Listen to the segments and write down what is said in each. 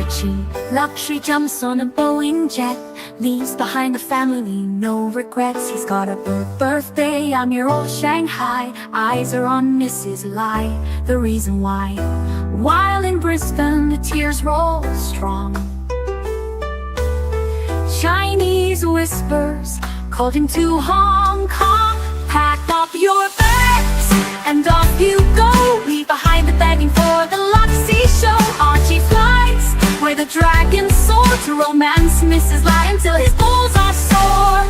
Archie, luxury jumps on a Boeing jet, leaves behind the family, no regrets. He's got a birthday, I'm your old Shanghai. Eyes are on Mrs. Lai, the reason why. While in Brisbane, the tears roll strong. Chinese whispers called him to Hong Kong. Pack up your bags and off you go. Leave behind the begging for the Luxy show. Archie flies where the dragons soar to romance Mrs. Lai until his balls are sore.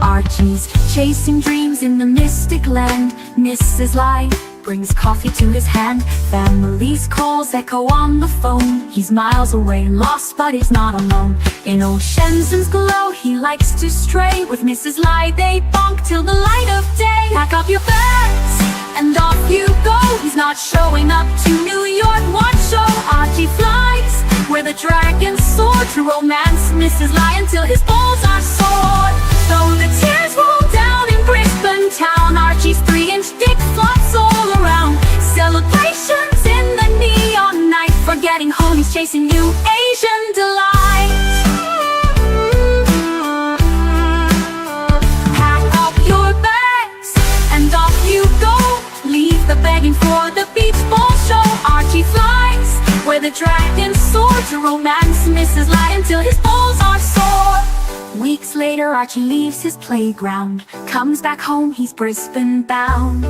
Archie's chasing dreams in the mystic land. Mrs. Lai brings coffee to his hand. Family's calls echo on the phone. He's miles away, lost, but he's not alone. In old Shenzhen's glow, he likes to stray. With Mrs. Lai, they bonk till the light of day. Pack up your bags and off you go. He's not showing up to New York watch show. Archie flies where the dragons soar to romance Mrs. Lai until his balls are sore. Though the tears roll down in Brisbane town, Archie's 3-inch dick flops all around. Celebrations in the neon night, forgetting home, he's chasing new Asian delight. Pack up your bags and off you go. Leave the begging for the beach ball show. Archie flies where the dragons soar to romance Mrs. Lai until his balls are sore. Weeks later, Archie leaves his playground, comes back home, he's Brisbane bound.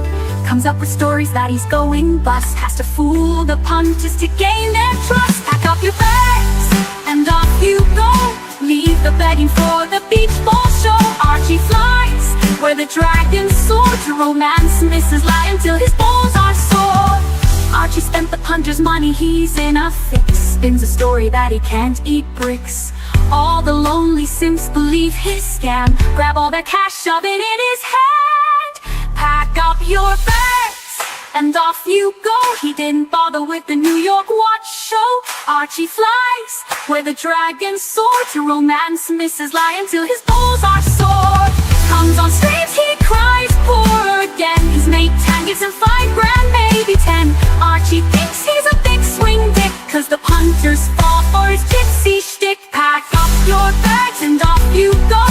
Comes up with stories that he's going bust, has to fool the punters to gain their trust. Pack up your bags and off you go. Leave the begging for the beach ball show. Archie flies where the dragons soar to romance Mrs. Lai until his balls are sore. Archie spent the punter's money, he's in a fix. Spins a story that he can't eat bricks. All the lonely simps believe his scam. Grab all their cash, shove it in his hand. Pack up your bags and off you go. He didn't bother with the New York watch show. Archie flies where the dragons soar to romance Mrs. Lai until his balls are sore. Comes on streams, he cries poor again. His mate Tan gives him $5 grand, maybe 10. Archie thinks he's a big swing dick, cause the punters fall for his gypsy shtick. Pack up your bags and off you go.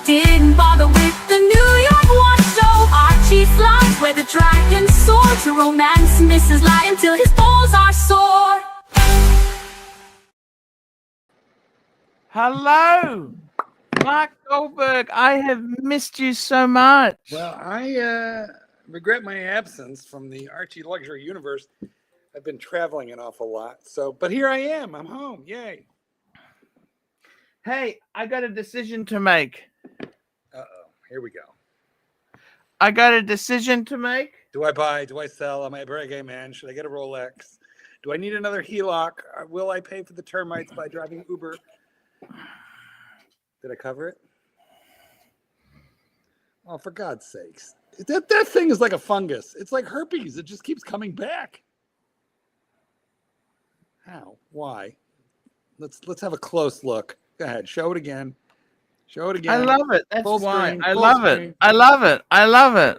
Didn't bother with the New York watch show. Archie flies where the dragons soar to romance Mrs. Lai until his balls are sore. Hello, Mark Goldberg. I have missed you so much. Well, I regret my absence from the Archie luxury universe. I've been traveling an awful lot. But here I am. I'm home. Yay. Hey, I got a decision to make. Uh-oh. Here we go. I got a decision to make. Do I buy? Do I sell? Am I a reggae man? Should I get a Rolex? Do I need another HELOC? Will I pay for the termites by driving Uber? Did I cover it? Oh, for God's sakes. That thing is like a fungus. It's like herpes. It just keeps coming back. How? Why? Let's have a close look. Go ahead. Show it again. Show it again. I love it. That's Full why. screen, I full love screen. it. I love it. I love it.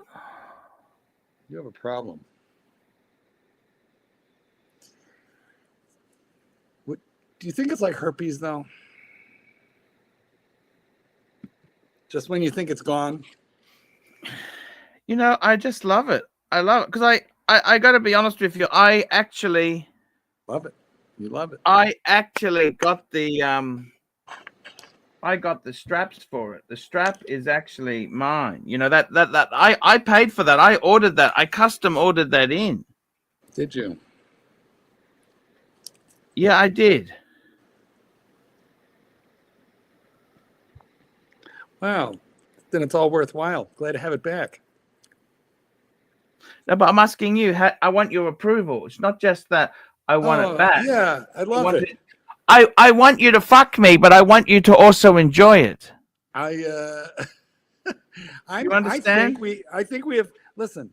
You have a problem. What do you think it's like herpes though? Just when you think it's gone? You know, I just love it. I love it because I got to be honest with you. I actually Love it. You love it. I actually got the I got the straps for it. The strap is actually mine. You know that I paid for that. I ordered that. I custom ordered that in. Did you? Yeah, I did. Wow. Then it's all worthwhile. Glad to have it back. No, but I'm asking you. I want your approval. It's not just that I want it back. Yeah, I love it. I want you to fuck me, but I want you to also enjoy it. You understand? I think we have. Listen,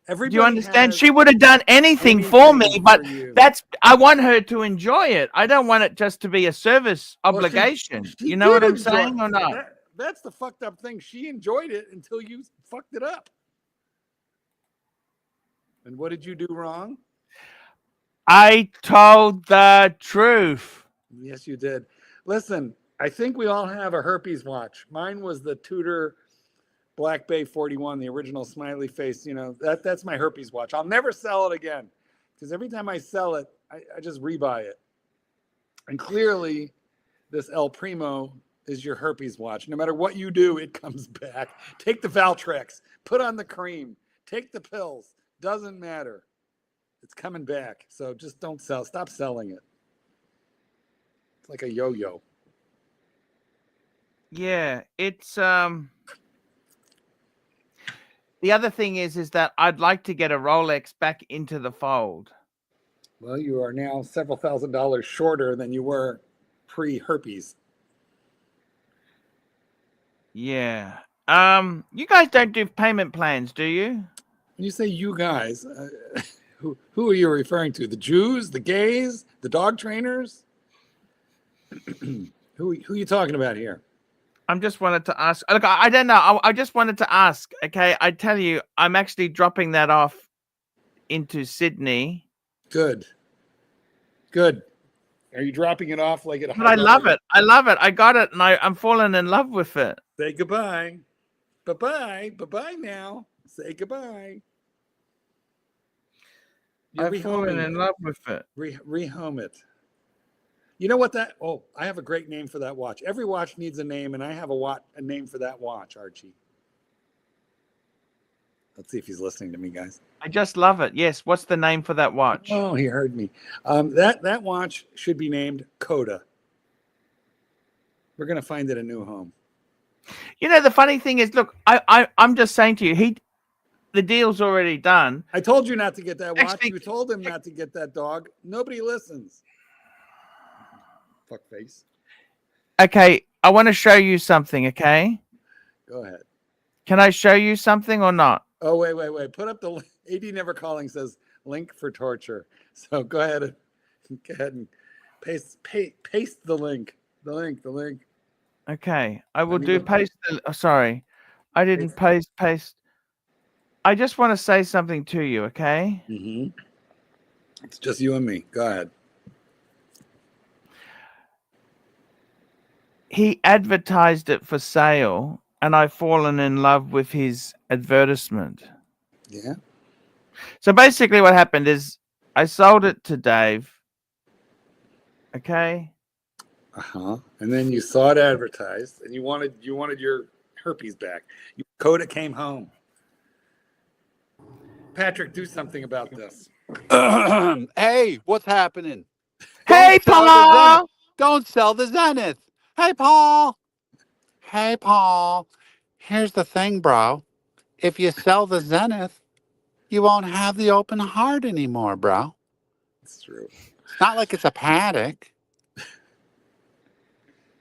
everybody. Do you understand? has She would have done anything for me, anything but for you. I want her to enjoy it. I don't want it just to be a service Well, obligation. she You know what did I'm enjoy saying it. or not? That's the fucked up thing. She enjoyed it until you fucked it up. And what did you do wrong? I told the truth. Yes, you did. Listen, I think we all have a herpes watch. Mine was the Tudor Black Bay 41, the original smiley face. You know, that's my herpes watch. I'll never sell it again because every time I sell it, I just rebuy it. And clearly, this El Primo is your herpes watch. No matter what you do, it comes back. Take the Valtrex, put on the cream, take the pills. Doesn't matter. It's coming back. So just don't sell. Stop selling it. It's like a yo-yo. Yeah, it's the other thing is that I'd like to get a Rolex back into the fold. Well, you are now several $1,000s shorter than you were pre-herpes. Yeah. You guys don't do payment plans, do you? When you say you guys, who are you referring to? The Jews, the gays, the dog trainers? Who are you talking about here? I'm just wanted to ask. Look, I don't know. I just wanted to ask. Okay, I tell you, I'm actually dropping that off into Sydney. Good. Good. Are you dropping it off like at? But I love it. I love it. I got it, and I'm falling in love with it. Say goodbye. Bye-bye. Bye-bye now. Say goodbye. I've fallen in love with it. Rehome it. You know what that? Oh, I have a great name for that watch. Every watch needs a name, and I have a name for that watch, Archie. Let's see if he's listening to me, guys. I just love it. Yes. What's the name for that watch? Oh, he heard me. That watch should be named Coda. We're gonna find it a new home. You know, the funny thing is, look, I'm just saying to you, the deal's already done. I told you not to get that watch. Actually, You told him not to get that dog. Nobody listens. Fuck face. Okay, I want to show you something. Okay. Go ahead. Can I show you something or not? Oh, wait. Put up the AD Never Calling says link for torture. So go ahead and paste the link. The link. Okay, I will do paste. Sorry, I didn't paste. I just want to say something to you, okay? Mm-hmm. It's just you and me. Go ahead. He advertised it for sale, and I've fallen in love with his advertisement. Yeah. So basically what happened is I sold it to Dave. Okay. Uh-huh. And then you saw it advertised and you wanted your herpes back. Coda came home. Patrick, do something about this. Hey, what's happening? Hey, Paul! Don't sell the Zenith. Hey, Paul. Hey, Paul. Here's the thing, bro. If you sell the Zenith, you won't have the open heart anymore, bro. It's true. It's not like it's a paddock.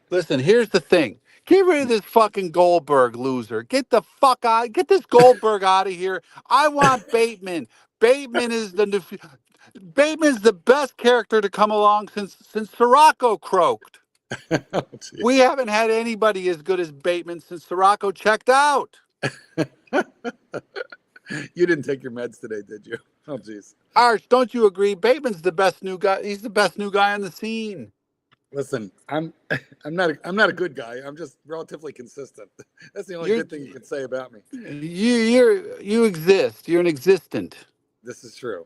Listen, here's the thing. Get rid of this fucking Goldberg loser. Get the fuck out. Get this Goldberg out of here. I want Bateman. Bateman is the best character to come along since Sirocco croaked. Oh, we haven't had anybody as good as Bateman since Sirocco checked out. You didn't take your meds today, did you? Oh, jeez. Arch, don't you agree? Bateman's the best new guy. He's the best new guy on the scene. Listen, I'm not a good guy. I'm just relatively consistent. That's the only good thing you can say about me. You exist. You're an existent. This is true.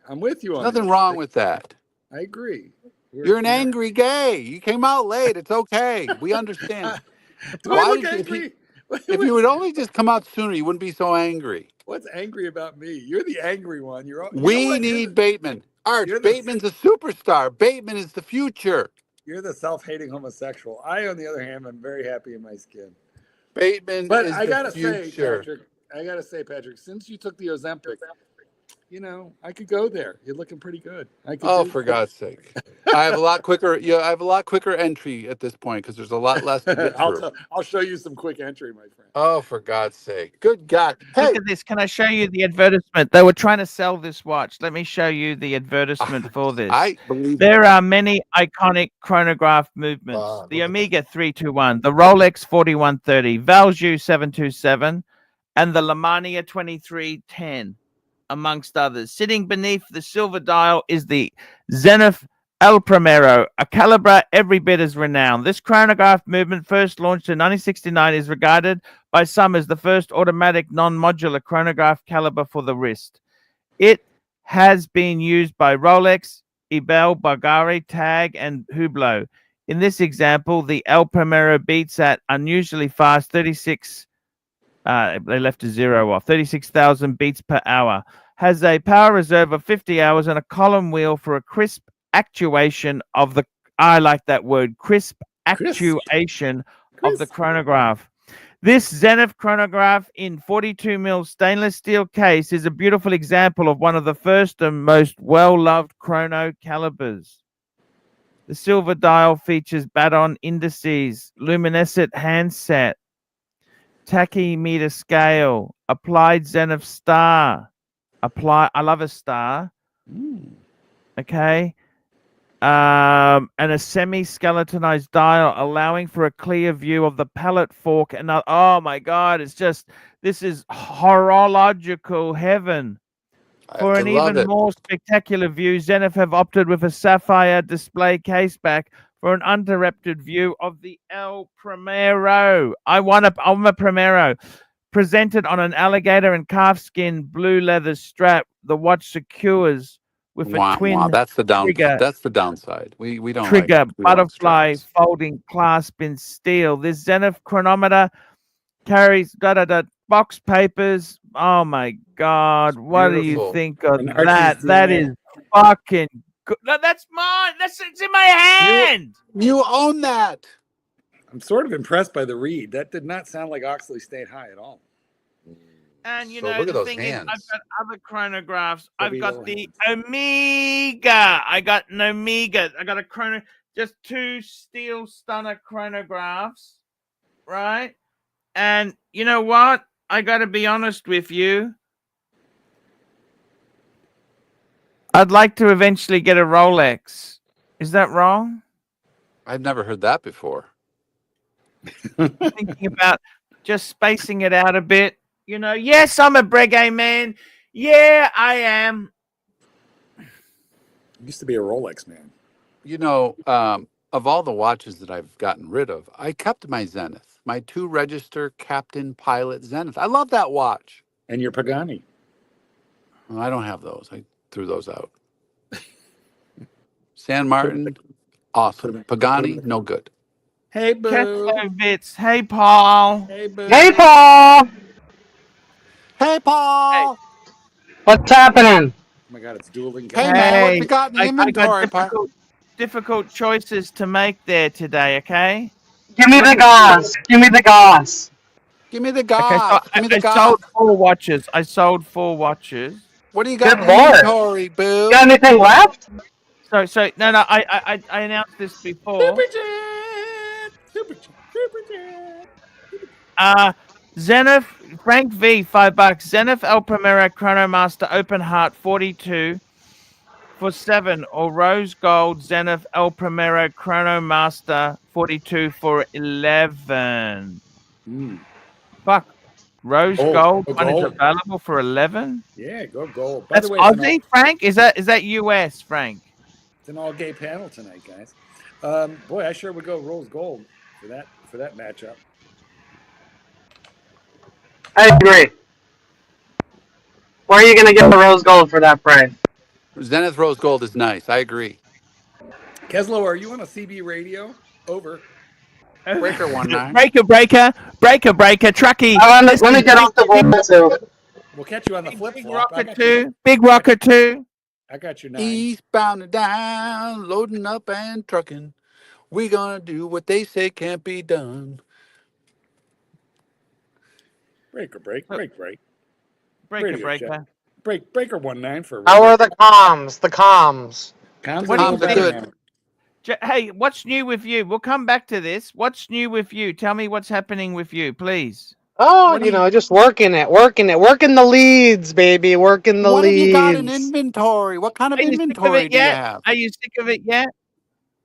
I'm with you on Nothing this. wrong with that. I agree. You're an angry gay. You came out late. It's okay. We understand. Do I look angry? If you would only just come out sooner, you wouldn't be so angry. What's angry about me? You're the angry one. We need Bateman. Arch, Bateman's a superstar. Bateman is the future. You're the self-hating homosexual. I, on the other hand, am very happy in my skin. Bateman but is I gotta the future. say, Patrick, since you took the Ozempic, I could go there. You're looking pretty good. For God's sake! I have a lot quicker. Yeah, I have a lot quicker entry at this point because there's a lot less to get through. I'll show you some quick entry, my friend. Oh, for God's sake! Good God! Hey. Look at this. Can I show you the advertisement? They were trying to sell this watch. Let me show you the advertisement for this. I believe there are many iconic chronograph movements. The Omega 321, the Rolex 4130, Valjoux 727, and the Lemania 2310. amongst others. Sitting beneath the silver dial is the Zenith El Primero, a caliber every bit as renowned. This chronograph movement, first launched in 1969, is regarded by some as the first automatic non-modular chronograph caliber for the wrist. It has been used by Rolex, Ebel, Bulgari, Tag, and Hublot. In this example, the El Primero beats at unusually fast 36. They left a zero off. 36,000 beats per hour. Has a power reserve of 50 hours and a column wheel for a crisp actuation of the. I like that word, crisp actuation of the chronograph. This Zenith chronograph in 42 mil stainless steel case is a beautiful example of one of the first and most well-loved chrono calibers. The silver dial features baton indices, luminescent handset, tachymeter scale, applied Zenith star. I love a star. Okay. And a semi-skeletonized dial allowing for a clear view of the palette fork. And oh my God, this is horological heaven. For an even more spectacular view, Zenith have opted with a sapphire display caseback for an uninterrupted view of the El Primero. I'm a Primero. Presented on an alligator and calfskin blue leather strap, the watch secures with a twin That's the trigger. That's the downside. We don't trigger like butterfly folding clasp in steel. This Zenith chronometer carries box papers. Oh my God! What do you think of that? That is fucking good. No, that's mine. It's in my hand. You own that. I'm sort of impressed by the read. That did not sound like Oxley State High at all. And you So know, look at the those thing hands. is, I've got other chronographs. I've Heavy got little the hands. Omega. I got an Omega. I got a chrono, just two steel stunner chronographs, right? And you know what? I got to be honest with you. I'd like to eventually get a Rolex. Is that wrong? I've never heard that before. Thinking about just spacing it out a bit. You know, yes, I'm a Breguet man. Yeah, I am. Used to be a Rolex man. You know, of all the watches that I've gotten rid of, I kept my Zenith, my 2-register Captain Pilot Zenith. I love that watch. And your Pagani. Well, I don't have those. I threw those out. San Martin, awesome. Pagani, no good. Hey, Boo. Katovitz. Hey, Paul. Hey, Boo. Hey, Paul! Hey, Paul. What's happening? Oh my God, it's dueling. Hey, man, what you got in the I inventory, got difficult choices to make there today, okay? Give me the goss. Give me the goss. Give me the Okay, goss. so Give me the I goss. sold 4 watches. I sold 4 watches. What do you got Good in the lord. inventory, Boo? Got anything left? So no, I announced this before. Super chat. Zenith, Frank V, $5. Zenith El Primero Chronomaster Open Heart 42 for 7, or Rose Gold Zenith El Primero Chronomaster 42 for 11. Fuck. Rose Gold one is available for 11. Yeah, go gold. By That's the way, Aussie, Frank. Is that US, Frank? it's an all-gay panel tonight, guys. Boy, I sure would go rose gold for that matchup. I agree. Where are you going to get the rose gold for that price? Zenith Rose Gold is nice. I agree. Keslow, are you on a CB radio? Over. Breaker 19. Breaker, Truckee. Let me get off the board too. We'll catch you on the flip Big flop. Rocker 2. Big Rocker 2. I got your 9. Eastbound and down, loading up and trucking. We gonna do what they say can't be done. Breaker. Breaker. Breaker 19 for. How are the comms? The comms. Comms What do you are think? good. Hey, what's new with you? We'll come back to this. What's new with you? Tell me what's happening with you, please. Oh, just working the leads, baby, working the What have leads. you got in inventory? What kind of inventory do you have? Are you sick of it yet?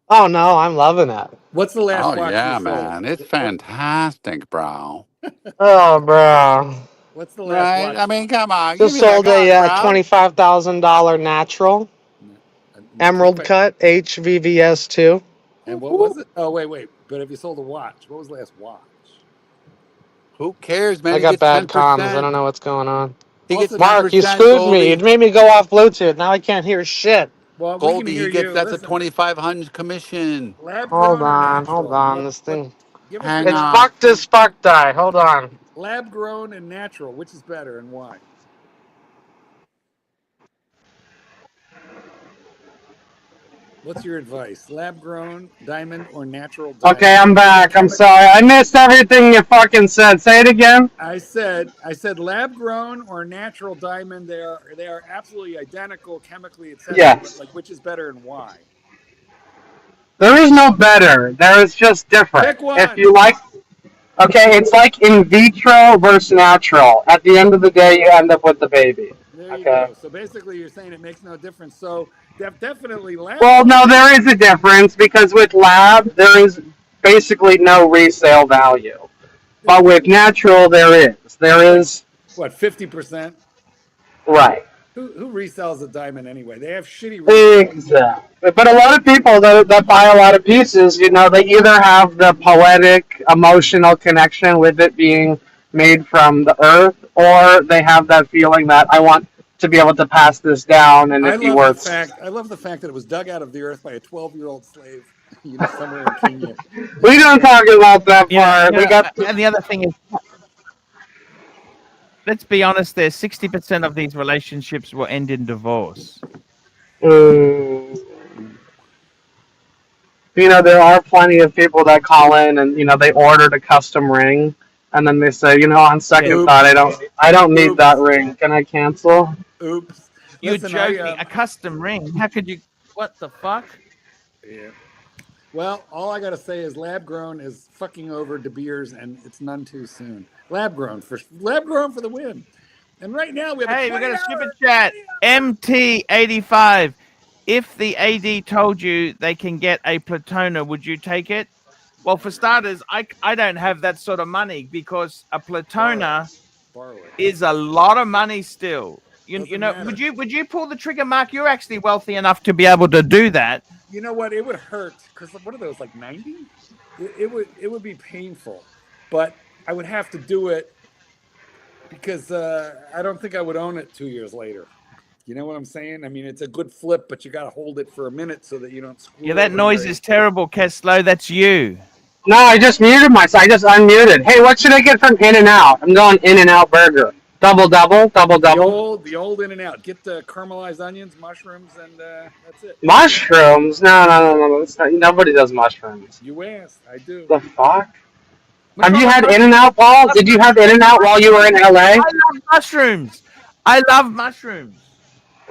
Oh no, I'm loving it. What's the last Oh watch yeah, you sold? man, it's fantastic, bro. Oh, bro. What's the last Right? watch? I mean, come on. Just Give me sold that. a Come on, $25,000 natural emerald 25 cut HVVS2. And what was it? Oh, wait. But if you sold a watch, what was the last watch? who cares, man? I He got gets bad comms. I 10%. don't know what's going on. He gets Also, 10%, Mark, you screwed me. You Goldie. made me go off Bluetooth. Now I can't hear shit. well, we can Goldie, hear he gets you. that's a Listen, 2,500 commission. lab Hold grown or on, hold natural? on. This thing. Give us Hang your It's on. fucked as fuck die. Hold on. lab grown and natural. Which is better and why? What's your advice? Lab grown diamond or natural diamond? Okay, I'm back. I'm sorry. I missed everything you fucking said. Say it again. I said lab grown or natural diamond. They are absolutely identical chemically, etc. But Yes. like, which is better and why? There is no better. There is just different. Pick If one. you like, okay, it's like in vitro versus natural. At the end of the day, you end up with the baby. There you Okay. go. So basically, you're saying it makes no difference. So definitely lab Well, grown. no, there is a difference because with lab, there is basically no resale value. But with natural, there is. There is, What, 50%? right. Who resells a diamond anyway? They have shitty resale. Exactly. But a lot of people that buy a lot of pieces, you know, they either have the poetic, emotional connection with it being made from the earth, or they have that feeling that I want to be able to pass this down and I it be love the worth. fact that it was dug out of the earth by a 12-year-old slave, somewhere in Kenya. We don't talk about that part. You We know, got. and the other thing is, let's be honest. There, 60% of these relationships will end in divorce. Mm, you know, there are plenty of people that call in and they ordered a custom ring, and then they say, on second Oops. thought, I don't need that Oops. ring. Can I cancel? Oops. You're Listen, joking. A custom ring? How could you? What the fuck? yeah. Well, all I got to say is lab grown is fucking over De Beers, and it's none too soon. Lab grown for the win. And right now we have Hey, a we got a 20 super hour. chat. MT85. If the AD told you they can get a Platona, would you take it? Well, for starters, I don't have that sort of money because a Platona Borrow it. is a lot of money still. You Doesn't know, matter. would you pull the trigger, Mark? You're actually wealthy enough to be able to do that. You know what? It would hurt because what are those, like 90? It would be painful, but I would have to do it because I don't think I would own it 2 years later. You know what I'm saying? I mean, it's a good flip, but you got to hold it for a minute so that you don't screw. Yeah, that noise is terrible, Keslow. That's you. No, I just muted myself. I just unmuted. Hey, what should I get from In-N-Out? I'm going In-N-Out burger. Double. The old In and Out. Get the caramelized onions, mushrooms, and that's it. Mushrooms? No. It's not, nobody does mushrooms. You asked. I do. The fuck? What's Have wrong you with had mushrooms? In-N-Out, Paul? Did you have In-N-Out while you were in LA? I love mushrooms. I love mushrooms.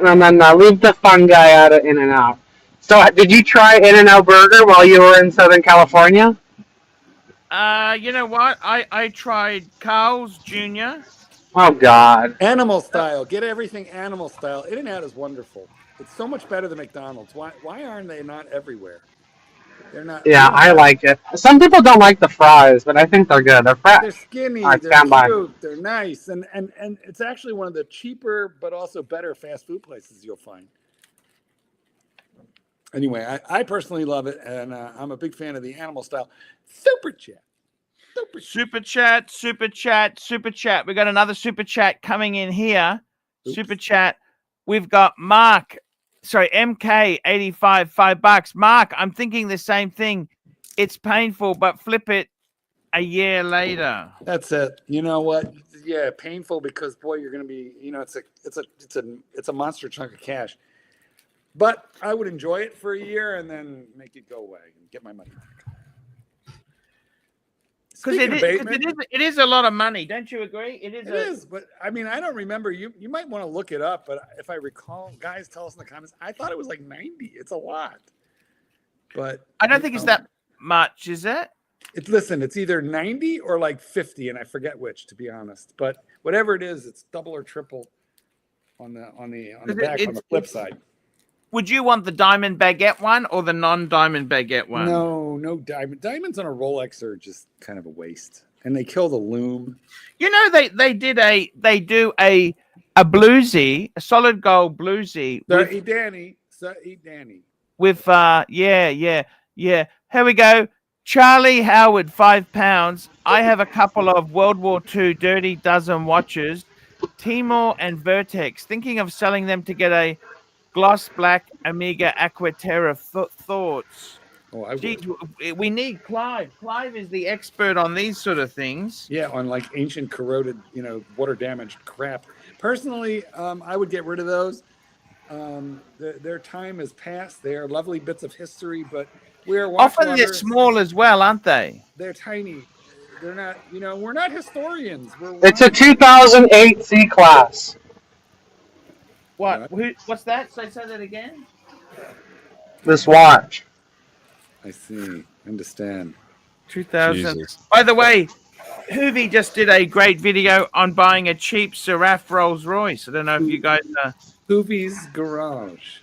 No. Leave the fun guy out of In-N-Out. So, did you try In-N-Out burger while you were in Southern California? You know what? I tried Carl's Jr. Oh, God. Animal style. Get everything animal style. In and Out is wonderful. It's so much better than McDonald's. Why aren't they not everywhere? They're not. Yeah, I like it. Some people don't like the fries, but I think they're good. They're fresh. They're skinny. I They're stand by. cute. They're nice, and it's actually one of the cheaper but also better fast food places you'll find. Anyway, I personally love it, and I'm a big fan of the animal style. Super chat. Super chat. We got another super chat coming in here. Oops. Super chat. We've got Mark. Sorry, MK85, $5. Mark, I'm thinking the same thing. It's painful, but flip it a year later. That's it. You know what? Yeah, painful because boy, you're gonna be. It's a monster chunk of cash. But I would enjoy it for a year and then make it go away and get my money back. Because it is a lot of money. Don't you agree? It is. But I mean, I don't remember. You might want to look it up. But if I recall, guys, tell us in the comments. I thought it was like 90. It's a lot. But I don't think it's that much, is it? Listen, it's either 90 or like 50, and I forget which, to be honest. But whatever it is, it's double or triple on the back on the flip side. Would you want the diamond baguette one or the non-diamond baguette one? No diamond. Diamonds on a Rolex are just kind of a waste. And they kill the loom. You know, they do a bluesy, a solid gold bluesy Sir, eat Danny. Sir, eat Danny. with yeah. Here we go. Charlie Howard, £5. I have a couple of World War II Dirty Dozen watches, Timor and Vertex. Thinking of selling them to get a gloss black Amiga Aquaterra. Thoughts? Oh, I Geez, would. we need Clive. Clive is the expert on these sort of things. Yeah, on like ancient corroded, water damaged crap. Personally, I would get rid of those. Their time has passed. They are lovely bits of history, but we're Often they're small as well, aren't they? They're tiny. They're not. We're not historians. It's a 2008 C class. What? What's that? Say that again. This watch. I see. Understand. 2000. Jesus. By the way, Hoovy just did a great video on buying a cheap Seraph Rolls Royce. I don't know if you guys Hoovy's Garage.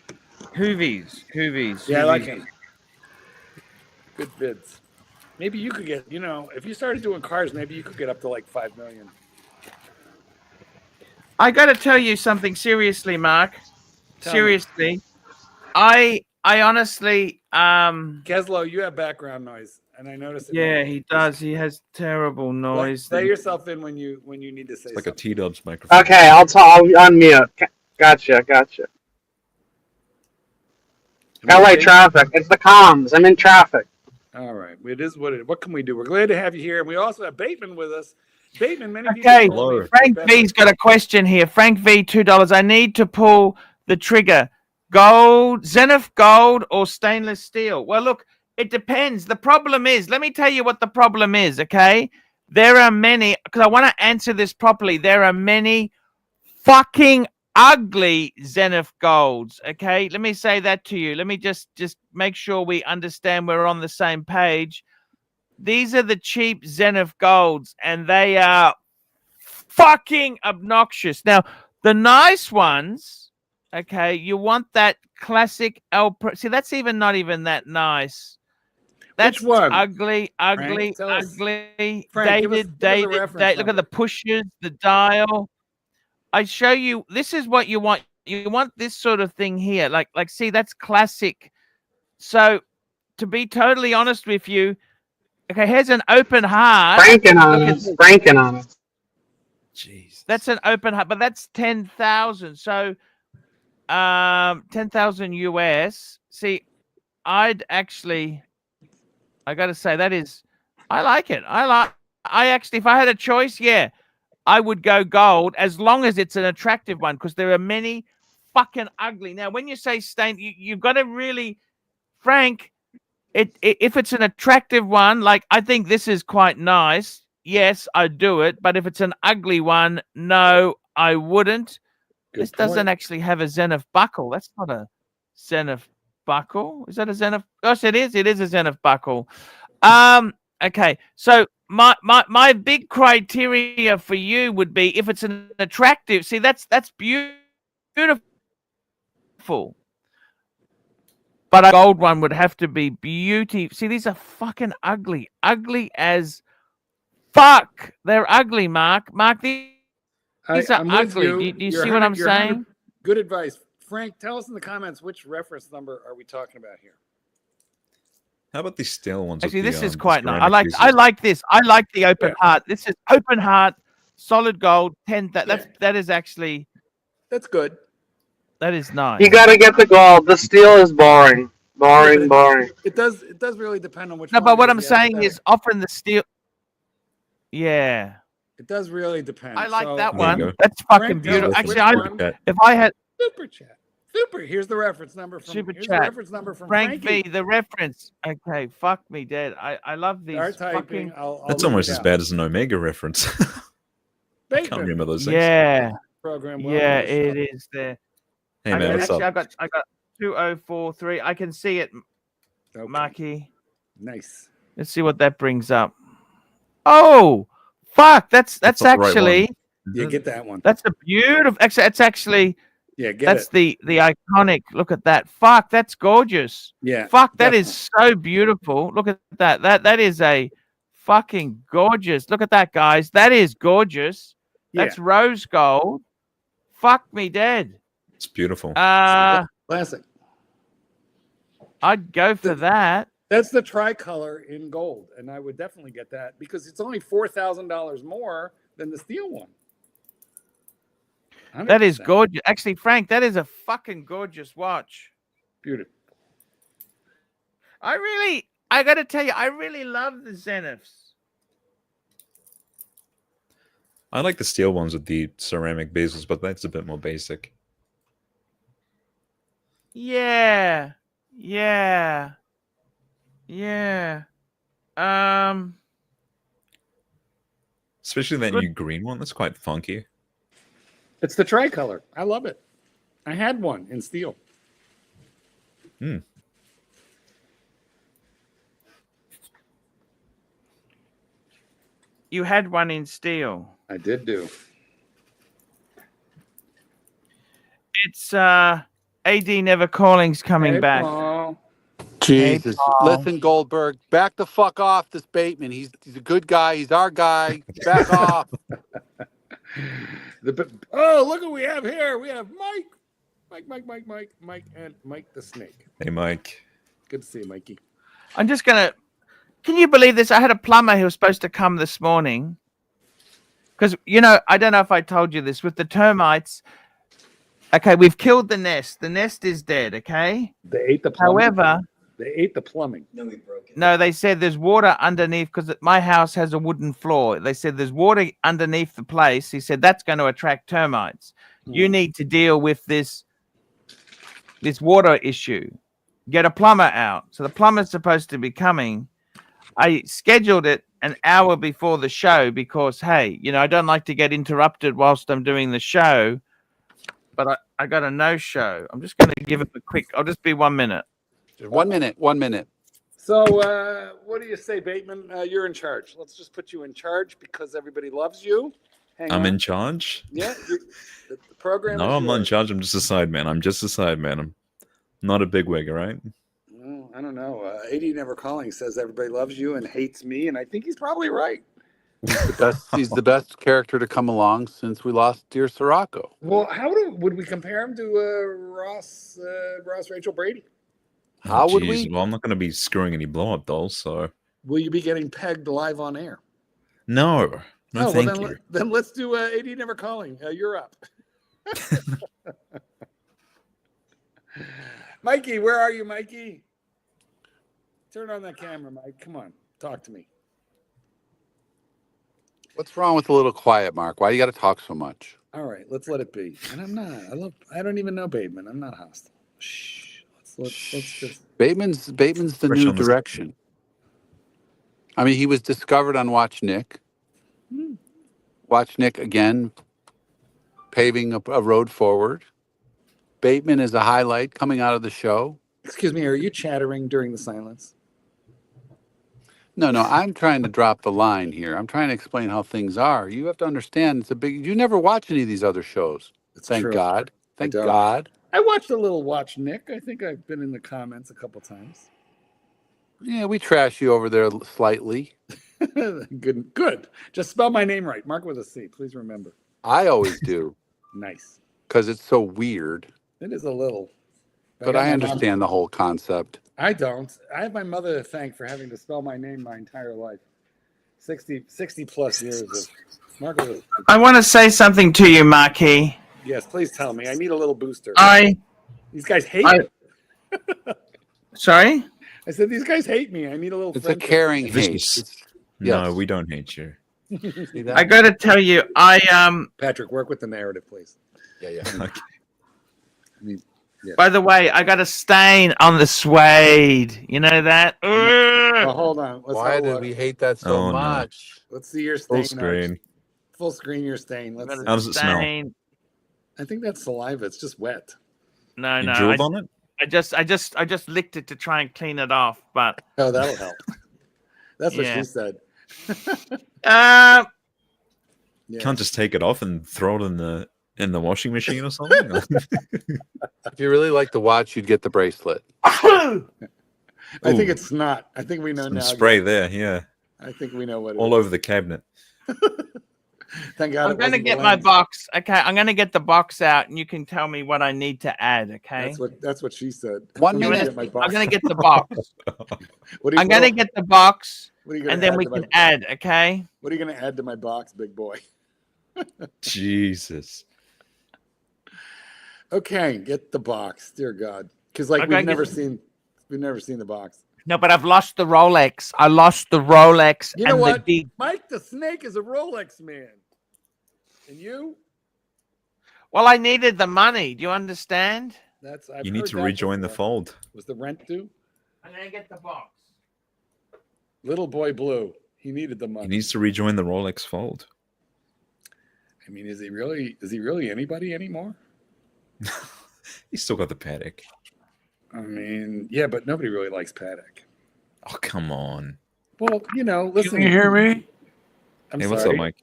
Hoovies. Yeah, I like him. Good bids. Maybe you could get, if you started doing cars, maybe you could get up to like 5 million. I got to tell you something seriously, Mark. Tell Seriously. I honestly Keslow, you have background noise, and I noticed it. yeah, he does. He has terrible noise. Say yourself in when you need to say It's like a something. T-Dubs microphone. Okay, I'll unmute. Gotcha. LA traffic. It's the comms. I'm in traffic. All right. It is what it is. What can we do? We're glad to have you here. And we also have Bateman with us. Bateman, many people. Okay, Hello. Frank V's got a question here. Frank V, $2. I need to pull the trigger. Gold, Zenith gold, or stainless steel? Well, look, it depends. The problem is, let me tell you what the problem is, okay? There are many, because I want to answer this properly. There are many fucking ugly Zenith golds, okay? Let me say that to you. Let me just make sure we understand we're on the same page. These are the cheap Zenith golds, and they are fucking obnoxious. Now, the nice ones, okay, you want that classic See, that's not even that nice. That's Which one? ugly. Frank, tell us. Ugly. Frank, give us a reference Look at the pushes, the dial. I show you. This is what you want. You want this sort of thing here. Like, see, that's classic. So, to be totally honest with you, okay, here's an open heart. Franking on it. Jeez. That's an open heart, but that's 10,000. So, 10,000 US. See, I got to say I like it. I actually, if I had a choice, yeah, I would go gold as long as it's an attractive one, because there are many fucking ugly. Now, when you say stain, you've got to really, Frank, if it's an attractive one, like I think this is quite nice, yes, I'd do it. But if it's an ugly one, no, I wouldn't. Good This doesn't point. actually have a Zenith buckle. That's not a Zenith buckle. Is that a Zenith? Gosh, it is. It is a Zenith buckle. Okay. So my big criteria for you would be if it's an attractive. See, that's beautiful. But a gold one would have to be beauty. See, these are fucking ugly. Ugly as fuck. They're ugly, Mark. Mark, these are I'm with ugly. you. Do you You're see what I'm 100 saying? Good advice. Frank, tell us in the comments which reference number are we talking about here? How about these stale ones? with Actually, the, this is the quite nice. ceramic I pieces? like this. I like the open Yeah. heart. This is open heart, solid gold, 10. Yeah. That is actually That's good. that is nice. You gotta get the gold. The steel is boring. Boring. It does really depend on which No, one. but what I'm because the saying aesthetic- is often the steel. Yeah, it does really depend. I like So- that There you one. go. That's fucking Frank, tell beautiful. us Actually, which I, one. Cat. if I had Super chat. Super. Here's the reference number from Super here's chat. the reference number from Frank Frankie. V, the reference. Okay, fuck me dead. I love these Start typing. fucking. I'll That's leave almost it as out. bad as an Omega reference. I can't Bateman remember those things. Yeah, program. Well yeah, done. it is there. Hey man, what's Actually, up? I got 2043. I can see it, Okay. Marky. Nice. Let's see what that brings up. Oh, fuck! That's not the right actually Yeah, get that one. that's a beautiful. Actually, it's actually Yeah, get that's it. the iconic. Look at that. Fuck, that's gorgeous. Yeah. Fuck, that is so beautiful. Look at that. That is a fucking gorgeous. Look at that, guys. That is gorgeous. That's rose gold. Fuck me dead. It's beautiful. Classic. I'd go for that. That's the tricolor in gold, and I would definitely get that because it's only $4,000 more than the steel one. 100%. That is gorgeous. Actually, Frank, that is a fucking gorgeous watch. Beautiful. I got to tell you, I really love the Zeniths. I like the steel ones with the ceramic bezels, but that's a bit more basic. Yeah. Especially that new green one. That's quite funky. It's the tricolor. I love it. I had one in steel. You had one in steel. I did do. It's AD Never Calling's coming back. Paul. Jesus. Hey, Paul. Listen, Goldberg, back the fuck off this Bateman. He's a good guy. He's our guy. Back off. Oh, look what we have here. We have Mike, and Mike the Snake. Hey, Mike. Good to see you, Mikey. I'm just going to... Can you believe this? I had a plumber who was supposed to come this morning. Because, I don't know if I told you this. With the termites... Okay, we've killed the nest. The nest is dead, okay? They ate the plumbing. However... They ate the plumbing. No, we broke it. No, they said there's water underneath because my house has a wooden floor. They said there's water underneath the place. He said that's going to attract termites. You need to deal with this water issue. Get a plumber out. So the plumber's supposed to be coming. I scheduled it an hour before the show because, hey, I don't like to get interrupted whilst I'm doing the show. But I got a no-show. I'm just going to give it a quick... I'll just be 1 minute. 1 minute. 1 minute. So, what do you say, Bateman? You're in charge. Let's just put you in charge because everybody loves you. I'm in charge? Yeah. The program. No, I'm not in charge. I'm just a sideman. I'm not a bigwig, all right? Well, I don't know. AD Never Calling says everybody loves you and hates me, and I think he's probably right. He's the best character to come along since we lost Dear Sirocco. Well, would we compare him to Ross Rachel Brady? How would we? Well, I'm not going to be screwing any blow-up dolls, so... Will you be getting pegged live on air? No, thank you. Then let's do AD Never Calling. You're up. Mikey, where are you, Mikey? Turn on that camera, Mike. Come on, talk to me. What's wrong with a little quiet, Mark? Why you got to talk so much? All right, let's let it be. And I'm not. I don't even know Bateman. I'm not hostile. Shh. Let's just... Bateman's the new direction. I mean, he was discovered on Watch Nick. Watch Nick again, paving a road forward. Bateman is a highlight coming out of the show. Excuse me, are you chattering during the silence? No, I'm trying to drop the line here. I'm trying to explain how things are. You have to understand, you never watch any of these other shows. Thank God. Thank God. I watched a little Watch Nick. I think I've been in the comments a couple times. Yeah, we trash you over there slightly. Good. Just spell my name right. Mark with a C. Please remember. I always do. Nice. Because it's so weird. It is a little. But I understand the whole concept. I don't. I have my mother to thank for having to spell my name my entire life. 60 plus years of Mark with a C. I want to say something to you, Marky. Yes, please tell me. I need a little booster. These guys hate me. Sorry? I said, these guys hate me. I need a little It's a caring hate. Yes. Yes. No, we don't hate you. I got to tell you, Patrick, work with the narrative, please. Yeah. By the way, I got a stain on the suede. You know that? Oh, hold on. Why did we hate that so much? Let's see your stain. Full screen. Full screen your stain. How does it smell? I think that's saliva. It's just wet. No. You drooled on it? I just licked it to try and clean it off, but that'll help. That's what she said. You can't just take it off and throw it in the washing machine or something. If you really like the watch, you'd get the bracelet. I think it's not. I think we know now. Spray there, yeah. I think we know what it all is. over the cabinet. Thank God I'm going to get my box. Okay, I'm going to get the box out, and you can tell me what I need to add. Okay. That's what she said. 1 I'm gonna minute. get my box. I'm going to get the box. What are you, I'm going to get the box, what are you gonna and then add we to my can add. Okay. What are you going to add to my box, big boy? Jesus. Okay, get the box, dear God, because like Okay, we've never seen the box. No, but I've lost the Rolex. I lost the Rolex. You know and what, The Mike the Snake is a Rolex man, and you? Well, I needed the money. Do you understand? I've You need heard to that rejoin the before. fold. Was the rent due? I'm going to get the box. Little boy blue. He needed the money. He needs to rejoin the Rolex fold. I mean, is he really anybody anymore? He's still got the paddock. I mean, yeah, but nobody really likes Paddock. Oh, come on. Well, listen. Can you hear me? I'm Hey, sorry. what's up, Mike?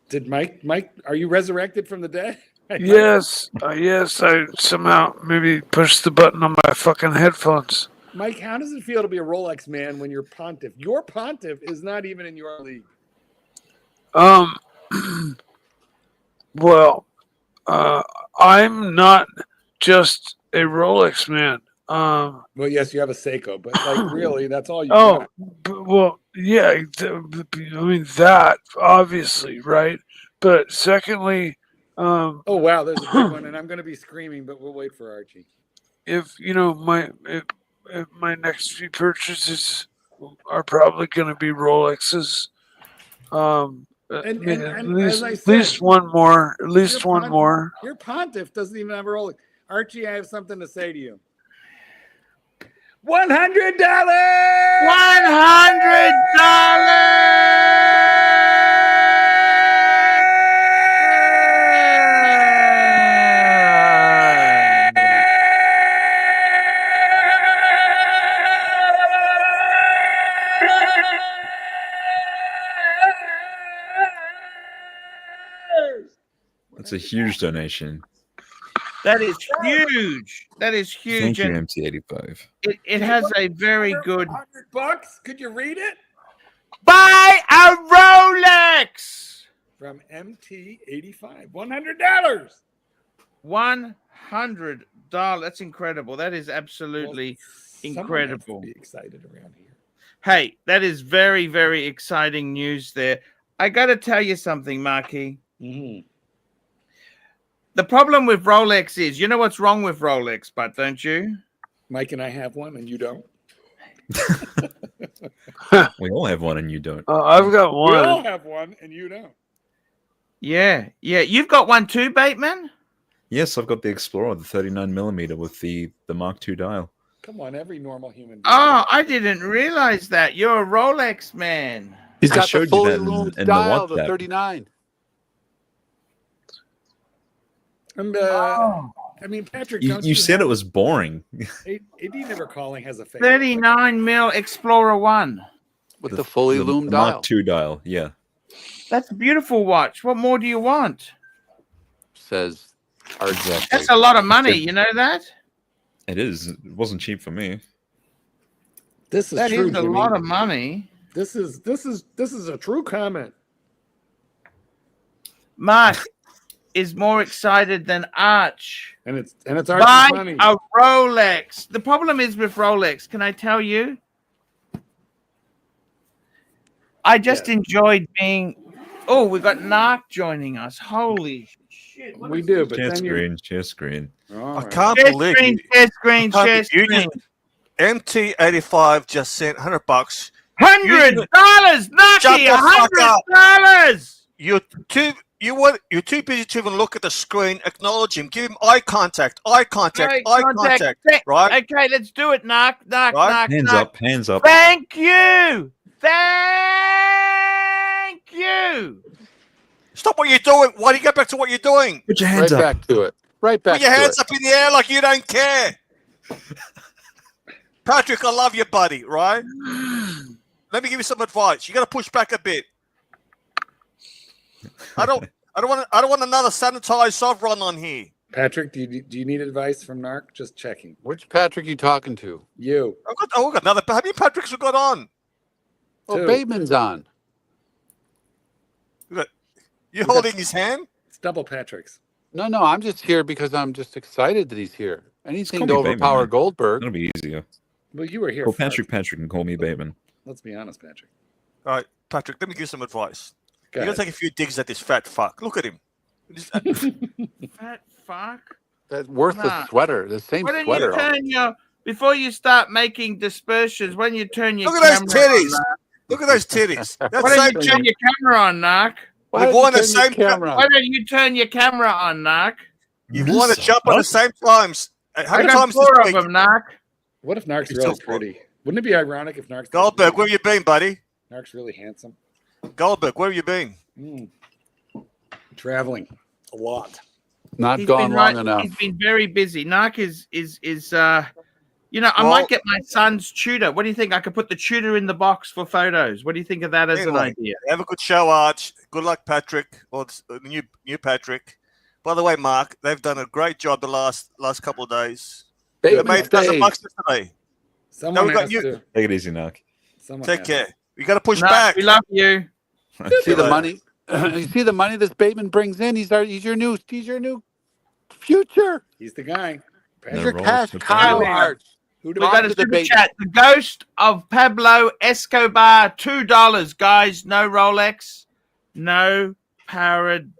Did Mike, are you resurrected from the dead? Yes. Yes, I somehow maybe pushed the button on my fucking headphones. Mike, how does it feel to be a Rolex man when you're pontiff? Your pontiff is not even in your league. Well, I'm not just a Rolex man. Well, yes, you have a Seiko, but like really, that's all you Oh, got. well, yeah. I mean that obviously, right? But secondly, Oh wow, there's a big one, and I'm going to be screaming, but we'll wait for Archie. if if my next few purchases are probably going to be Rolexes. And at as I least said, one more. At least your one more. Your pontiff doesn't even have a Rolex. Archie, I have something to say to you. $100. That's a huge donation. That is huge. That is huge. Thank you, And MT85. it has a very good. $100? Could you read it? Buy a Rolex. From MT85. $100. $100. That's incredible. That is absolutely incredible. Be excited around here. Hey, that is very, very exciting news there. I got to tell you something, Marky. Mm-hmm. The problem with Rolex is, you know what's wrong with Rolex, but don't you? Mike and I have one, and you don't. We all have one and you don't. I've got We all one. have one, and you don't. Yeah. You've got one too, Bateman? Yes, I've got the Explorer, the 39mm with the Mark II dial. Come on, every normal human being. Oh, I didn't realize that. You're a Rolex man. He's I got the showed you fully that in loomed the dial, the WhatsApp. 39. And I mean, Patrick, You said it was boring. AD Never Calling has a favorite. 39 mil Explorer 1. With the fully loomed the dial. Mark II dial, yeah. That's a beautiful watch. What more do you want? Says Archie. That's a lot of money. You know that? It is. It wasn't cheap for me. This is That true. is a Jimmy. lot of money. This is a true comment. Mark is more excited than Arch. And it's Archie's Buy money. a Rolex. The problem is with Rolex, can I tell you? I just enjoyed being. Oh, we got Narc joining us. Holy shit! We do, but Share then you. screen. All I right. can't Share believe screen, you. share screen, Can't share be- you screen. just- MT85 just sent $100. $100, Shut Nucky, the fuck up. $100. You're too busy to even look at the screen. Acknowledge him. Give him eye contact. Eye contact. Right, Eye contact. Right? Okay, let's do it, Narc. Right. Hands up, hands up. Thank you. Thank you. Stop what you're doing. Why do you go back to what you're doing? Put your Right hands up. back to it. Right back Put your to hands it. up in the air like you don't care. Patrick, I love you, buddy. Right? Let me give you some advice. You got to push back a bit. I don't want another sanitized sovereign on here. Patrick, do you need advice from Narc? Just checking. Which Patrick you talking to? You. I've got another. How many Patricks we got on? Two. Oh, Bateman's on. Look, you holding his hand? It's double Patrick's. No, I'm just here because I'm just excited that he's here. Anything to call me Bateman, overpower man. Goldberg. That'll be easier. Well, you were here Call first. Patrick and call me Bateman. Let's be honest, Patrick. All right, Patrick, let me give you some advice. Go You gotta ahead. take a few digs at this fat fuck. Look at him. Fat fuck. That worthless Nah. sweater. The same Why don't sweater. you turn your before you start making dispersions? When you turn your Look at those camera titties. on, Look at those titties. why That's don't you same turn your camera on, Narc? Why We've don't worn you the turn your same camera Why on? don't you turn your camera on, Narc? You want to jump at the same times. How I many got times 4 this of week? them, Narc. What if Narc's It's really so cool. pretty? Wouldn't it be ironic if Narc's Goldberg, where have you been, buddy? Narc's really handsome? Goldberg, where have you been? Traveling a lot. Not He's gone been long enough. He's been very busy. Narc is you know, I Well- might get my son's tutor. What do you think? I could put the tutor in the box for photos. What do you think of that as an Anyway. idea? Have a good show, Arch. Good luck, Patrick, or the new Patrick. By the way, Mark, they've done a great job the last couple of days. They Bateman made $1,000 stays. yesterday. Someone we got has you. to. Take it easy, Knock. Someone Take has care. to. You got to push Narc, back. we love you. See the money. You see the money this Bateman brings in. He's your new future. He's the guy. He's No your roll, cash no cow, problem. Arch. Who do We we got a to the super Bateman. chat. The ghost of Pablo Escobar, $2, guys. No Rolex, no paradise.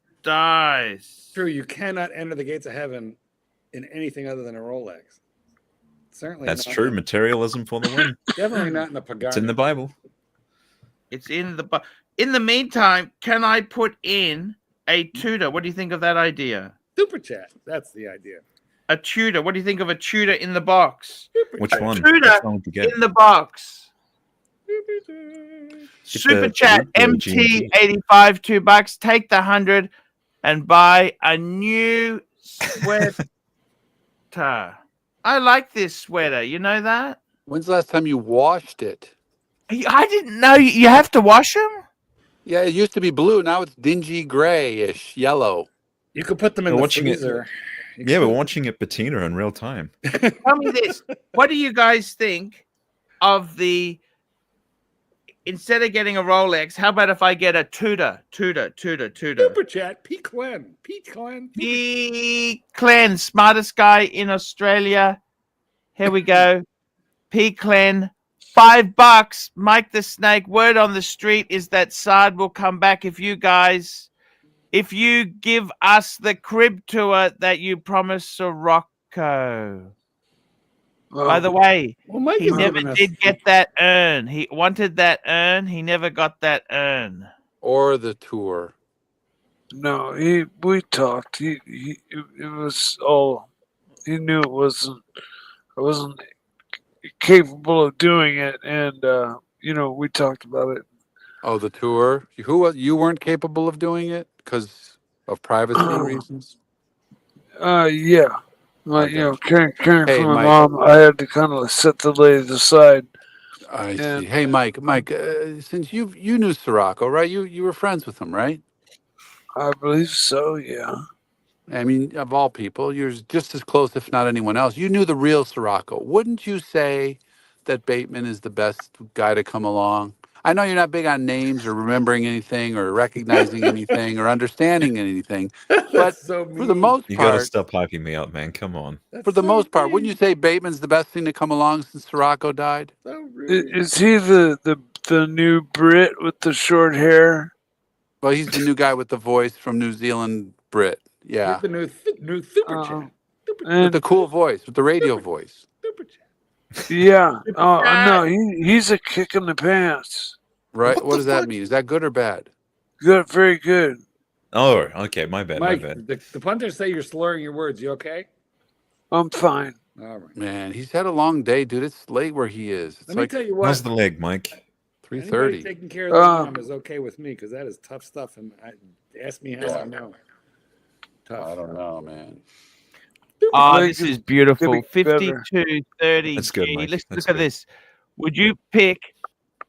True, you cannot enter the gates of heaven in anything other than a Rolex. Certainly That's not. true. Materialism for the win. Definitely not in a Pagani. It's in the Bible. It's in the. In the meantime, can I put in a tutor? What do you think of that idea? Super chat. That's the idea. A tutor. What do you think of a tutor in the box? Which one? Tutor Which one would you get? in the box. Get Super the chat. Luke G&G. MT85, $2. Take the 100 and buy a new sweater. I like this sweater. You know that? When's the last time you washed it? I didn't know you have to wash them. Yeah, it used to be blue. Now it's dingy grayish, yellow. You could put them in We're the watching it. freezer. Yeah, we're watching it patina in real time. Tell me this. What do you guys think of the instead of getting a Rolex, how about if I get a tutor? Super chat. P. Clen. P. Clen, smartest guy in Australia. Here we go. P. Clen, $5. Mike the Snake. Word on the street is that Sard will come back if you give us the crib tour that you promised Sirocco. By the way, Well, Mike he is never giving us- did get that urn. He wanted that urn. He never got that urn. Or the tour. No, we talked. It was all. He knew I wasn't capable of doing it, and we talked about it. Oh, the tour. You weren't capable of doing it because of privacy reasons. Yeah. Like, Okay. caring Hey, for my Mike. mom, I had to kind of set the ladies aside. I Yeah. see. Hey, Mike, since you knew Sirocco, right? You were friends with him, right? I believe so, yeah. I mean, of all people, you're just as close, if not anyone else. You knew the real Sirocco. Wouldn't you say that Bateman is the best guy to come along? I know you're not big on names or remembering anything or recognizing anything or understanding anything, but That's so for the mean. most You gotta part, stop hyping me up, man. Come on. That's for the so most part, mean. wouldn't you say Bateman's the best thing to come along since Sirocco died? So rude. Is he the new Brit with the short hair? Well, he's the new guy with the voice from New Zealand, Brit. Yeah, He's the new super chat. with And the cool voice, with the radio voice. Super chat. yeah, no, he's a kick in the pants. Right? What What the does that fuck? mean? Is that good or bad? Good, very good. Oh, okay. My bad. Mike, My bad. the punters say you're slurring your words. You okay? I'm fine. All right. Man, he's had a long day, dude. It's late where he is. It's Let me like tell you what. How's the leg, Mike? 3:30. 3:30. Taking care of the mom is okay with me because that is tough stuff. And ask me how I know. Tough. I don't know, man. Oh, Like, this is beautiful. getting better. 52.30. That's good, Mike. Let's That's look at good. this. Would you pick?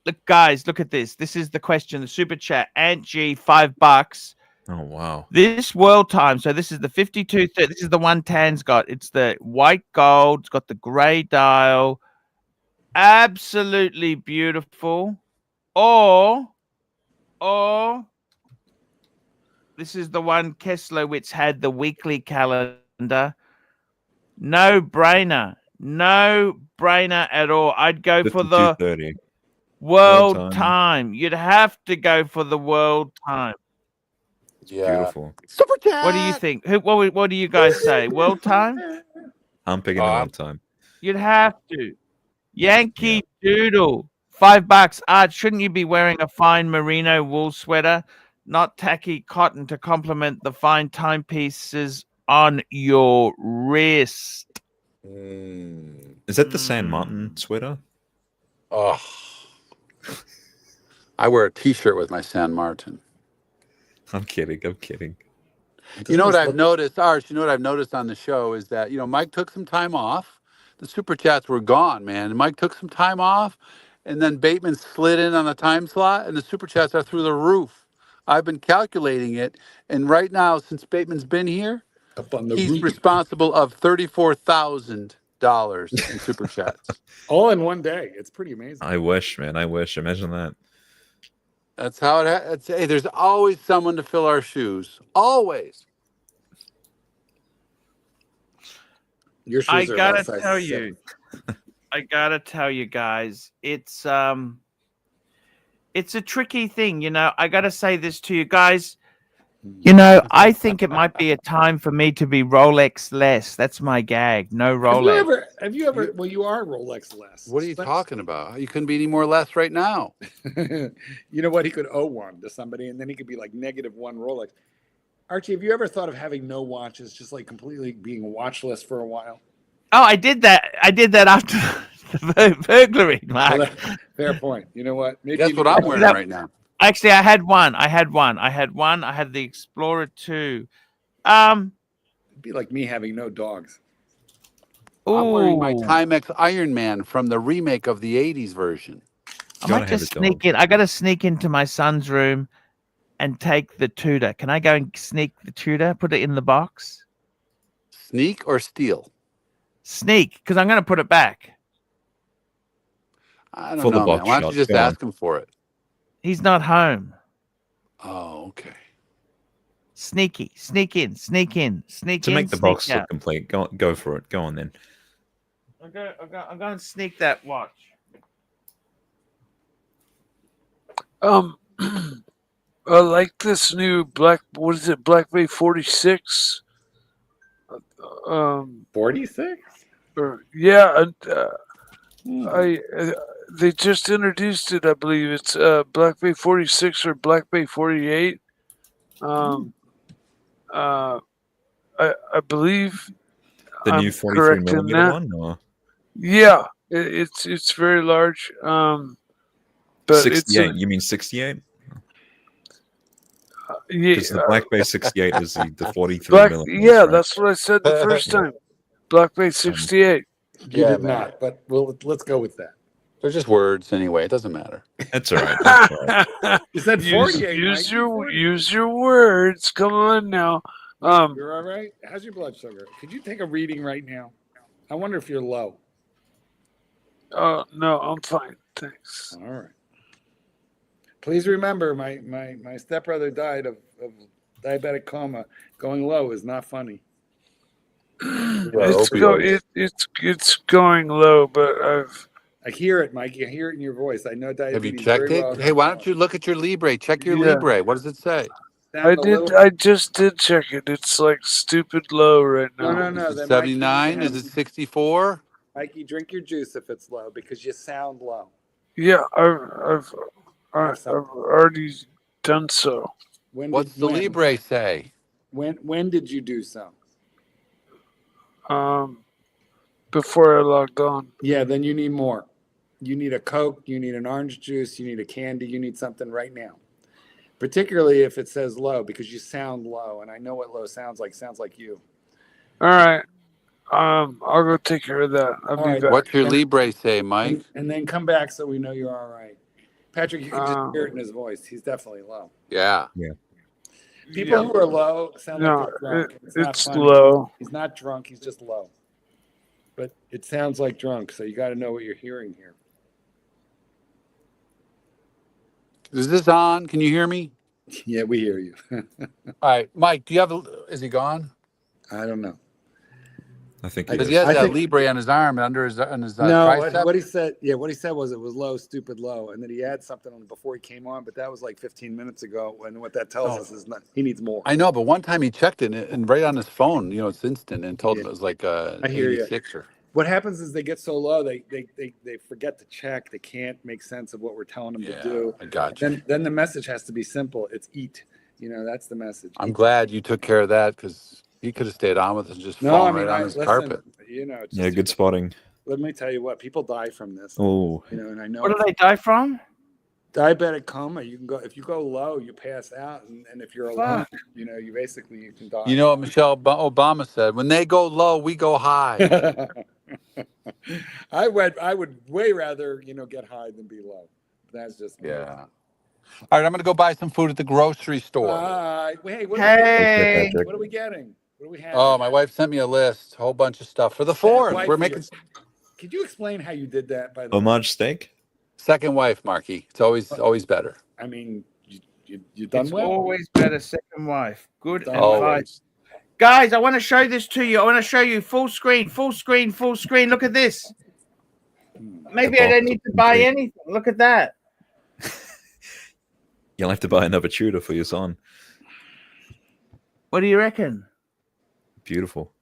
Look, guys, look at this. This is the question. The super chat. Ant G, $5. Oh wow. This world time. So this is the 52.30. This is the one Tan's got. It's the white gold. It's got the grey dial. Absolutely beautiful. or this is the one Kesslowitz had, the weekly calendar. No brainer at all. I'd go for the 52:30 world time. You'd have to go for the world time. Yeah. Beautiful. Super chat. What do you think? What do you guys say? World time? I'm picking the world time. You'd have to. Yankee Doodle, $5. Art, shouldn't you be wearing a fine merino wool sweater, not tacky cotton, to complement the fine timepieces on your wrist? Is that the San Martin sweater? Oh, I wear a T-shirt with my San Martin. I'm kidding. You know what I've noticed, Arch? You know what I've noticed on the show is that Mike took some time off. The super chats were gone, man. And Mike took some time off, and then Bateman slid in on the time slot, and the super chats are through the roof. I've been calculating it, and right now, since Bateman's been here, he's responsible of $34,000 in super chats. All in one day. It's pretty amazing. I wish, man. I wish. Imagine that. That's how it. Hey, there's always someone to fill our shoes. Always. Your shoes I are gotta about size tell 7. you, guys, it's a tricky thing. I gotta say this to you guys. I think it might be a time for me to be Rolex less. That's my gag. No Rolex. Have you ever? Well, you are Rolex less. What are you talking about? You couldn't be any more less right now. You know what? He could owe one to somebody, and then he could be like -1 Rolex. Archie, have you ever thought of having no watches, just like completely being watchless for a while? Oh, I did that. After the burglary, Mark. Well, fair point. You know what? Maybe Guess what I'm wearing right now. Actually, I had one. I had the Explorer 2. It'd be like me having no dogs. I'm wearing my Ooh. Timex Iron Man from the remake of the 80s version. I might just sneak in. I got to sneak into my son's room and take the Tudor. Can I go and sneak the Tudor? Put it in the box? Sneak or steal? Sneak, because I'm going to put it back. I don't know, man. Why don't you just ask him for it? He's not home. Oh, okay. Sneak in. To make the box look complete, go for it. Go on then. I'm going to sneak that watch. I like this new Black Bay 46. 46? They just introduced it. I believe it's Black Bay 46 or Black Bay 48. I believe the new 43mm one, or yeah, it's very large. But 68. You mean 68? Yeah, because the Black Bay 68 is the 43mm. Yeah, right? that's what I said the first time. Black Bay 68. You did not, but let's go with that. They're just words anyway. It doesn't matter. That's all right. That's all right. You said 48. Use your words. Come on now. You're all right. How's your blood sugar? Could you take a reading right now? I wonder if you're low. No, I'm fine. Thanks. All right. Please remember, my stepbrother died of diabetic coma. Going low is not funny. It's going low, but I hear it, Mike. You hear it in your voice. I know diabetes. Have you checked it? Well. Hey, why don't you look at your Libre? Check your Libre. What does it say? I just did check it. It's like stupid low right now. No. Is it 79? Is it 64? Mikey, drink your juice if it's low because you sound low. Yeah, I've already done so. What's the Libre say? When did you do so? Before I logged on. Yeah, then you need more. You need a Coke, you need an orange juice, you need a candy, you need something right now. Particularly if it says low, because you sound low, and I know what low sounds like. Sounds like you. All right. I'll go take care of that. I'll be back. What's your Libre say, Mike? And then come back so we know you're all right. Patrick, you can just hear it in his voice. He's definitely low. Yeah. People who are low sound like they're drunk. It's low. He's not drunk. He's just low. But it sounds like drunk, so you got to know what you're hearing here. Is this on? Can you hear me? Yeah, we hear you. All right, Mike. Do you have? Is he gone? I don't know. I think I- he Because is. he has I that think- Libre on his arm and under his on his No, tricep. what he said. Yeah, what he said was it was low, stupid low, and then he had something on before he came on, but that was like 15 minutes ago. And what that tells us is not, he needs more. I know, but one time he checked it and right on his phone, it's instant and told him Yeah. it was like I hear you. 86er. What happens is they get so low, they forget to check. They can't make sense of what we're telling them Yeah, to do. I got you. Then the message has to be simple. It's eat. That's the message. I'm Eat. glad you took care of that because he could have stayed on with us and just No, fallen I mean, right on his listen, carpet. it's Yeah, just- good spotting. Let me tell you what, people die from this. Oh, And I know What do they die from? diabetic coma. You can go if you go low, you pass out, and if you're alone, you can die. You know what Michelle Obama said? When they go low, we go high. I would way rather get high than be low. That's just me. Yeah. All right, I'm gonna go buy some food at the grocery store. Hey, what Hey. are we getting? What do we have? Oh, my wife sent me a list, a whole bunch of stuff for the fourth. Wife We're of making yours. Could you explain how you did that? By the way, homage steak. second wife, Marky. It's always better. I mean, you done It's well. always better second wife. Good Done advice. Always. Guys, I want to show this to you. I want to show you full screen, full screen, full screen. Look at this. Maybe I don't need to buy anything. Look at that. You'll have to buy another tutor for your son. What do you reckon? Beautiful.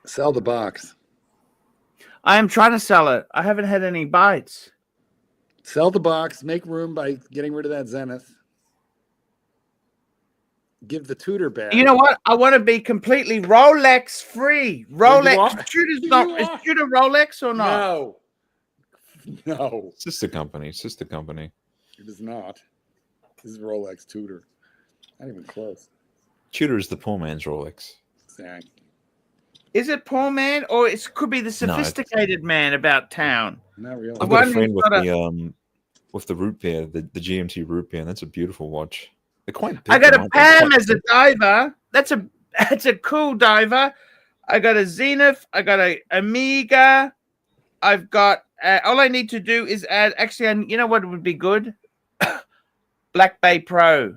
Sell the box. I am trying to sell it. I haven't had any bites. Sell the box. Make room by getting rid of that Zenith. Give the tutor back. You know what? I want to be completely Rolex free. Rolex. are. Tutor's You not. Is are. Tutor Rolex or not? No. Sister company. It is not. This is Rolex Tutor. Not even close. Tutor is the poor man's Rolex. Exactly. Is it poor man or it could be the sophisticated man about town? Not really. I've got a friend with the root beer, the GMT root beer, and that's a beautiful watch. They're quite big. I got a aren't they? Quite Pam as a diver. That's a cool diver. I got a Zenith. I got a Amiga. I've got all I need to do is add. Actually, you know what would be good? Black Bay Pro.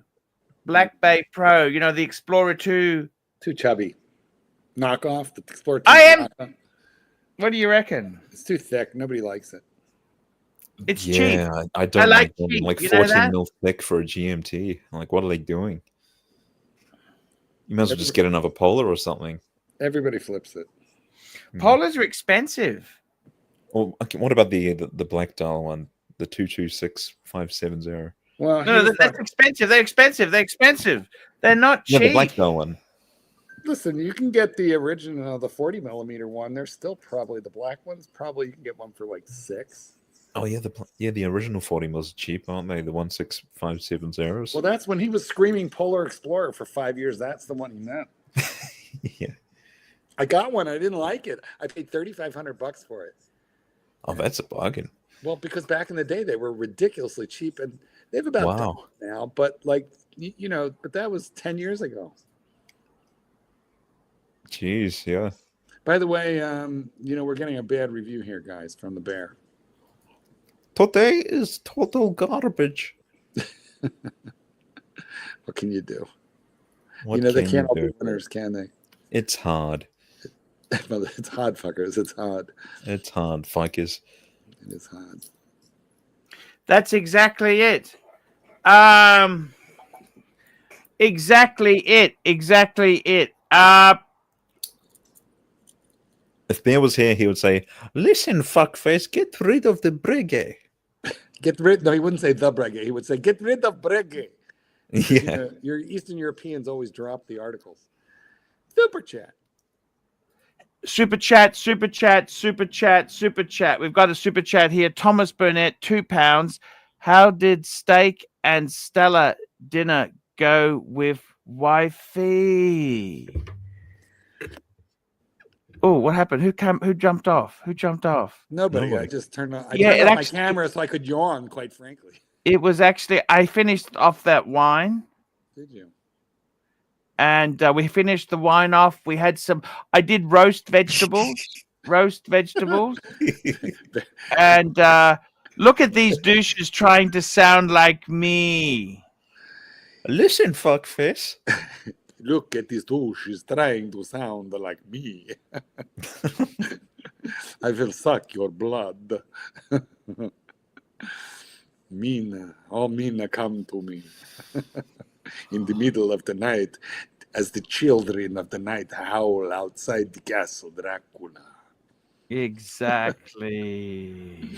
Black Bay Pro. The Explorer 2. Too chubby. Knock off the Explorer 2. I am. What do you reckon? It's too thick. Nobody likes it. It's cheap. I don't like like them. cheap. Like You know 14 that? mil thick for a GMT. Like, what are they doing? You might as well just get another Polar or something. Everybody flips it. Polars are expensive. Well, okay, what about the black dial one, the 226570? Well, No, that's expensive. They're expensive. They're expensive. They're not cheap. Yeah, the black dial one. listen, you can get the original, the 40 millimeter one. There's still probably the black ones. Probably you can get one for like $6. Oh yeah, the original 40 mils are cheap, aren't they? The 16570s. Well, that's when he was screaming Polar Explorer for 5 years. That's the one he meant. Yeah. I got one. I didn't like it. I paid $3,500 for it. Oh, that's a bargain. Well, because back in the day they were ridiculously cheap, and they've about doubled now. But like you know, but that was 10 years ago. Jeez, yeah. By the way, you know, we're getting a bad review here, guys, from the Bear. Today is total garbage. What can you do? What you know, they can can't you all do? be winners, can they? It's hard. Well, it's hard, fuckers. It's hard. It's hard, fuckers. It is hard. That's exactly it. Exactly it. Exactly it. If Bear was here, he would say, "Listen, fuckface, get rid of the Breguet." Get rid. No, he wouldn't say the Breguet. He would say, "Get rid of Breguet." Yeah. You know, your Eastern Europeans always drop the articles. Super chat. Super chat, super chat, super chat, super chat. We've got a super chat here. Thomas Burnett, £2. How did steak and Stella dinner go with wifey? Oh, what happened? Who jumped off? Who jumped off? Nobody. I Nobody. just turned on. I Yeah, turned it on actually- my camera so I could yawn. Quite frankly. It was actually, I finished off that wine. Did you? And we finished the wine off. We had some, I did roast vegetables, and Look at these douches trying to sound like me. Listen, fuckface. Look at this douche. She's trying to sound like me. I will suck your blood. Mina, oh Mina, come to me. In the middle of the night, as the children of the night howl outside the castle Dracula. Exactly.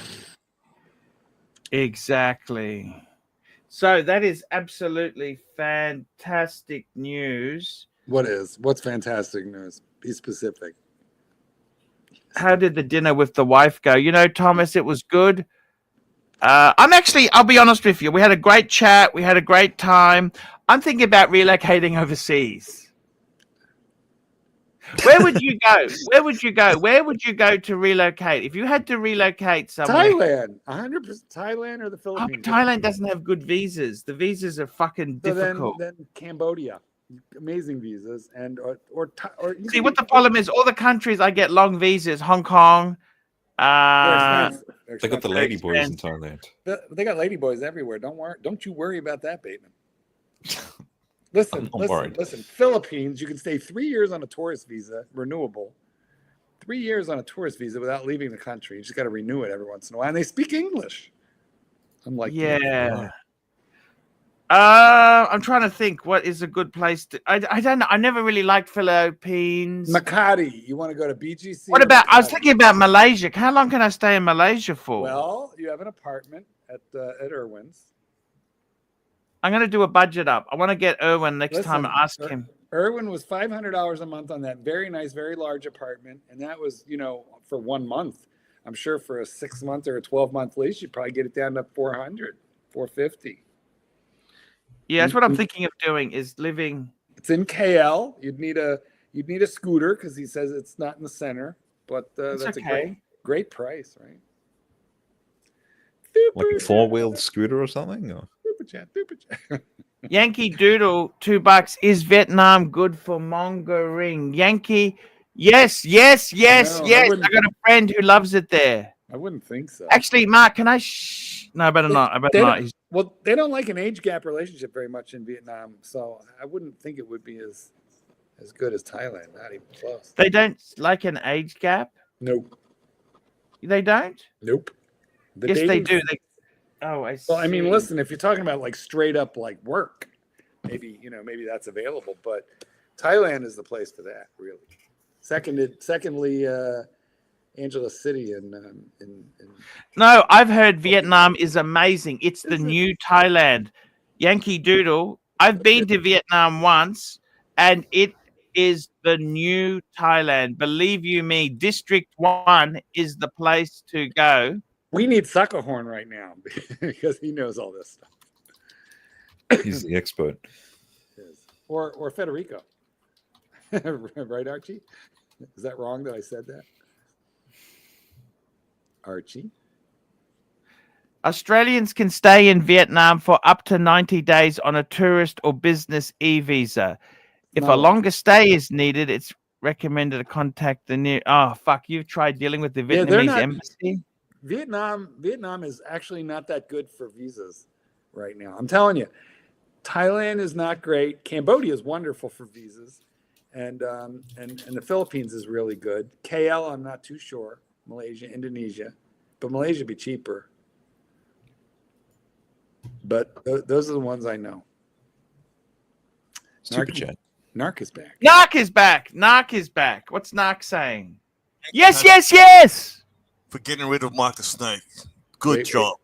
Exactly. So that is absolutely fantastic news. What's fantastic news? Be specific. How did the dinner with the wife go? You know, Thomas, it was good. I'll be honest with you. We had a great chat. We had a great time. I'm thinking about relocating overseas. Where would you go? Where would you go? Where would you go to relocate? If you had to relocate somewhere. Thailand. 100% Thailand or the Oh, Philippines. but Thailand doesn't have good visas. The visas are fucking So difficult. then Cambodia. Amazing visas. And or See, what the problem is, all the countries I get long visas. Hong Kong. They're They got the expensive. lady boys in Thailand. They got ladyboys everywhere. Don't you worry about that, Bateman. Listen, I'm worried. listen. Philippines, you can stay 3 years on a tourist visa, renewable. 3 years on a tourist visa without leaving the country. You just got to renew it every once in a while, and they speak English. I'm like, Yeah. I'm trying to think what is a good place to. I don't know. I never really liked Philippines. Makati. You want to go to BGC? What or about? I was Makati? thinking about Malaysia. How long can I stay in Malaysia for? Well, you have an apartment at Irwin's. I'm going to do a budget up. I want to get Erwin next time and ask Listen, him. Irwin was $500 a month on that very nice, very large apartment, and that was, for 1 month. I'm sure for a 6-month or a 12-month lease, you'd probably get it down to 400, 450. Yeah, that's what I'm thinking of doing. Is living. It's in KL. You'd need a scooter because he says it's not in the center, but It's that's okay. a great price, right? Like a four-wheeled scooter or something? Or? Super chat. Yankee Doodle, $2. Is Vietnam good for mongering? Yankee, yes. No, I I wouldn't- got a friend who loves it there. I wouldn't think so. Actually, Mark, can I? No, I better not. I better They not. don't- Well, they don't like an age gap relationship very much in Vietnam, so I wouldn't think it would be as good as Thailand. Not even close. They don't like an age gap. Nope. They don't. Nope. The Yes, they dating- do. I see. Well, I mean, listen, if you're talking about like straight up like work, maybe that's available, but Thailand is the place for that, really. Secondly, Angeles City in No, I've heard Vietnam is amazing. It's the new Thailand. Yankee Doodle. I've been to Vietnam once, and it is the new Thailand. Believe you me, District 1 is the place to go. We need Suckerhorn right now because he knows all this stuff. He's the expert. Or Federico. Right, Archie? Is that wrong that I said that? Archie? Australians can stay in Vietnam for up to 90 days on a tourist or business e-visa. If a No. longer stay is needed, it's recommended to contact the near. Oh, fuck. You've tried dealing with the Yeah, they're Vietnamese not- embassy? Vietnam is actually not that good for visas right now. I'm telling you, Thailand is not great. Cambodia is wonderful for visas, and the Philippines is really good. KL, I'm not too sure. Malaysia, Indonesia, but Malaysia would be cheaper. But those are the ones I know. Super chat. Narc is back. Narc is back. Narc is back. What's Narc saying? Yes. For getting rid of Mark the Snake. Good Wait. job.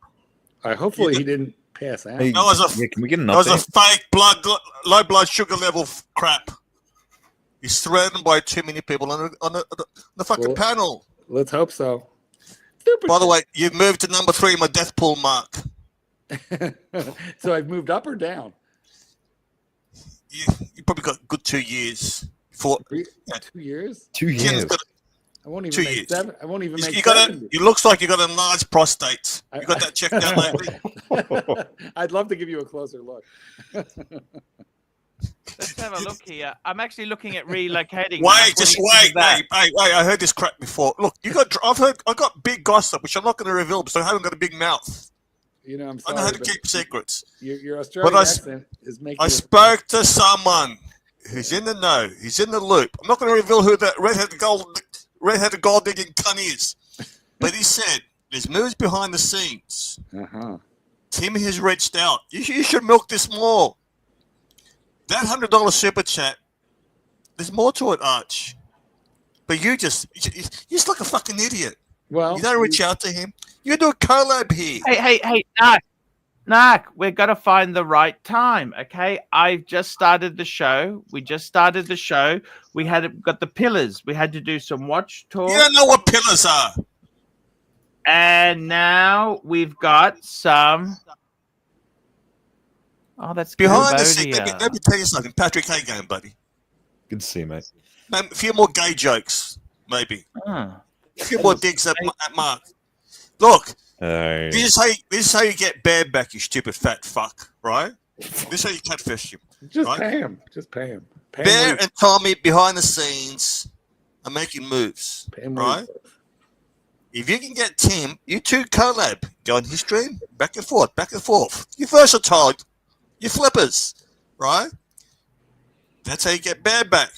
Hopefully he didn't pass out. Hey, That was a yeah, can we get an That was a update? fake low blood sugar level crap. He's threatened by too many people on the fucking Well- panel. Let's hope so. By the way, you've moved to number 3 in my death pool, Mark. So I've moved up or down? You probably got a good 2 years. For 2 years? 2 Ken's years. got, I won't even 2 make years. 7. I won't even make you got 70. it looks like you got a large prostate. You got that checked out lately? I'd love to give you a closer look. Let's have a look here. I'm actually looking at relocating. Wait, What just do you think wait, of that? wait. I heard this crap before. Look, I got big gossip, which I'm not going to reveal because I haven't got a big mouth. You know, I'm I sorry. know how to but keep secrets. Your Australian accent is making. I spoke to someone who's in the know. He's in the loop. I'm not going to reveal who that redheaded gold digging cunt is, but he said there's moves behind the scenes. Tim has reached out. You should milk this more. That $100 super chat. There's more to it, Arch. But you're just like a fucking idiot. Well, you don't reach out to him. You do a collab here. Hey, Narc, we've got to find the right time, okay? I've just started the show. We just started the show. We got the pillars. We had to do some watch talk. You don't know what pillars are. And now we've got some. Oh, that's behind the scenes. Cambodia. Let me tell you something. Patrick, how you going, buddy? Good to see you, mate. A few more gay jokes, maybe. A few more digs at Mark. Look, this is how you get Bear back, you stupid fat fuck, right? This is how you catfish him. Just right? pay him. Just pay him. Bear and Tommy behind the scenes are making moves, right? If you can get Tim, you two collab. Go on his stream, back and forth, back and forth. You're versatile. You're flippers, right? That's how you get Bear back.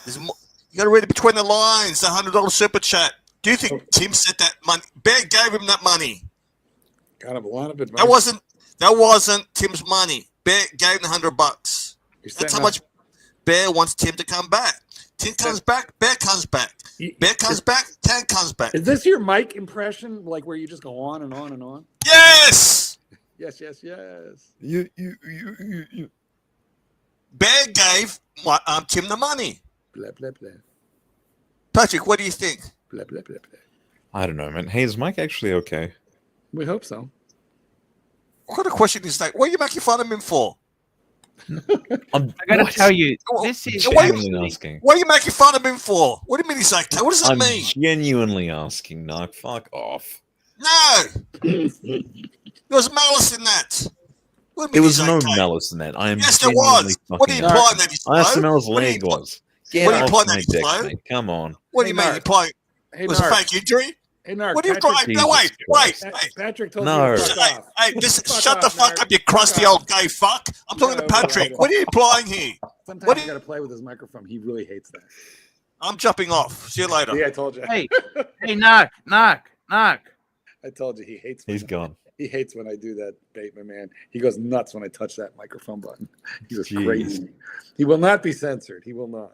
There's more, you got to read it between the lines. The $100 super chat. Do you think Tim said that money? Bear gave him that money. Got him a lot of advice. That wasn't Tim's money. Bear gave him $100. That's how much Bear wants Tim to come back. Tim comes back. Bear comes back. Bear comes back. Tan comes back. Is this your Mike impression, like where you just go on and on and on? Yes. Yes. You. Bear gave Tim the money. Blah blah blah. Patrick, what do you think? Blah blah blah blah. I don't know, man. Hey, is Mike actually okay? We hope so. What kind of question is that? What are you making fun of him for? I gotta tell you, this is genuinely asking. What are you making fun of him for? What do you mean he's okay? What does that mean? Genuinely asking, Narc. Fuck off. No! There was malice in that. There was no malice in that. I am yes, there was. What are you implying that he's slow? I asked him how his leg was. What are you implying that he's slow? Mate. Come on. What do you mean? You're implying it was a fake injury? Hey, Narc, what are you implying? No, wait. Patrick told me to fuck off. Hey, shut the fuck up, you crusty old gay fuck. I'm talking to Patrick. What are you implying here? Sometimes you got to play with his microphone. He really hates that. I'm jumping off. See you later. Yeah, I told you. Hey, Narc. I told you he hates. He's gone. He hates when I do that, Bateman man. He goes nuts when I touch that microphone button. He goes crazy. He will not be censored. He will not.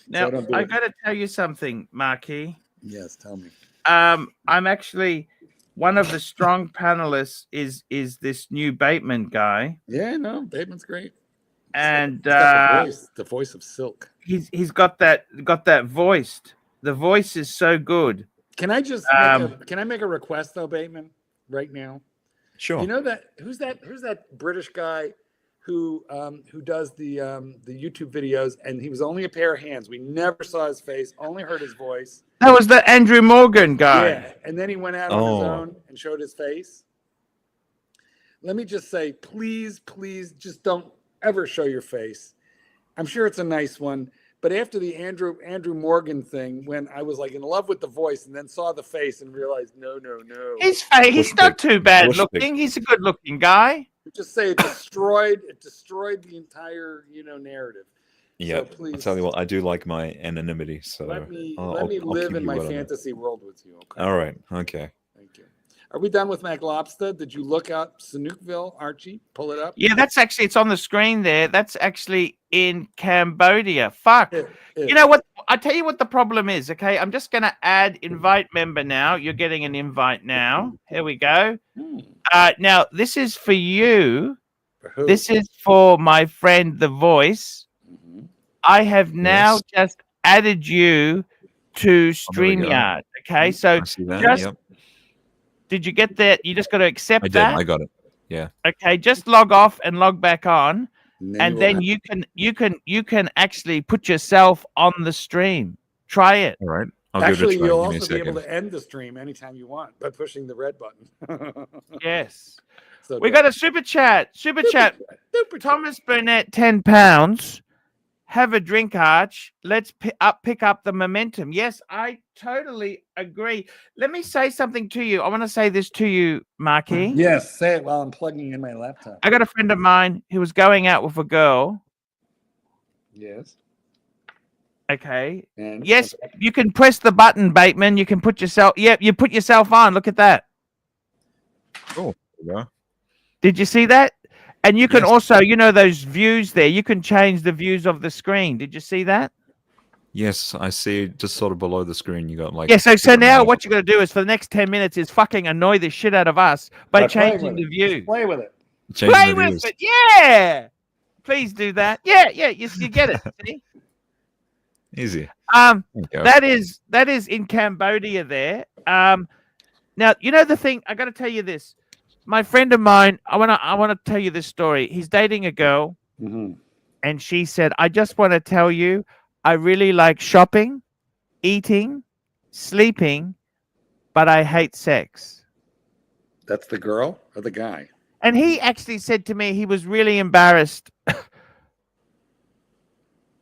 Now, I got to tell you something, Marquis. Yes, tell me. I'm actually one of the strong panelists. Is this new Bateman guy? Yeah, no, Bateman's great. And the voice of silk. He's got that voice. The voice is so good. Can I just can I make a request though, Bateman, right now? Sure. You know who's that British guy who does the YouTube videos, and he was only a pair of hands. We never saw his face, only heard his voice. That was the Andrew Morgan guy. Yeah, and then he went out on his own and showed his face. Let me just say, please, just don't ever show your face. I'm sure it's a nice one. But after the Andrew Morgan thing, when I was like in love with the voice and then saw the face and realized, no. He's not too bad looking. He's a good looking guy. Just say it destroyed the entire, narrative. Yeah, so please, I'll tell you what, I do like my anonymity. So let me I'll live keep in you my well fantasy world with you. Okay. All right. Okay. Thank you. Are we done with McLobster? Did you look up Sanookville, Archie? Pull it up. Yeah, it's on the screen there. That's actually in Cambodia. Fuck. You know what? I tell you what the problem is. Okay, I'm just gonna add invite member now. You're getting an invite now. Here we go. Now this is for you. For who? This is for my friend The Voice. Mm-hmm. I have now just added you to StreamYard. Okay, so did you get that? You just got to accept that. I got it. Yeah. Okay, just log off and log back on, and then you can actually put yourself on the stream. Try it. All right. Actually, you'll also be able to end the stream anytime you want by pushing the red button. Yes. So We dope. got a super chat. Super chat. Super Thomas Burnett, £10. Have a drink, Arch. Let's pick up the momentum. Yes, I totally agree. Let me say something to you. I want to say this to you, Marky. Yes, say it while I'm plugging in my laptop. I got a friend of mine who was going out with a girl. Yes. Okay. And yes, you can press the button, Bateman. You can put yourself. Yeah, you put yourself on. Look at that. Oh, yeah. Did you see that? And you can Yes. also, those views there. You can change the views of the screen. Did you see that? Yes, I see. Just sort of below the screen, you got like. Yeah. So different now modes. what you're going to do is for the next 10 minutes is fucking annoy the shit out of us by changing the view. Just play with it. Changing Play the with views. it. Yeah. Please do that. Yeah. You get it. See? Easy. There you go. That is in Cambodia there. Now the thing. I got to tell you this. My friend of mine. I want to tell you this story. He's dating a girl, and she said, "I just want to tell you, I really like shopping, eating, sleeping, but I hate sex." That's the girl or the guy? And he actually said to me he was really embarrassed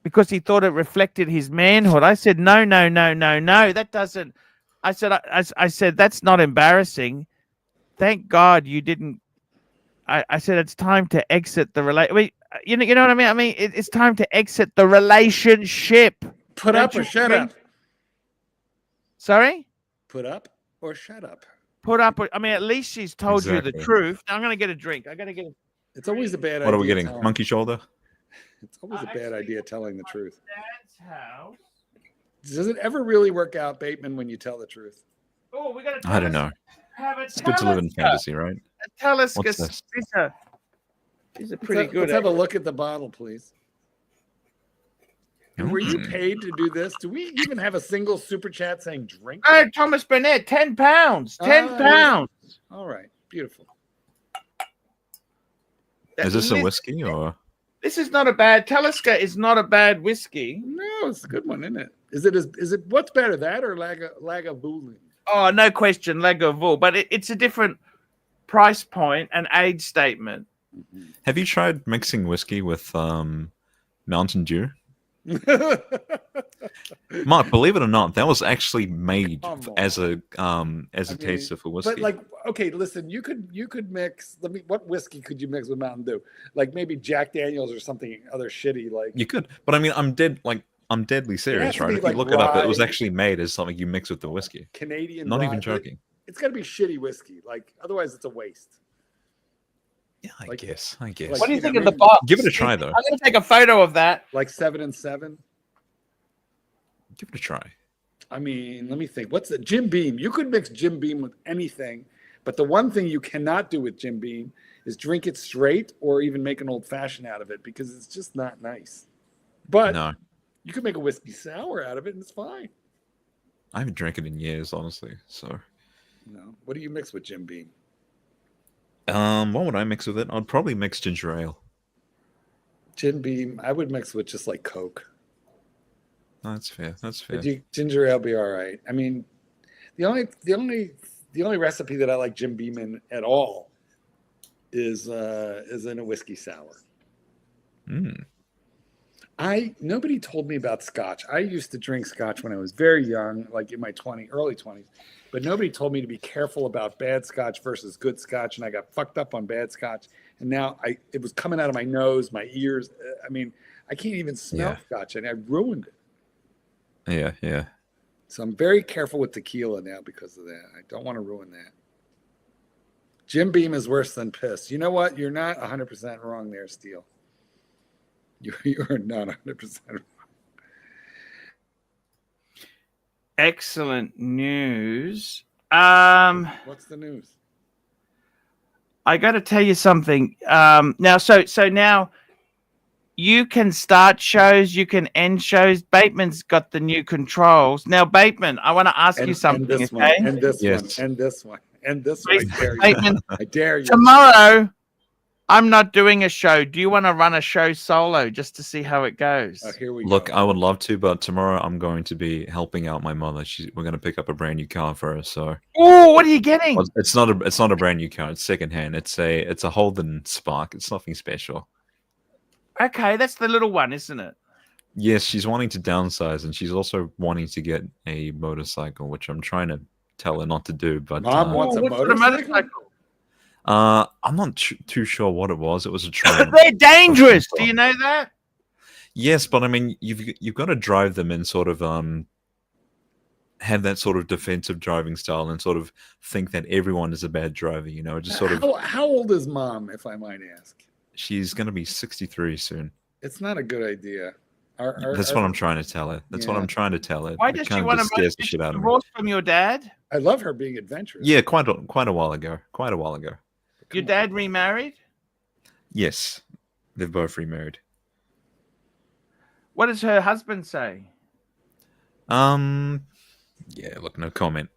because he thought it reflected his manhood. I said, no. That doesn't. I said, that's not embarrassing. Thank God you didn't. I said, it's time to exit the relationship. You know what I mean? I mean, it's time to exit the relationship. Put up or shut up? Sorry? Put up or shut up? Put up. I mean, at least she's told you the Exactly. truth. Now, I'm going to get a drink. I got to get a It's always a bad idea. What are we getting? Monkey shoulder? It's always a bad idea telling the truth. dad's house. Does it ever really work out, Bateman, when you tell the truth? Oh, we got to I don't know. It's good to live in fantasy, right? Tell us, What's because this? these are pretty good. Let's have a look at the bottle, please. And were you paid to do this? Do we even have a single super chat saying drink? Hey, Thomas Burnett, £10. £10. All right, beautiful. Is this a whiskey or? This is not a bad. Talisker is not a bad whiskey. No, it's a good one, isn't it? Is it what's better, that or Lagavulin? Oh, no question, Lagavulin. But it's a different price point and age statement. Have you tried mixing whiskey with Mountain Dew? Mark, believe it or not, that was actually made as a taster for whiskey. But like, okay, listen, you could mix. What whiskey could you mix with Mountain Dew? Like maybe Jack Daniels or something other shitty. Like you could, but I mean, I'm deadly serious, right? If you look it up, it was actually made as something you mix with the whiskey. Canadian. Not rye, even joking. It's got to be shitty whiskey. Like otherwise, it's a waste. Yeah, I guess. Like, What do you you think know, of the maybe- box? Give it a try, though. I'm going to take a photo of that. Like 7 and 7. Give it a try. I mean, let me think. What's the Jim Beam? You could mix Jim Beam with anything, but the one thing you cannot do with Jim Beam is drink it straight or even make an old fashioned out of it because it's just not nice. But No, you could make a whiskey sour out of it and it's fine. I haven't drank it in years, honestly. So, No. What do you mix with Jim Beam? what would I mix with it? I'd probably mix ginger ale. Jim Beam, I would mix with just like Coke. No, that's fair. That's fair. But ginger ale be all right. I mean, the only recipe that I like Jim Beam in at all is in a whiskey sour. Nobody told me about scotch. I used to drink scotch when I was very young, like in my early 20s, but nobody told me to be careful about bad scotch versus good scotch, and I got fucked up on bad scotch. And now it was coming out of my nose, my ears. I mean, I can't even smell scotch, and I ruined it. Yeah. So I'm very careful with tequila now because of that. I don't want to ruin that. Jim Beam is worse than piss. You know what? You're not 100% wrong there, Steele. You're not 100% wrong. Excellent news. What's the news? I got to tell you something. Now, so now you can start shows, you can end shows. Bateman's got the new controls. Now, Bateman, I want to ask you something, and this okay? One, and this Yes. one, and this one, and this one. Bateman, I dare you. tomorrow, I'm not doing a show. Do you want to run a show solo just to see how it goes? Oh, here we Look, go. I would love to, but tomorrow I'm going to be helping out my mother. We're going to pick up a brand new car for her. So, Oh, what are you getting? well, it's not a brand new car. It's secondhand. It's a Holden Spark. It's nothing special. Okay, that's the little one, isn't it? Yes, she's wanting to downsize, and she's also wanting to get a motorcycle, which I'm trying to tell her not to do. But Mom wants a what sort of motorcycle? I'm not too sure what it was. It was a train. They're dangerous. Do you know that? Yes, but I mean, you've got to drive them and sort of have that sort of defensive driving style and sort of think that everyone is a bad driver. You know, just sort of. How old is Mom, if I might ask? She's going to be 63 soon. It's not a good idea. That's what I'm trying to tell her. That's what I'm trying to tell her. Why It does she kind of want just to scares the shit out of me. divorce from your dad? I love her being adventurous. Yeah, quite a while ago. Quite a while ago. Your dad remarried? Yes, they've both remarried. What does her husband say? Yeah, look, no comment.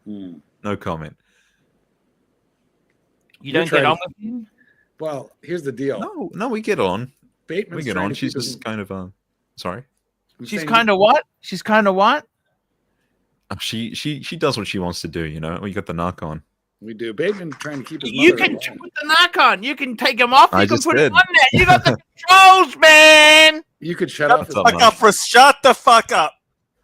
No comment. You don't get on with him? Well, here's the deal. No, we get on. Bateman's We get trying on. to She's keep his- just kind of sorry. She's kind of what? She's kind of what? She does what she wants to do. You know, we got the knock on. We do. Bateman's trying to keep his You mother can alive. put the knock on. You can take them off. I You can just put did. them on there. You got the controls, man. You could shut off his What's up, Fuck up, shut the fuck up.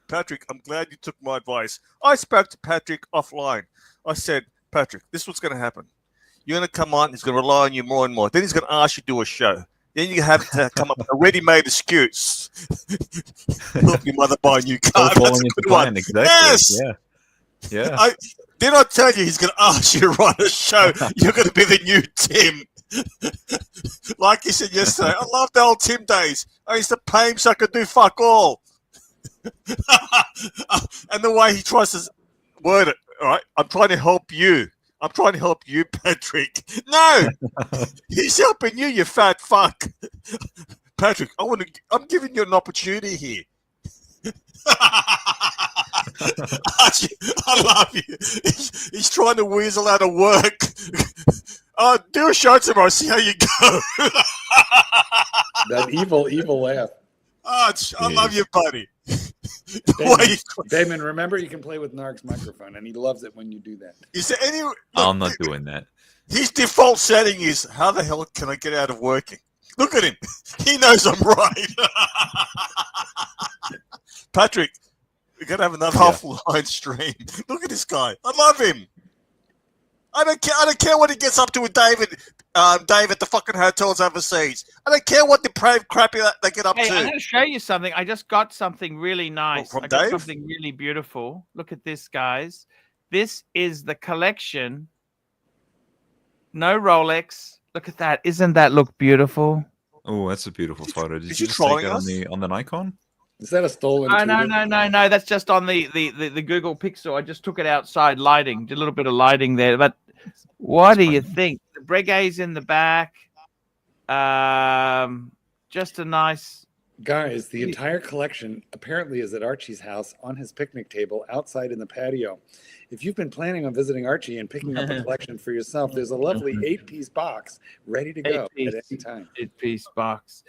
Patrick, I'm glad you took my advice. I spoke to Patrick offline. I said, Patrick, this is what's going to happen. You're going to come on. He's going to rely on you more and more. Then he's going to ask you to do a show. Then you have to come up with a ready-made excuse. Help your mother buy a new car. All That's falling a into good plan, one. exactly. Yes. Yeah. Did I tell you he's going to ask you to run a show? You're going to be the new Tim. Like you said yesterday, I love the old Tim days. I used to pay him so I could do fuck all. And the way he tries to word it, all right, I'm trying to help you. I'm trying to help you, Patrick. No, he's helping you, you fat fuck. Patrick, I'm giving you an opportunity here. Archie, I love you. He's trying to weasel out of work. Do a show tomorrow. See how you go. That evil laugh. Arch, I love you, buddy. Bateman, remember you can play with Nark's microphone, and he loves it when you do that. Is there any? Look, I'm not doing that. His default setting is, how the hell can I get out of working? Look at him. He knows I'm right. Patrick, we're going to have another offline stream. Look at this guy. I love him. I don't care what he gets up to with David at the fucking hotels overseas. I don't care what depraved crap they get up Hey, to. I'm going to show you something. I just got something really nice. from I got Dave? something really beautiful. Look at this, guys. This is the collection. No Rolex. Look at that. Isn't that look beautiful? Oh, that's a beautiful photo. Did you you just trolling take us? it on the Nikon? Is that a stolen? No. That's just on the Google Pixel. I just took it outside lighting. Did a little bit of lighting there. But what do you think? The Breguet's in the back. Just a nice. Guys, the entire collection apparently is at Archie's house on his picnic table outside in the patio. If you've been planning on visiting Archie and picking up a collection for yourself, there's a lovely 8-piece box ready to go at any time. 8-piece box.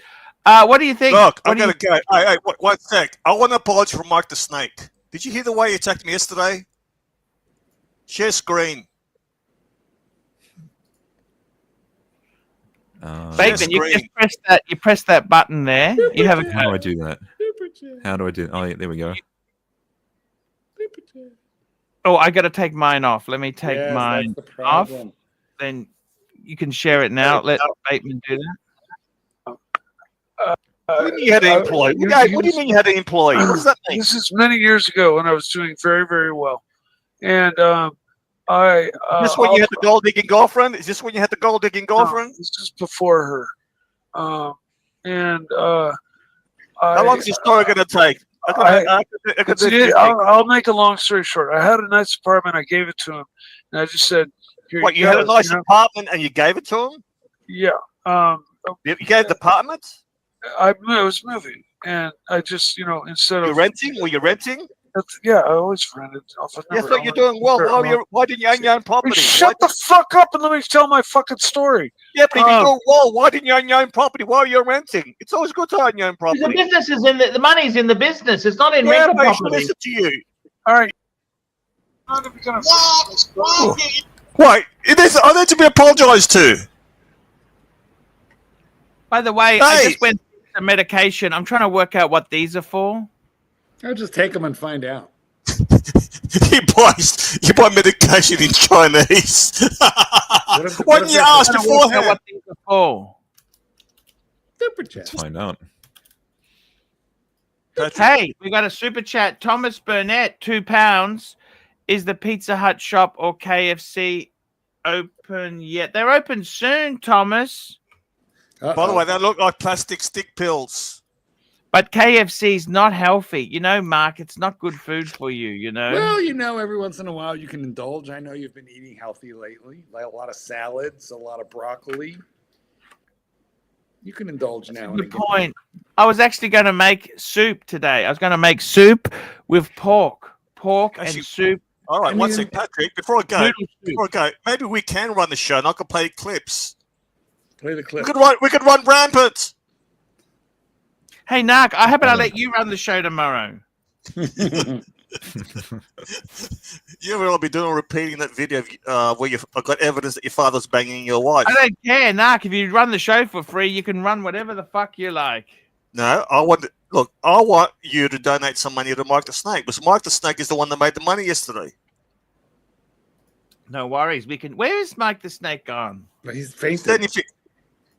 What do you think? Look, I'm going to go. Hey, 1 sec. I want to apologize for Mike the Snake. Did you hear the way he attacked me yesterday? Share screen. Bateman, you just press that. You press that button there. You have a. How do I do that? How do I do? Oh, yeah, there we go. Oh, I got to take mine off. Let me take Yes, mine that's the off. problem. Then you can share it now. Let Bateman do that. What do you mean you had an employee? What do you mean you had an employee? What does that mean? This is many years ago when I was doing very, very well, and Is this when you had the gold digging girlfriend? Is this when you had the gold digging girlfriend? This is before her, How long is this story going to take? I'll make a long story short. I had a nice apartment. I gave it to him, and I just said, "Here What, you go," had a nice you know? apartment and you gave it to him? Yeah. You gave the apartment? I was moving, and I just, instead You're of renting? Were you renting? Yeah, I always rented off a Yeah, number. so you're doing well. Why didn't you own your own property? Shut the fuck up and let me tell my fucking story. Yeah, but if you're doing well, why didn't you own your own property while you're renting? It's always good to own your own property. The business is in the money's in the business. It's not in Yeah, rental but I should property. listen to you. All right. I'm not even gonna Why? I need to be apologised to. By the way, I Hey! just went through some medication. I'm trying to work out what these are for. I'll just take them and find out. you buy medication in Chinese. Why didn't you ask I'm trying to work out beforehand? what these are for. Super chat. Let's find out. Hey, we got a super chat. Thomas Burnett, £2. Is the Pizza Hut shop or KFC open yet? They're open soon, Thomas. By the way, they look like plastic stick pills. But KFC's not healthy. You know, Mark, it's not good food for you, you know? Well, you know, every once in a while you can indulge. I know you've been eating healthy lately, like a lot of salads, a lot of broccoli. You can indulge now and Good again. point. I was actually going to make soup today. I was going to make soup with pork. Actually, and soup. All right, I one mean- second, Patrick. Before I go, maybe we can run the show and I can play clips. Play the We clip. could run rampant. Hey, Nark, how about I let you run the show tomorrow? You will be doing repeating that video where you've got evidence that your father's banging your wife. I don't care, Nark. If you run the show for free, you can run whatever the fuck you like. No, I want you to donate some money to Mike the Snake, because Mike the Snake is the one that made the money yesterday. No worries. We can. Where is Mike the Snake gone? He's fainted.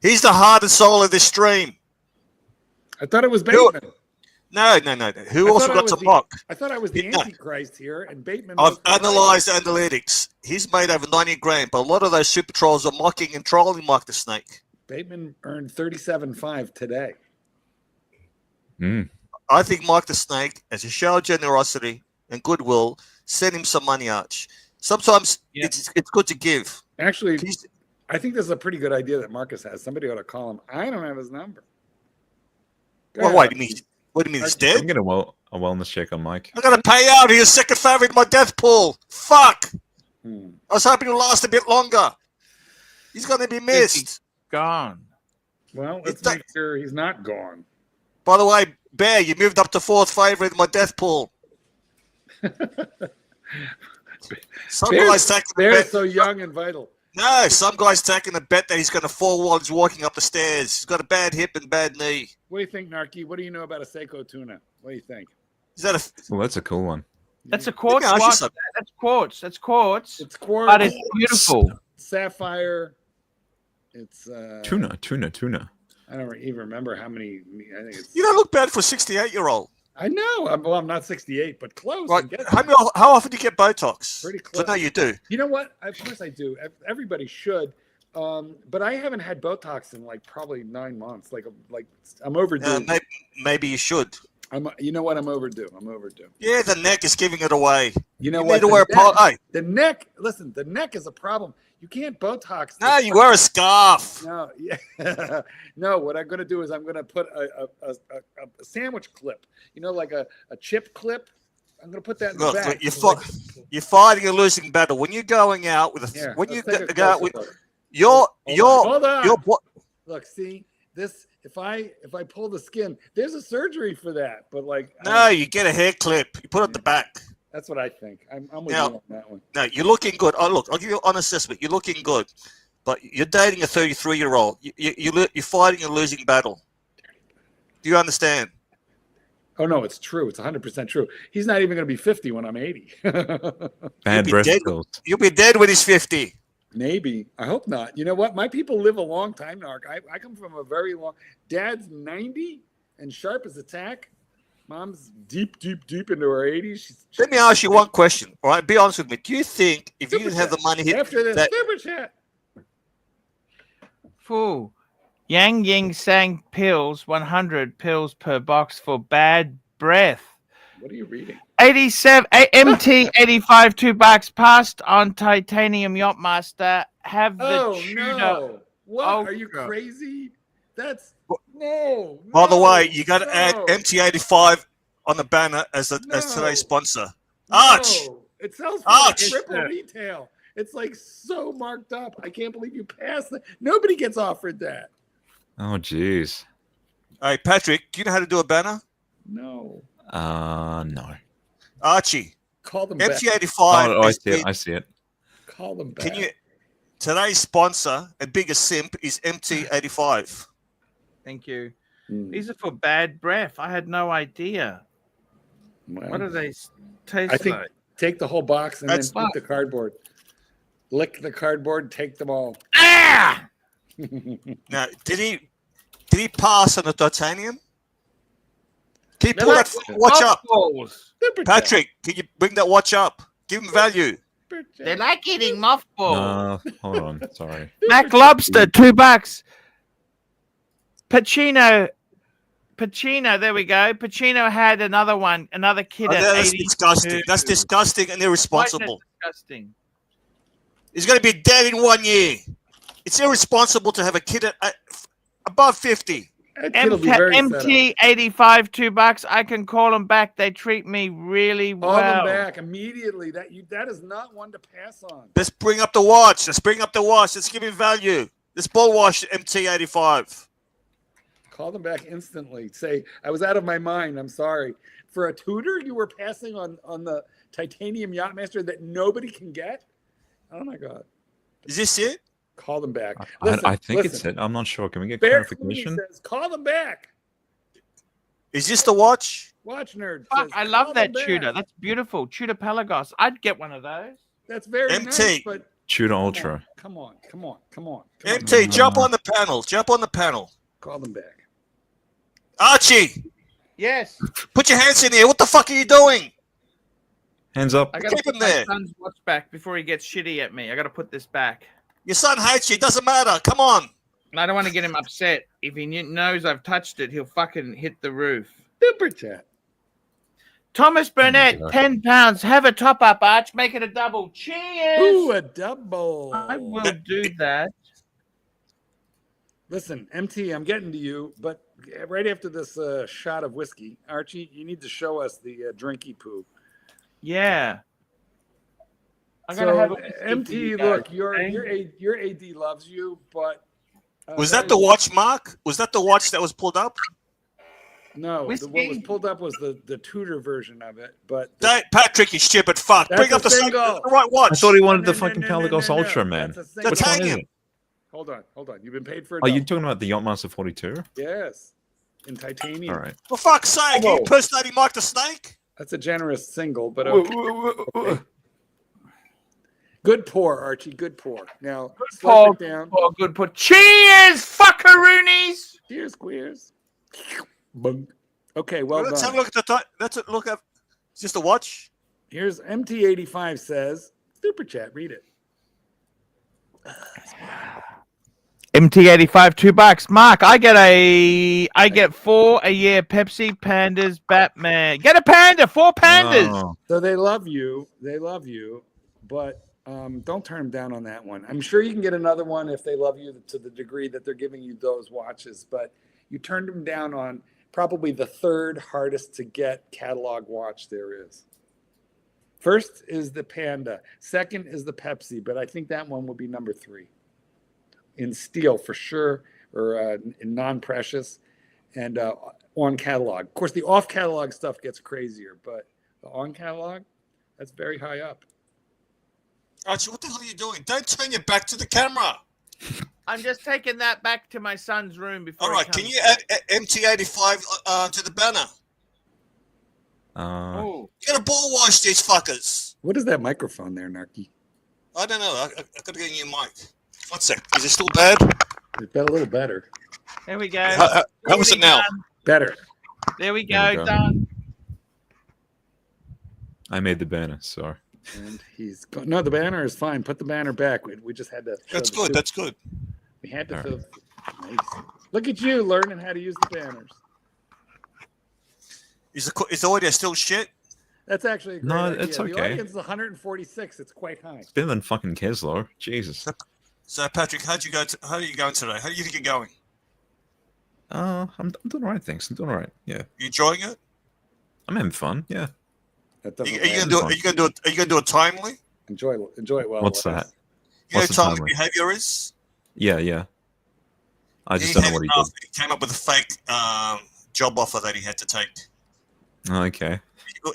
He's the heart and soul of this stream. I thought it was Bateman. No. Who also got to mock? I thought I was the No. Antichrist here, and Bateman. I've was the analysed analytics. He's made over 90 grand, but a lot of those super trolls are mocking and trolling Mike the Snake. Bateman earned 37.5 today. I think Mike the Snake, as a show of generosity and goodwill, send him some money, Arch. Sometimes it's good to give. Actually, I think this is a pretty good idea that Marcus has. Somebody ought to call him. I don't have his number. Go Well, ahead. what do you mean he's I'm dead? getting a wellness check on Mike. I'm going to pay out. He's second favourite in my death pool. Fuck. I Hmm. was hoping to last a bit longer. He's going to be missed. Gone. Well, let's make sure he's not gone. By the way, Bear, you moved up to fourth favourite in my death pool. Some guy's taking a Bear's bet. so young and vital. No, some guy's taking a bet that he's going to fall while he's walking up the stairs. He's got a bad hip and bad knee. What do you think, Narky? What do you know about a Seiko tuna? What do you think? Is that a? Well, that's a cool one. That's a quartz. Let me ask you watch. something. That's quartz. That's quartz. It's quartz. But it's beautiful. Sapphire. It's Tuna. I don't even remember how many. I think it's. You don't look bad for a 68-year-old. I know. I'm not 68, but close. Right? I'm getting How often do you get Botox? Pretty I close. know you do. You know what? Of course I do. Everybody should. But I haven't had Botox in like probably 9 months. Like I'm overdue. Maybe you should. You know what? I'm overdue. Yeah, the neck is giving it away. You know You what? need to wear hey, The neck. Listen, the neck is a problem. You can't Botox. no, you wear a scarf. No, yeah, no. What I'm going to do is I'm going to put a sandwich clip. You know, like a chip clip. I'm going to put that in the back. You're fighting a losing battle when you're going out with Here, when you let's take a go out closer with look. your Hold on. Look, see this. If I pull the skin, there's a surgery for that. But like, No, you get a hair clip. You put it at the back. that's what I think. I'm with Now- you on that one. No, you're looking good. Oh, look, I'll give you an honest assessment. You're looking good, but you're dating a 33-year-old. You're fighting a losing battle. Do you understand? Oh no, it's true. It's 100% true. He's not even going to be 50 when I'm 80. Bad be breath dead. pills. You'll be dead when he's 50. Maybe. I hope not. You know what? My people live a long time, Narc. I come from a very long. Dad's 90 and sharp as a tack. Mom's deep into her 80s. Let me ask you one question. All right, be honest with me. Do you think if you Super didn't have the chat. money here, After this that, super chat. Fool. Yang Ying Sang pills, 100 pills per box for bad breath. What are you reading? 87 MT 85 $2 passed on Titanium Yachtmaster. Have the Oh tuna. no! What Oh, are you God. crazy? That's no. by the no, way, you got to add no. MT85 on the banner as No. today's sponsor. Arch! No, it sells for Arch! triple retail. It's like so marked up. I can't believe you passed that. Nobody gets offered that. Oh, jeez. Hey, Patrick, do you know how to do a banner? No. No. Archie, Call them back. MT85. Oh, I see it. I see it. Call them back. Can you? Today's sponsor, a biggest simp, is MT85. Thank you. Hmm. These are for bad breath. I had no idea. Well, What do they taste I think like? take the whole box and That's then eat the cardboard. Lick the cardboard, take them all. Ah! Now, did he pass on the titanium? Can you They're pull like that watch golf up? balls. Super Patrick, can you bring that watch up? Give him value. chat, super They're chat. like eating mothballs. No, hold on. Sorry. Mac Lobster, $2. Pacino, there we go. Pacino had another one, another kid Oh, at that's 82. disgusting. That's disgusting and Why is irresponsible. that disgusting? He's going to be dead in 1 year. It's irresponsible to have a kid at above 50. That kid'll be very set up. MT85, $2. I can call them back. They treat me really Call well. them back immediately. That is not one to pass on. Let's bring up the watch. Let's bring up the watch. Let's give him value. Let's ball wash MT85. Call them back instantly. Say, I was out of my mind. I'm sorry. For a tutor, you were passing on the titanium Yachtmaster that nobody can get? Oh, my God. Is this it? Call them back. I think it's it. I'm not sure. Can we get Bear clarification? Clooney says, call them back. Is this the watch? Watch Nerd Fuck, says, I love call that them tudor. back. That's beautiful. Tudor Pelagos. I'd get one of those. That's very MT. nice, but Tudor come Ultra. on, come on, come on, come on. MT, jump on the panel. Jump on the panel. Call them back. Archie, Yes. put your hands in here. What the fuck are you doing? Hands up. I gotta Keep put him my there. son's watch back before he gets shitty at me. I gotta put this back. Your son hates you. It doesn't matter. Come on. And I don't want to get him upset. If he knows I've touched it, he'll fucking hit the roof. Super chat. Thomas Burnett, God. £10. Have a top up, Arch. Make it a double. Cheers. Ooh, a double. I will do that. Listen, MT, I'm getting to you, but right after this shot of whiskey, Archie, you need to show us the drinky poo. Yeah. I'm So, gonna have a whiskey for MT, you guys, look, okay? your AD loves you, but Was that the watch, Mark? Was that the watch that was pulled up? No, what was Whiskey? pulled up was the Tudor version of it, but Patrick, you stupid fuck. That's Bring a up the single. right watch. I thought he wanted No, the no, fucking no, no, Pelagos no, no. Ultra, man. That's a single. That's Which one is Titanium. it? Hold on. You've been paid for it. Are you talking about the Yachtmaster 42? Yes, in titanium. All right. For fuck's sake, you impersonating Mike the Snake? That's a generous single, but okay. Good pour, Archie. Good pour. Now, slow it down. Oh, good put. Cheers, fuckaroonies. Cheers, queers. Bunk. Okay, well Let's have a done. look at the time. Let's look at. Is this the watch? Here's MT85 says, super chat, read it. MT85, $2. Mark, I get 4 a year. Pepsi, Pandas, Batman. Get a panda. 4 pandas. No. So they love you, but don't turn them down on that one. I'm sure you can get another one if they love you to the degree that they're giving you those watches, but you turned them down on probably the third hardest to get catalog watch there is. First is the Panda. Second is the Pepsi, but I think that one will be number 3 in steel for sure, or in non-precious, and on catalog. Of course, the off-catalog stuff gets crazier, but the on-catalog, that's very high up. Archie, what the hell are you doing? Don't turn your back to the camera. I'm just taking that back to my son's room before. All right, can you add MT85 to the banner? Oh, You gotta ball wash these fuckers. What is that microphone there, Narky? I don't know. I gotta get a new mic. 1 sec. Is it still bad? It's got a little better. there we go. How was it now? Better. There we There we go. go. Done. I made the banner, so. And he's no, the banner is fine. Put the banner back. We just had to. show That's the good. two. That's good. We had to. All Fill, nice. Look at you learning how to use the banners. Is the audio still shit? That's actually a great No, idea. it's The okay. audience is 146. It's quite high. It's better than fucking Keslow. Jesus. So, Patrick, how are you going today? How do you think you're going? I'm doing all right, thanks. I'm doing all right. Yeah. You enjoying it? I'm having fun. Yeah. That Are doesn't you last. gonna do it? Are you gonna do it? Are you gonna do it timely? Enjoy it while What's it lasts. that? You know What's the timely timely? behavior is? Yeah, yeah. I just He don't know had what he enough. did. He came up with a fake job offer that he had to take. Okay.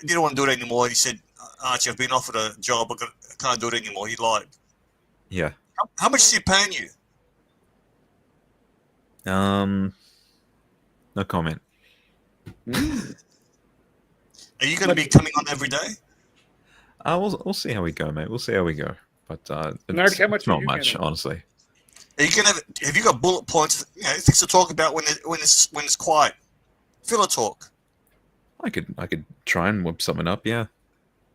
He didn't want to do it anymore. He said, Archie, I've been offered a job. I can't do it anymore. He lied. Yeah. How much is he paying you? No comment. Are you going to be coming on every day? We'll see how we go, mate. We'll see how we go. But Narc, it's, how much it's are not you much, getting? honestly. Are you gonna have you got bullet points? You know, things to talk about when it's quiet. Filler talk. I could try and whip something up. Yeah,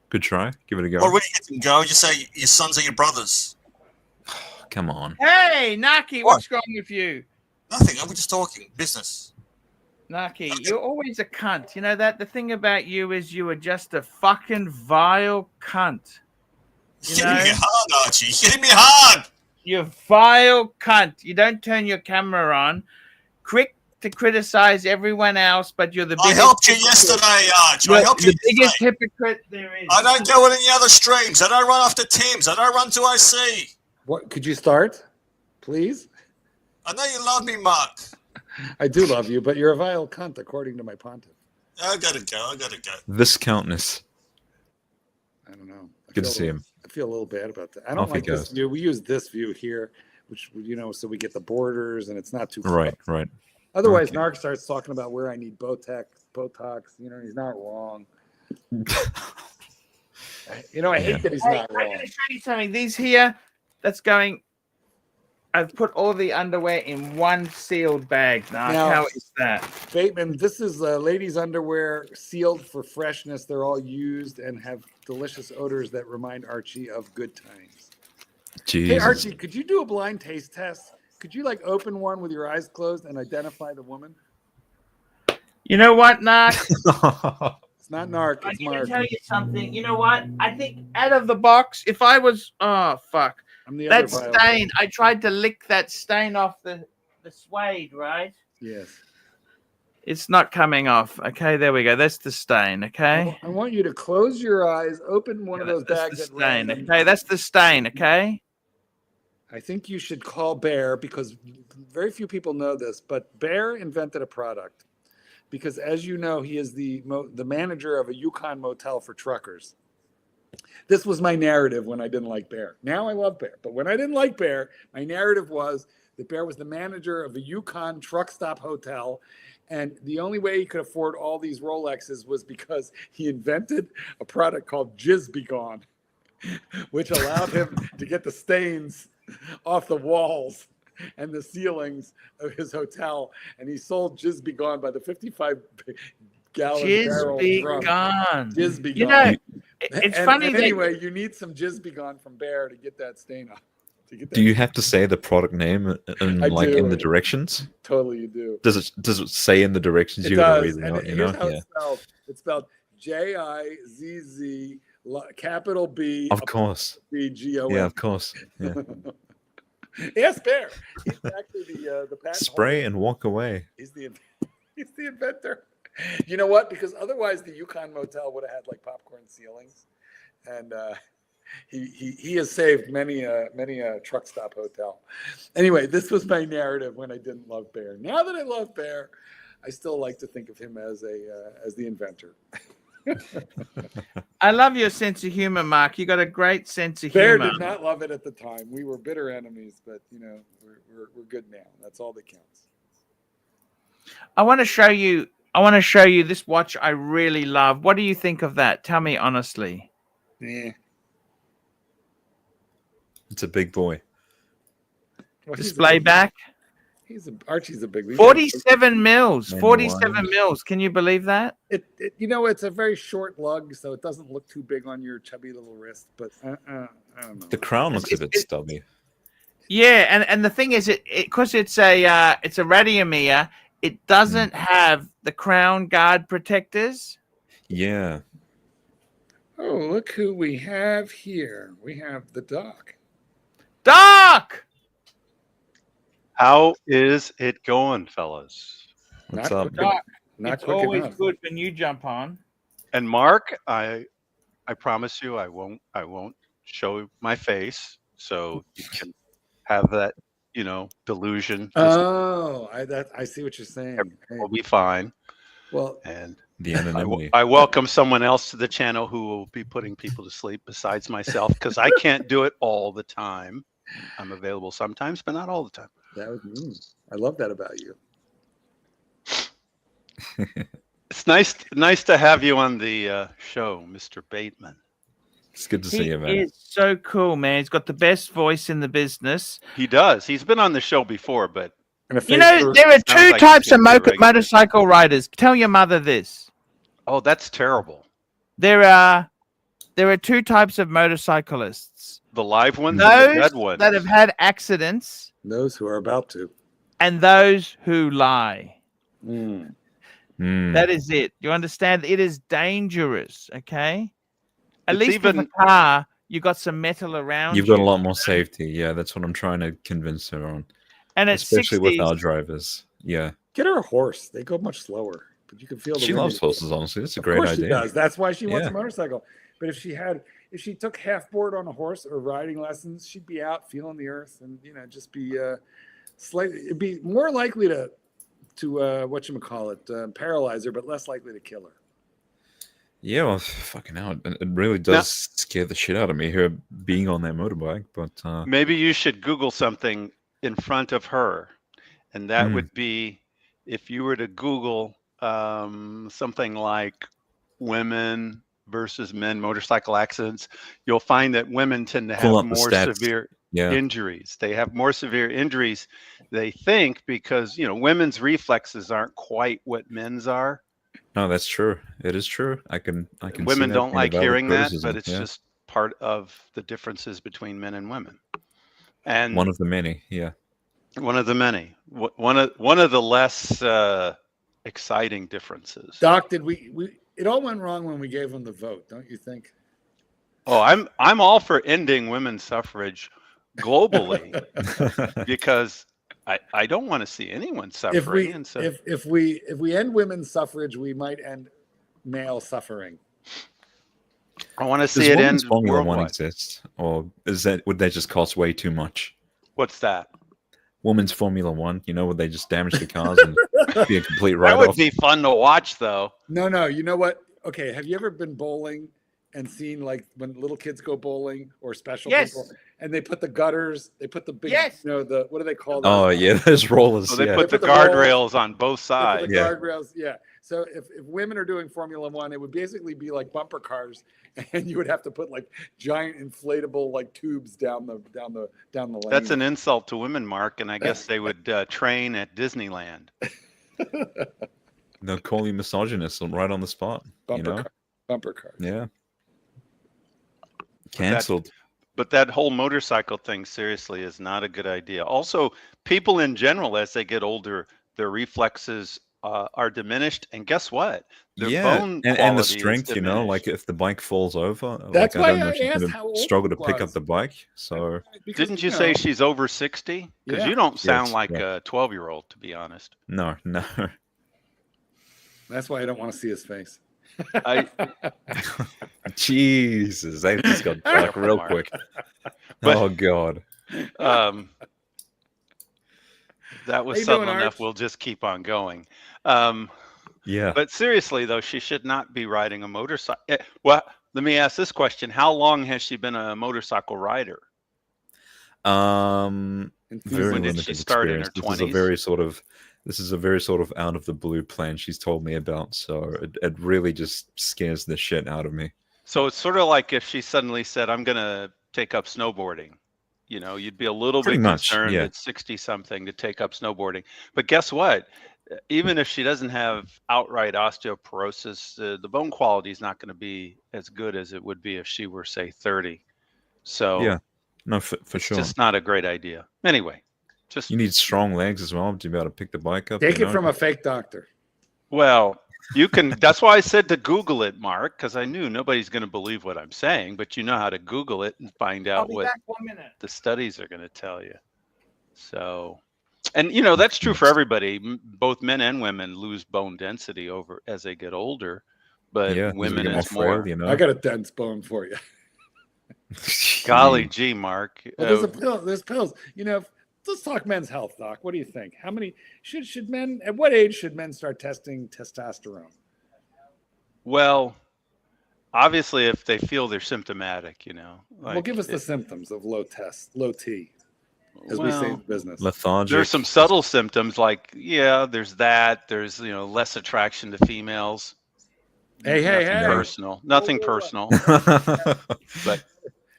good try. Give it a go. Or really get them going. Just say your sons are your brothers. Come on. Hey, Naki, What? what's wrong with you? Nothing. I'm just talking business. Naki, you're always a cunt. You know that? The thing about you is you are just a fucking vile cunt. You You're hitting me know? hard, Archie. You're hitting me hard. You vile cunt. You don't turn your camera on. Quick to criticize everyone else, but you're the I biggest helped you hypocrite. yesterday, Archie. You're I helped you the biggest yesterday. hypocrite there is. I don't go in any other streams. I don't run after Tim's. I don't run to IC. What could you start, please? I know you love me, Mark. I do love you, but you're a vile cunt, according to my pontiff. I gotta go. I gotta go. Viscountness. I don't know. Good to see him. I feel a little bad about that. I Off don't he like this goes. view. We use this view here, which so we get the borders and it's not too Right, close. right. Otherwise, Okay. Narc starts talking about where I need Botox. He's not wrong. I hate that he's Hey, not I'm wrong. going to show you something. These here, that's going. I've put all the underwear in one sealed bag. Now, how is that? Bateman, this is ladies' underwear sealed for freshness. They're all used and have delicious odors that remind Archie of good times. Jesus. Hey, Archie, could you do a blind taste test? Could you open one with your eyes closed and identify the woman? You know what, Narc? It's not Narc, I'm it's going to Mark. tell you something. You know what? I think out of the box, if I was, fuck. I'm the That other vile stain, cunt. I tried to lick that stain off the suede, right? Yes. It's not coming off. Okay, there we go. That's the stain, okay? I want you to close your eyes, open one of those That's bags the at stain, random. okay? That's the stain, okay? I think you should call Bear because very few people know this, but Bear invented a product because, as you know, he is the manager of a Yukon motel for truckers. This was my narrative when I didn't like Bear. Now I love Bear, but when I didn't like Bear, my narrative was that Bear was the manager of a Yukon truck stop hotel, and the only way he could afford all these Rolexes was because he invented a product called Jizz Be Gone, which allowed him to get the stains off the walls and the ceilings of his hotel, and he sold Jizz Be Gone by the 55-gallon barrel Jizz be drum. gone. Jizz Be You Gone. know, it's And funny that anyway, you need some Jizz Be Gone from Bear to get that stain off. Do you have to say the product name in I in the do. directions? Totally, you do. Does it say in the directions? It You gotta does. read it And out, you here's know? how Yeah. it's spelled. It's spelled Jizz, capital B, Of course. B, G-O-N. Yeah, of course. Yeah. Yes, Bear. He's actually the patent Spray and walk away. He's the inventor. You know what? Because otherwise the Yukon Motel would have had popcorn ceilings, and he has saved many a truck stop hotel. Anyway, this was my narrative when I didn't love Bear. Now that I love Bear, I still like to think of him as the inventor. I love your sense of humor, Mark. You got a great sense of Bear humor. did not love it at the time. We were bitter enemies, but we're good now. That's all that counts. I want to show you this watch I really love. What do you think of that? Tell me honestly. Yeah. It's a big boy. Well, Display back. Archie's a big. 47 mils. Man, 47 wow. mils. Can you believe that? It's a very short lug, so it doesn't look too big on your chubby little wrist. But I don't know. The crown looks a bit stubby. Yeah, and the thing is, because it's a radiomere, it doesn't have the crown guard protectors. Yeah. Oh, look who we have here. We have the Doc. Doc! How is it going, fellas? What's Not up? quick Doc, Not it's quick always enough. good when you jump on. And Mark, I promise you, I won't show my face, so you can have that, delusion. Oh, I see what you're saying. Hey, Will be fine. well, And The anonymity. I welcome someone else to the channel who will be putting people to sleep besides myself, because I can't do it all the time. I'm available sometimes, but not all the time. that was mean. I love that about you. It's nice to have you on the show, Mr. Bateman. It's good to see you, man. He is so cool, man. He's got the best voice in the business. He does. He's been on the show before, but You know, there are Sounds two like types he's of gonna be a regular. motorcycle riders. Tell your mother this. oh, that's terrible. There are two types of motorcyclists. The live ones and the Those dead ones. that have had accidents Those who are about to. and those who lie. Mm. Mm. That is it. You understand? It is dangerous, okay? At It's least with even- a car, you got some metal around You've got a you, lot more safety. Yeah, that's what I'm trying to convince her on. and at Especially 60s, with our drivers. Yeah. Get her a horse. They go much slower, but you can feel the She wind loves in your- horses, honestly. It's a Of great course idea. she does. That's why she wants Yeah. a motorcycle. But if she took half board on a horse or riding lessons, she'd be out feeling the earth and just be slightly. It'd be more likely to whatchamacallit, paralyze her, but less likely to kill her. Yeah, well, fucking hell. It really does scare the shit out of me, her being on that motorbike. But Maybe you should Google something in front of her, and that Mm. would be if you were to Google something like women versus men motorcycle accidents, you'll find that women tend to Pull have up the more stats. severe yeah. injuries. They have more severe injuries, they think, because women's reflexes aren't quite what men's are. No, that's true. It is true. I can see Women that don't being a like valid hearing that, criticism, but it's yeah. just part of the differences between men and women. And One of the many, yeah. one of the many. One of the less exciting differences. Doc, did we? It all went wrong when we gave them the vote, don't you think? Oh, I'm all for ending women's suffrage globally because I don't want to see anyone suffering. And so If we end women's suffrage, we might end male suffering. I want to Does see it women's end Formula One worldwide. exist, or would they just cost way too much? What's that? Women's Formula One, would they just damage the cars and be a complete That write-off? would be fun to watch, though. No, you know what? Okay, have you ever been bowling and seen like when little kids go bowling or special Yes. people, and they put the gutters, they put the big, Yes. the what do they call Oh those? yeah, those rollers. So they yeah. put the They put the guardrails on both They put sides. the Yeah. guardrails, yeah. So if women are doing Formula One, it would basically be like bumper cars, and you would have to put like giant inflatable like tubes down the lane. That's an insult to women, Mark, and I guess they would train at Disneyland. They'll call you misogynist right on the spot. bumper cars. Yeah. Cancelled. But that whole motorcycle thing, seriously, is not a good idea. Also, people in general, as they get older, their reflexes are diminished. And guess what? Their Yeah, bone and the quality is strength, like diminished. if the bike falls over, That's like, why I don't know I if she's asked gonna how old struggle to it pick up was. the bike. So Because, Didn't you say she's over 60? Because Yeah. you don't sound Yes, like yeah. a 12-year-old, to be honest. no. That's why I don't want to see his face. I, Jesus, that just got dark real Mark. quick. But- Oh god. that was How you subtle doing, enough. Arch? We'll just keep on going. Yeah. But seriously, though, she should not be riding a motorcycle. Well, let me ask this question. How long has she been a motorcycle rider? Very Enthusiasm. When did she limited start in her experience. 20s? This is a very sort of out of the blue plan she's told me about. So it really just scares the shit out of me. So it's sort of like if she suddenly said, I'm going to take up snowboarding. You'd be a little Pretty bit much, concerned yeah. at 60-something to take up snowboarding. But guess what? Even if she doesn't have outright osteoporosis, the bone quality is not going to be as good as it would be if she were, say, 30. So Yeah. No, for it's sure. just not a great idea. Anyway, just You need strong legs as well to be able to pick the bike up. Take you it know? from a fake doctor. well, you can. That's why I said to Google it, Mark, because I knew nobody's going to believe what I'm saying. But you know how to Google it and find I'll out be what back 1 minute. the studies are going to tell you. So, and that's true for everybody. Both men and women lose bone density over as they get older. But Yeah, as we women, get more it's frail, more. you know. I got a dense bone for you. Golly gee, Mark. Well, there's a pill. There's pills. You know, let's talk men's health, Doc. What do you think? How many should men? At what age should men start testing testosterone? Well, obviously, if they feel they're symptomatic, you know. Well, like give us the it- symptoms of low T, as we say in well, the business. Lethargic. there's some subtle symptoms like, yeah, there's that. There's, you know, less attraction to females. Hey, Nothing hey. personal. Nothing Whoa. personal. But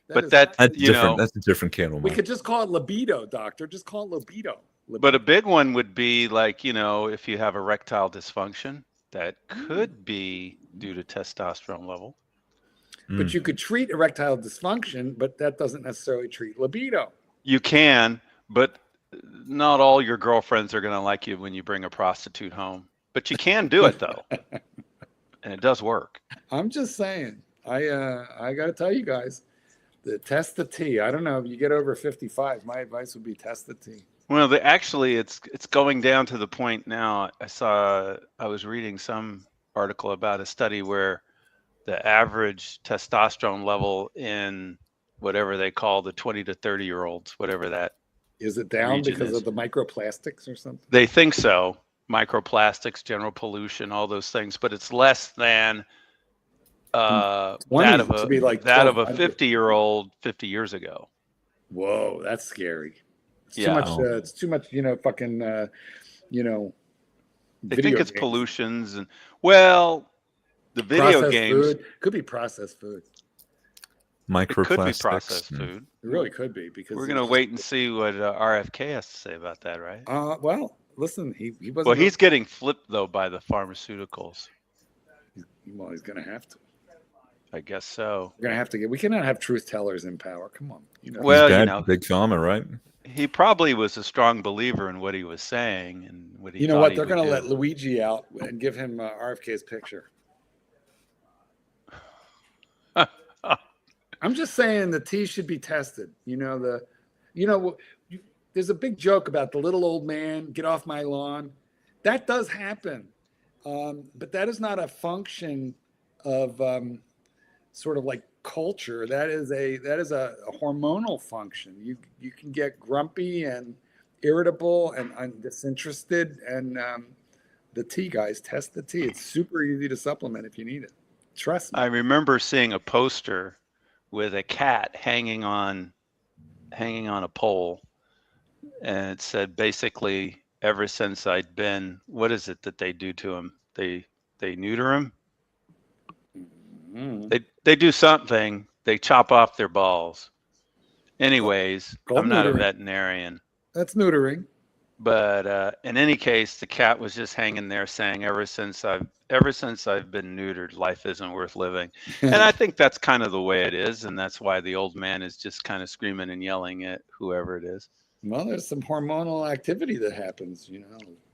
That is that, That's you different. know, That's a different kettle. we Mike. could just call it libido, doctor. Just call it libido. but a big one would be like, you know, if you have erectile dysfunction, that could be due to testosterone level. But you could treat erectile dysfunction, but that doesn't necessarily treat libido. You can, but not all your girlfriends are going to like you when you bring a prostitute home. But you can do it though, and it does work. I'm just saying. I got to tell you guys, test the T. I don't know if you get over 55. My advice would be test the T. Well, actually, it's going down to the point now. I was reading some article about a study where the average testosterone level in whatever they call the 20 to 30-year-olds, whatever that Is it down region because is. of the microplastics or something? They think so. Microplastics, general pollution, all those things, but it's less than that 20 of to be like that of a 1200. 50-year-old 50 years ago. Whoa, that's scary. It's Yeah. too much. It's too much. You know, fucking. You know. They video think it's games. pollutions and the video Processed games. food. Could be processed food. It could be Microplastics. processed food. It really could be because We're gonna wait and see what RFK has to say about that, right? Well, listen, he wasn't. Well, he's getting flipped though by the pharmaceuticals. Well, he's gonna have to. I guess so. We're gonna have to get. We cannot have truth tellers in power. Come on. You know. Well, He's you bad, know, big pharma, right? he probably was a strong believer in what he was saying and what he. You know thought what? he They're would gonna do. let Luigi out and give him RFK's picture. I'm just saying the T should be tested. You know there's a big joke about the little old man, get off my lawn. That does happen, but that is not a function of sort of like culture. That is a hormonal function. You can get grumpy and irritable and disinterested. And the T, guys, test the T. It's super easy to supplement if you need it. Trust me. I remember seeing a poster with a cat hanging on a pole, and it said basically, ever since I'd been, what is it that they do to him? They neuter him. They do something. They chop off their balls. Anyways, I'm not a neutering. veterinarian, That's neutering. but in any case, the cat was just hanging there saying, ever since I've been neutered, life isn't worth living. And I think that's kind of the way it is, and that's why the old man is just kind of screaming and yelling at whoever it is. Well, there's some hormonal activity that happens.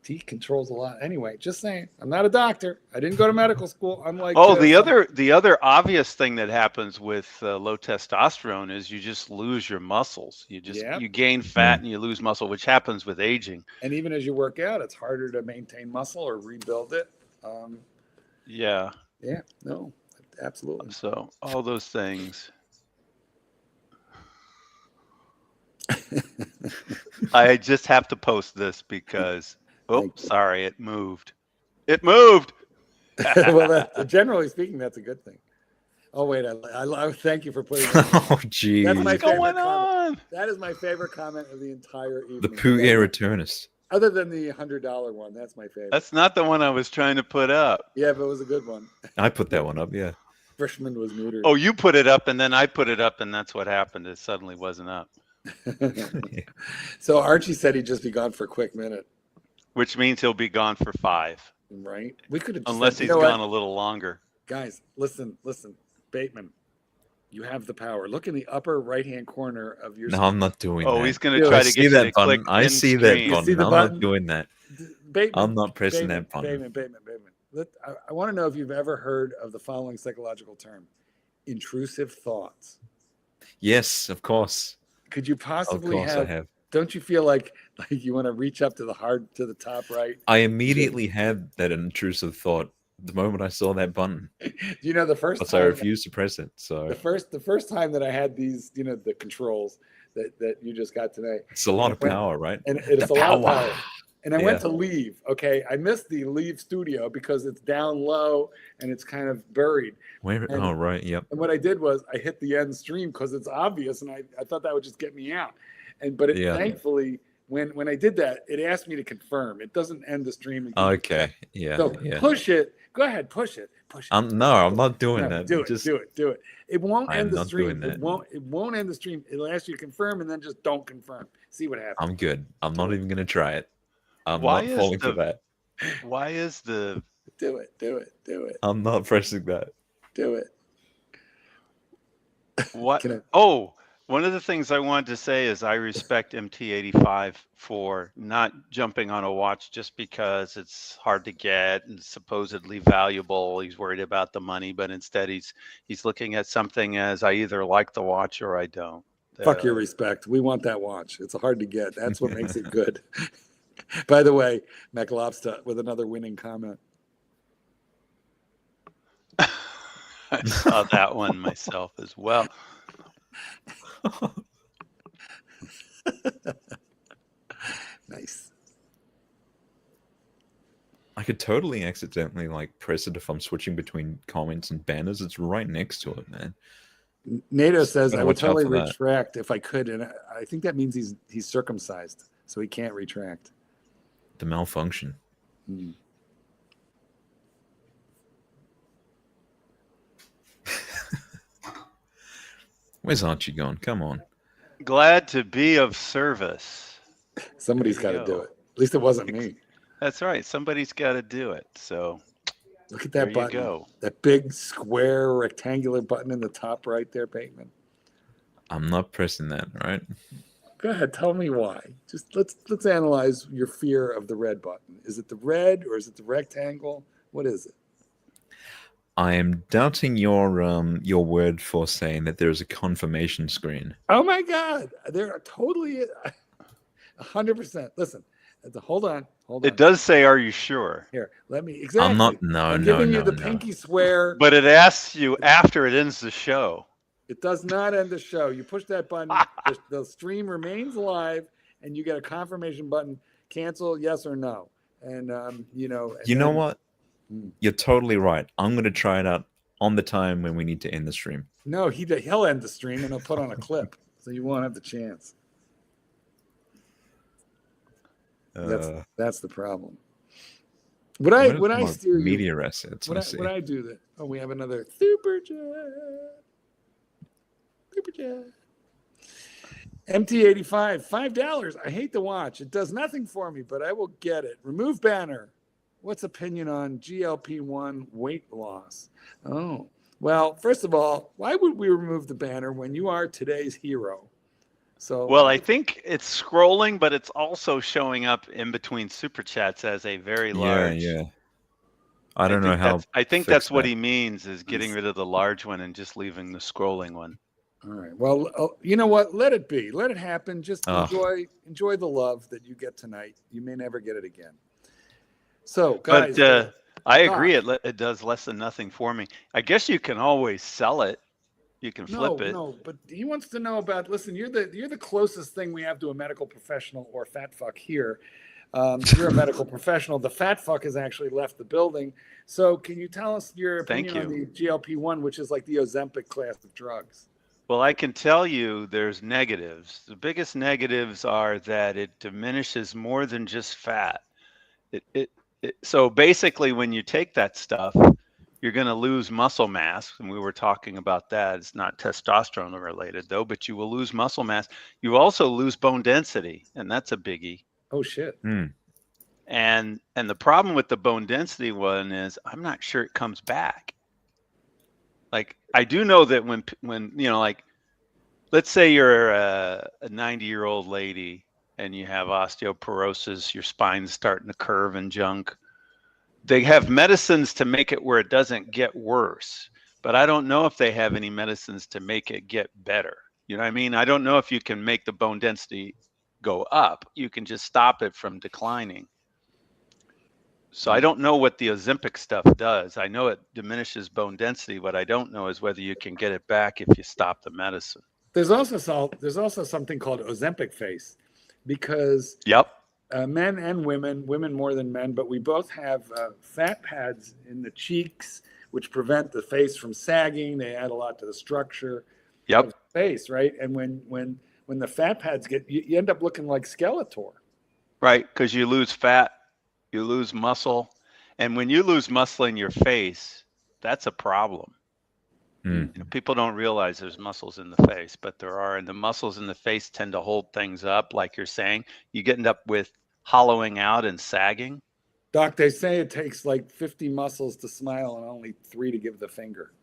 T controls a lot. Anyway, just saying. I'm not a doctor. I didn't go to medical school. I'm like. The other obvious thing that happens with low testosterone is you just lose your muscles. You gain fat and you lose muscle, which happens with aging. And even as you work out, it's harder to maintain muscle or rebuild it. Yeah. Yeah. No. Absolutely. So all those things. I just have to post this because sorry, it moved. It moved. Well, generally speaking, that's a good thing. Oh wait, I thank you for putting that. Oh, geez. That's my What's favorite going comment. on? That is my favorite comment of the entire evening. The poo air returnus. Other than the $100 one, that's my favorite. That's not the one I was trying to put up. Yeah, but it was a good one. I put that one up, yeah. Freshman was neutered. Oh, you put it up and then I put it up and that's what happened. It suddenly wasn't up. So Archie said he'd just be gone for a quick minute. Which means he'll be gone for 5. Right? We could have Unless said, he's gone a little longer. Guys, listen. Bateman, you have the power. Look in the upper right-hand corner of your No, screen. I'm not doing that. Oh, he's going to try to get you to click I end see that screen. You see button. the I'm button? not doing that. Bateman, I'm not pressing that button. Bateman. I want to know if you've ever heard of the following psychological term: intrusive thoughts. Yes, of course. Could you Of possibly course I have. Don't you feel like you want to reach up to the top right? I immediately had that intrusive thought the moment I saw that button. You know, the first Plus, I time refused to press it. So the first time that I had these, you know, the controls that you just got tonight. it's a lot of When- power, right? And it's The a lot of power. power. And I Yeah. went to leave. Okay, I missed the leave studio because it's down low and it's kind of buried. Where? And- Oh, right. Yep. And what I did was I hit the end stream because it's obvious, and I thought that would just get me out. But Yeah. thankfully, when I did that, it asked me to confirm. It doesn't end the stream. and- Okay. Yeah. So Yeah. push it. Go ahead, push it. Push it. No, I'm not doing No, that. do it. Just, Do it. Do it. It won't I am end the not stream. doing It that. won't end the stream. It'll ask you to confirm, and then just don't confirm. See what happens. I'm good. I'm not even gonna try it. I'm Why not is falling for the- that. Why is the Do it. Do it. Do it. I'm not pressing that. Do it. what? Can I- Oh, one of the things I wanted to say is I respect MT85 for not jumping on a watch just because it's hard to get and supposedly valuable. He's worried about the money, but instead he's looking at something as I either like the watch or I don't. Fuck your respect. We want that watch. It's hard to get. That's what makes it good. By the way, McLobster with another winning comment. I saw that one myself as well. Nice. I could totally accidentally like press it if I'm switching between comments and banners. It's right next to it, man. NATO says Gotta I would watch out totally for that. retract if I could, and I think that means he's circumcised, so he can't retract. The malfunction. Hmm. Where's Archie gone? Come on. Glad to be of service. Somebody's got There to you do go. it. At least it wasn't me. That's right. Somebody's got to do it. So Look at there that you button. go. That big square rectangular button in the top right there, Bateman. I'm not pressing that, right? Go ahead, tell me why. Just let's analyze your fear of the red button. Is it the red or is it the rectangle? What is it? I am doubting your word for saying that there is a confirmation screen. Oh my God, they're totally 100%. Listen, hold on. It does say, "Are you sure?" Here, let me exactly. I'm not. No, I'm no, giving no, you the no. pinky swear. But it asks you after it ends the show. It does not end the show. You push that button, the stream remains live, and you get a confirmation button. Cancel, yes or no. And you know. You know what? Hmm. You're totally right. I'm going to try it out on the time when we need to end the stream. No, he'll end the stream and he'll put on a clip, so you won't have the chance. That's the problem. Would I steer you? Media assets. Would I do that? Oh, we have another super chat. Super chat. MT85, $5. I hate the watch. It does nothing for me, but I will get it. Remove banner. What's opinion on GLP-1 weight loss? Oh, well, first of all, why would we remove the banner when you are today's hero? So Well, I think it's scrolling, but it's also showing up in between super chats as a very large. Yeah. I don't know how. I think fix that's what that. he means is getting rid of the large one and just leaving the scrolling one. all right. Well, you know what? Let it be. Let it happen. Just enjoy the love that you get tonight. You may never get it again. So, guys, But I agree. It does less than nothing for me. I guess you can always sell it. You can flip it. No, but he wants to know about. Listen, you're the closest thing we have to a medical professional or fat fuck here. You're a medical professional. The fat fuck has actually left the building. So, can you tell us your opinion on the GLP-1, which is like the Ozempic class of drugs? Well, I can tell you there's negatives. The biggest negatives are that it diminishes more than just fat. So basically, when you take that stuff, you're going to lose muscle mass. And we were talking about that. It's not testosterone related, though, but you will lose muscle mass. You also lose bone density, and that's a biggie. Oh, shit. And the problem with the bone density one is I'm not sure it comes back. Like, I do know that when you know, like, let's say you're a 90-year-old lady and you have osteoporosis, your spine's starting to curve and junk. They have medicines to make it where it doesn't get worse, but I don't know if they have any medicines to make it get better. You know what I mean? I don't know if you can make the bone density go up. You can just stop it from declining. So I don't know what the Ozempic stuff does. I know it diminishes bone density. What I don't know is whether you can get it back if you stop the medicine. There's also something called Ozempic face, because Yep. men and women more than men, but we both have fat pads in the cheeks, which prevent the face from sagging. They add a lot to the structure Yep. of the face, right? And when the fat pads you end up looking like Skeletor. Right, because you lose fat, you lose muscle, and when you lose muscle in your face, that's a problem. You know, people don't realize there's muscles in the face, but there are, and the muscles in the face tend to hold things up, like you're saying. You end up with hollowing out and sagging. Doc, they say it takes like 50 muscles to smile and only 3 to give the finger.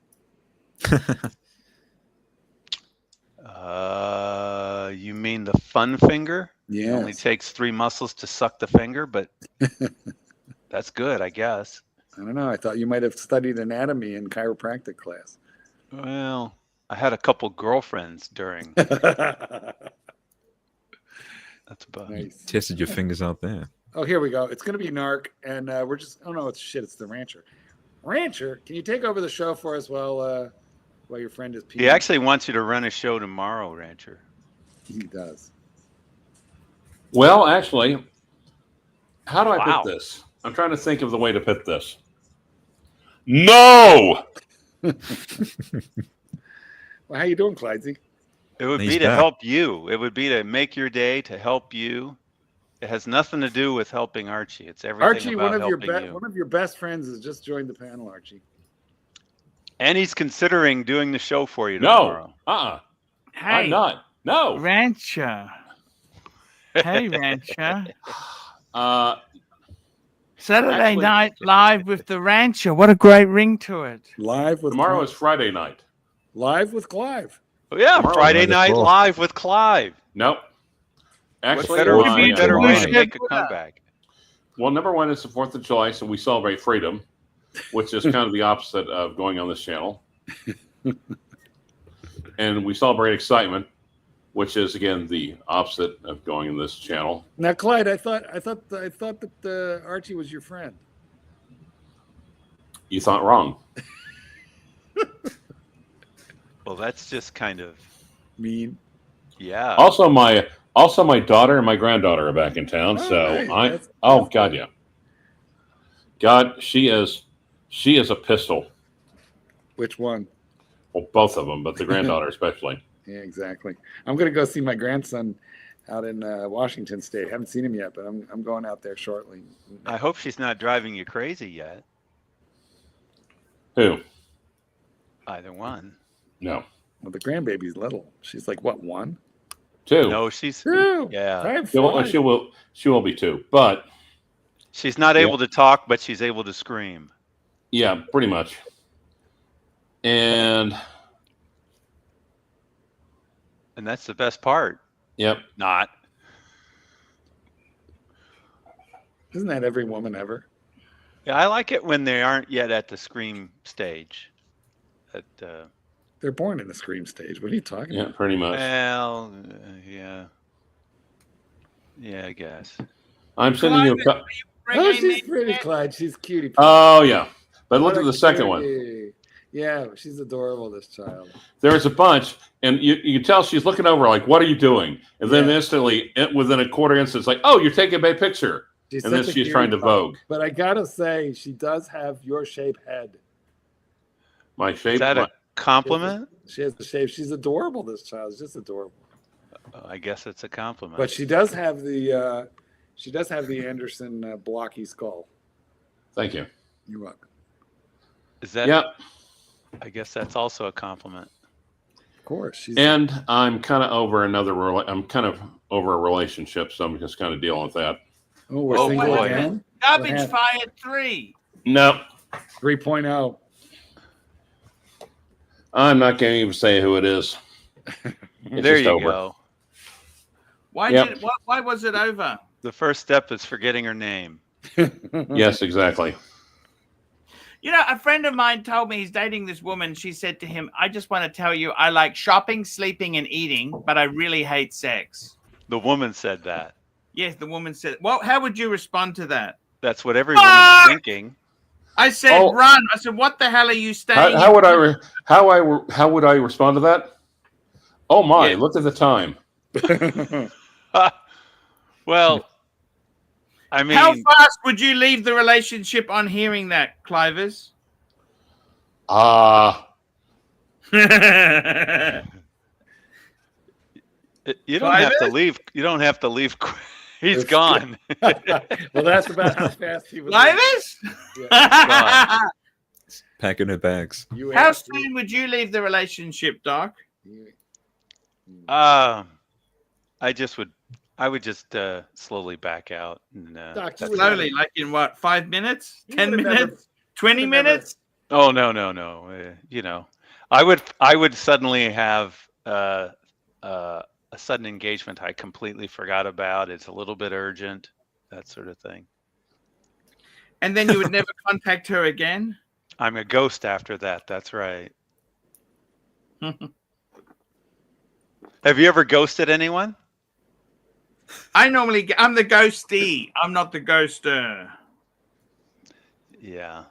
You mean the fun finger? Yeah. It only takes 3 muscles to suck the finger, but that's good, I guess. I don't know. I thought you might have studied anatomy in chiropractic class. Well, I had a couple girlfriends during. That's about it. Nice. Tested your fingers out there. Oh, here we go. It's going to be Narc, and we're just, oh no, it's the Rancher. Rancher, can you take over the show for us while your friend is peeing? He actually wants you to run a show tomorrow, Rancher. He does. Well, actually, how do I Wow. put this? I'm trying to think of the way to put this. No! Well, how you doing, Clydesy? It would He's be to back. help you. It would be to make your day, to help you. It has nothing to do with helping Archie. It's everything Archie, about one helping you. of your best friends has just joined the panel, Archie. And he's considering doing the show for you No. tomorrow. I'm Hey, not. No. Rancher. Hey, Rancher. Saturday Actually- Night Live with the Rancher. What a great ring to it. Live with Tomorrow Clive. is Friday night. Live with Clive. Oh, yeah, Tomorrow, Friday Friday Night fourth. Live with Clive. Nope. What Actually, better, Fourth on, of better way to July. make a comeback? well, number one is the 4th of July, so we celebrate freedom, which is kind of the opposite of going on this channel. And we celebrate excitement, which is again the opposite of going in this channel. Now, Clyde, I thought that Archie was your friend. You thought wrong. Well, that's just kind of, Mean. yeah. Also, my daughter and my granddaughter are back in town. Oh, So nice. That's God, good. yeah. God, she is a pistol. Which one? Well, both of them, but the granddaughter especially. Yeah, exactly. I'm going to go see my grandson out in Washington State. Haven't seen him yet, but I'm going out there shortly. I hope she's not driving you crazy yet. Who? Either one. No. Well, the grandbaby's little. She's like, what, 1? 2. No, she's, True. yeah. Time She flies. will be 2. But She's not able to talk, but she's able to scream. yeah, pretty much. And that's the best part. yep. Not. Isn't that every woman ever? Yeah, I like it when they aren't yet at the scream stage. They're born in the scream stage. What are you talking Yeah, about? pretty much. Well, yeah. Yeah, I guess. I'm sending you a Oh, she's pretty, Clyde. She's cutie. Oh yeah. But look What at a the second one. cutie. Yeah, she's adorable, this child. There's a bunch, and you can tell she's looking over like, what are you doing? And then Yeah. instantly, within a quarter instant, it's like, oh, you're taking a picture. She's And then such a she's cutie trying to pie. vogue. But I got to say, she does have your shape head. My shape. Is that a compliment? She has the shape. She's adorable, this child. She's just adorable. I guess it's a compliment. But she does have the Anderson blocky skull. Thank you. You're welcome. Is that? Yep. I guess that's also a compliment. Of course. She's And I'm kind of over I'm kind of over a relationship, so I'm just kind of dealing with that. Oh, we're Oh, single boy. again? Garbage happened? Fire 3. No, 3.0. I'm not going to even say who it is. It's There just you over. go. Why Yep. why was it over? The first step is forgetting her name. Yes, exactly. You know, a friend of mine told me he's dating this woman. She said to him, I just want to tell you, I like shopping, sleeping, and eating, but I really hate sex. The woman said that. Yes, the woman said, well, how would you respond to that? That's what every woman's Fuck! thinking. I said Oh. run. I said, what the hell are you staying? How would how would I respond to that? Oh my! Yeah. Look at the time. Well, I mean, How fast would you leave the relationship on hearing that, Clivers? you don't have to leave. You don't have to leave. He's gone. Well, that's about how fast he was. Clivers? Yeah. Packing her bags. How soon would you leave the relationship, Doc? I would just slowly back out. And, Doc, you Slowly, like in what, 5 minutes? You 10 would've minutes? never- 20 would've never- minutes? Oh no. You know, I would suddenly have a sudden engagement I completely forgot about. It's a little bit urgent, that sort of thing. And then you would never contact her again? I'm a ghost after that. That's right. Have you ever ghosted anyone? I'm the ghostie. I'm not the ghoster. Yeah.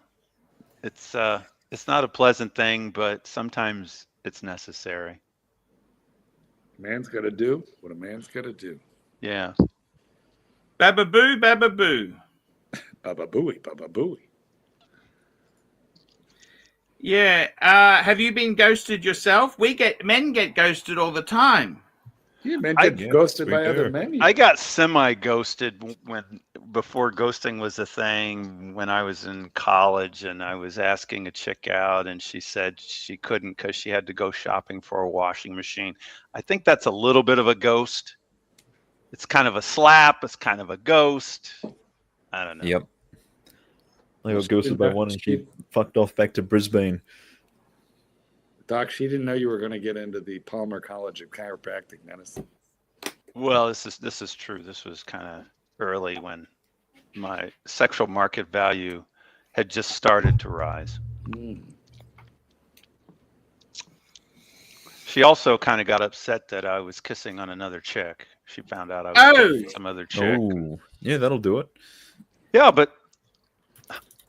It's not a pleasant thing, but sometimes it's necessary. Man's got to do what a man's got to do. Yeah. Baba boo, baba boo. Baba booey, baba booey. Yeah. Have you been ghosted yourself? Men get ghosted all the time. Yeah, men get ghosted by other men. I got semi-ghosted before ghosting was a thing when I was in college, and I was asking a chick out, and she said she couldn't because she had to go shopping for a washing machine. I think that's a little bit of a ghost. It's kind of a slap. It's kind of a ghost. I don't know. Yep. I got ghosted by one and she fucked off back to Brisbane. Doc, she didn't know you were going to get into the Palmer College of Chiropractic Medicine. Well, this is true. This was kind of early when my sexual market value had just started to rise. She also kind of got upset that I was kissing on another chick. She found out I was kissing some other chick. Oh, yeah, that'll do it. Yeah, but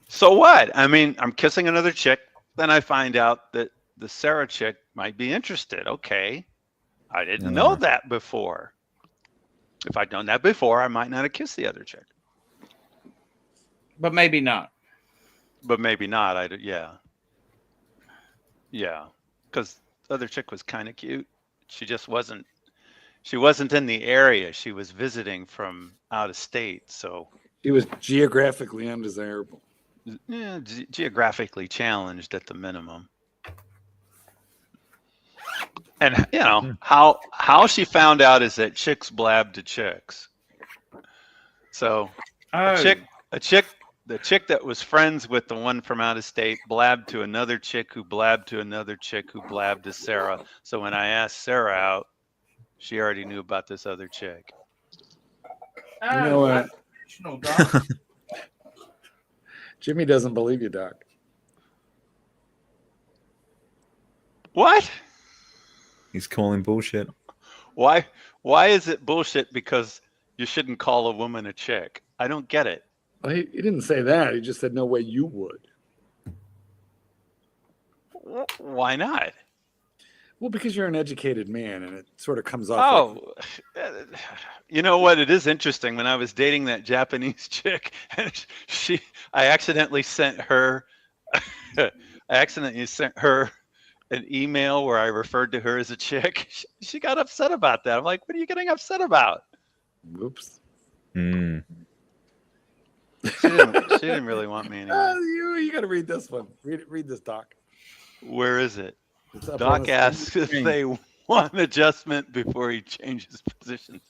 so what? I mean, I'm kissing another chick. Then I find out that the Sarah chick might be interested. Okay. I didn't know that before. If I'd known that before, I might not have kissed the other chick. But maybe not. But maybe not. Yeah. Because the other chick was kind of cute. She just wasn't. She wasn't in the area. She was visiting from out of state. So she was geographically undesirable. Yeah, geographically challenged at the minimum. And you know how she found out is that chicks blab to chicks. So the chick that was friends with the one from out of state blabbed to another chick who blabbed to another chick who blabbed to Sarah. So when I asked Sarah out, she already knew about this other chick. You know what? Jimmy doesn't believe you, Doc. What? He's calling bullshit. Why is it bullshit? Because you shouldn't call a woman a chick. I don't get it. Well, he didn't say that. He just said no way you would. Why not? Well, because you're an educated man, and it sort of comes off. Oh, you know what? It is interesting. When I was dating that Japanese chick, and I accidentally sent her an email where I referred to her as a chick. She got upset about that. I'm like, what are you getting upset about? Whoops. Hmm. She didn't really want me anyway. You got to read this one. Read this, Doc. Where is it? Doc asks if they want an adjustment before he changes position.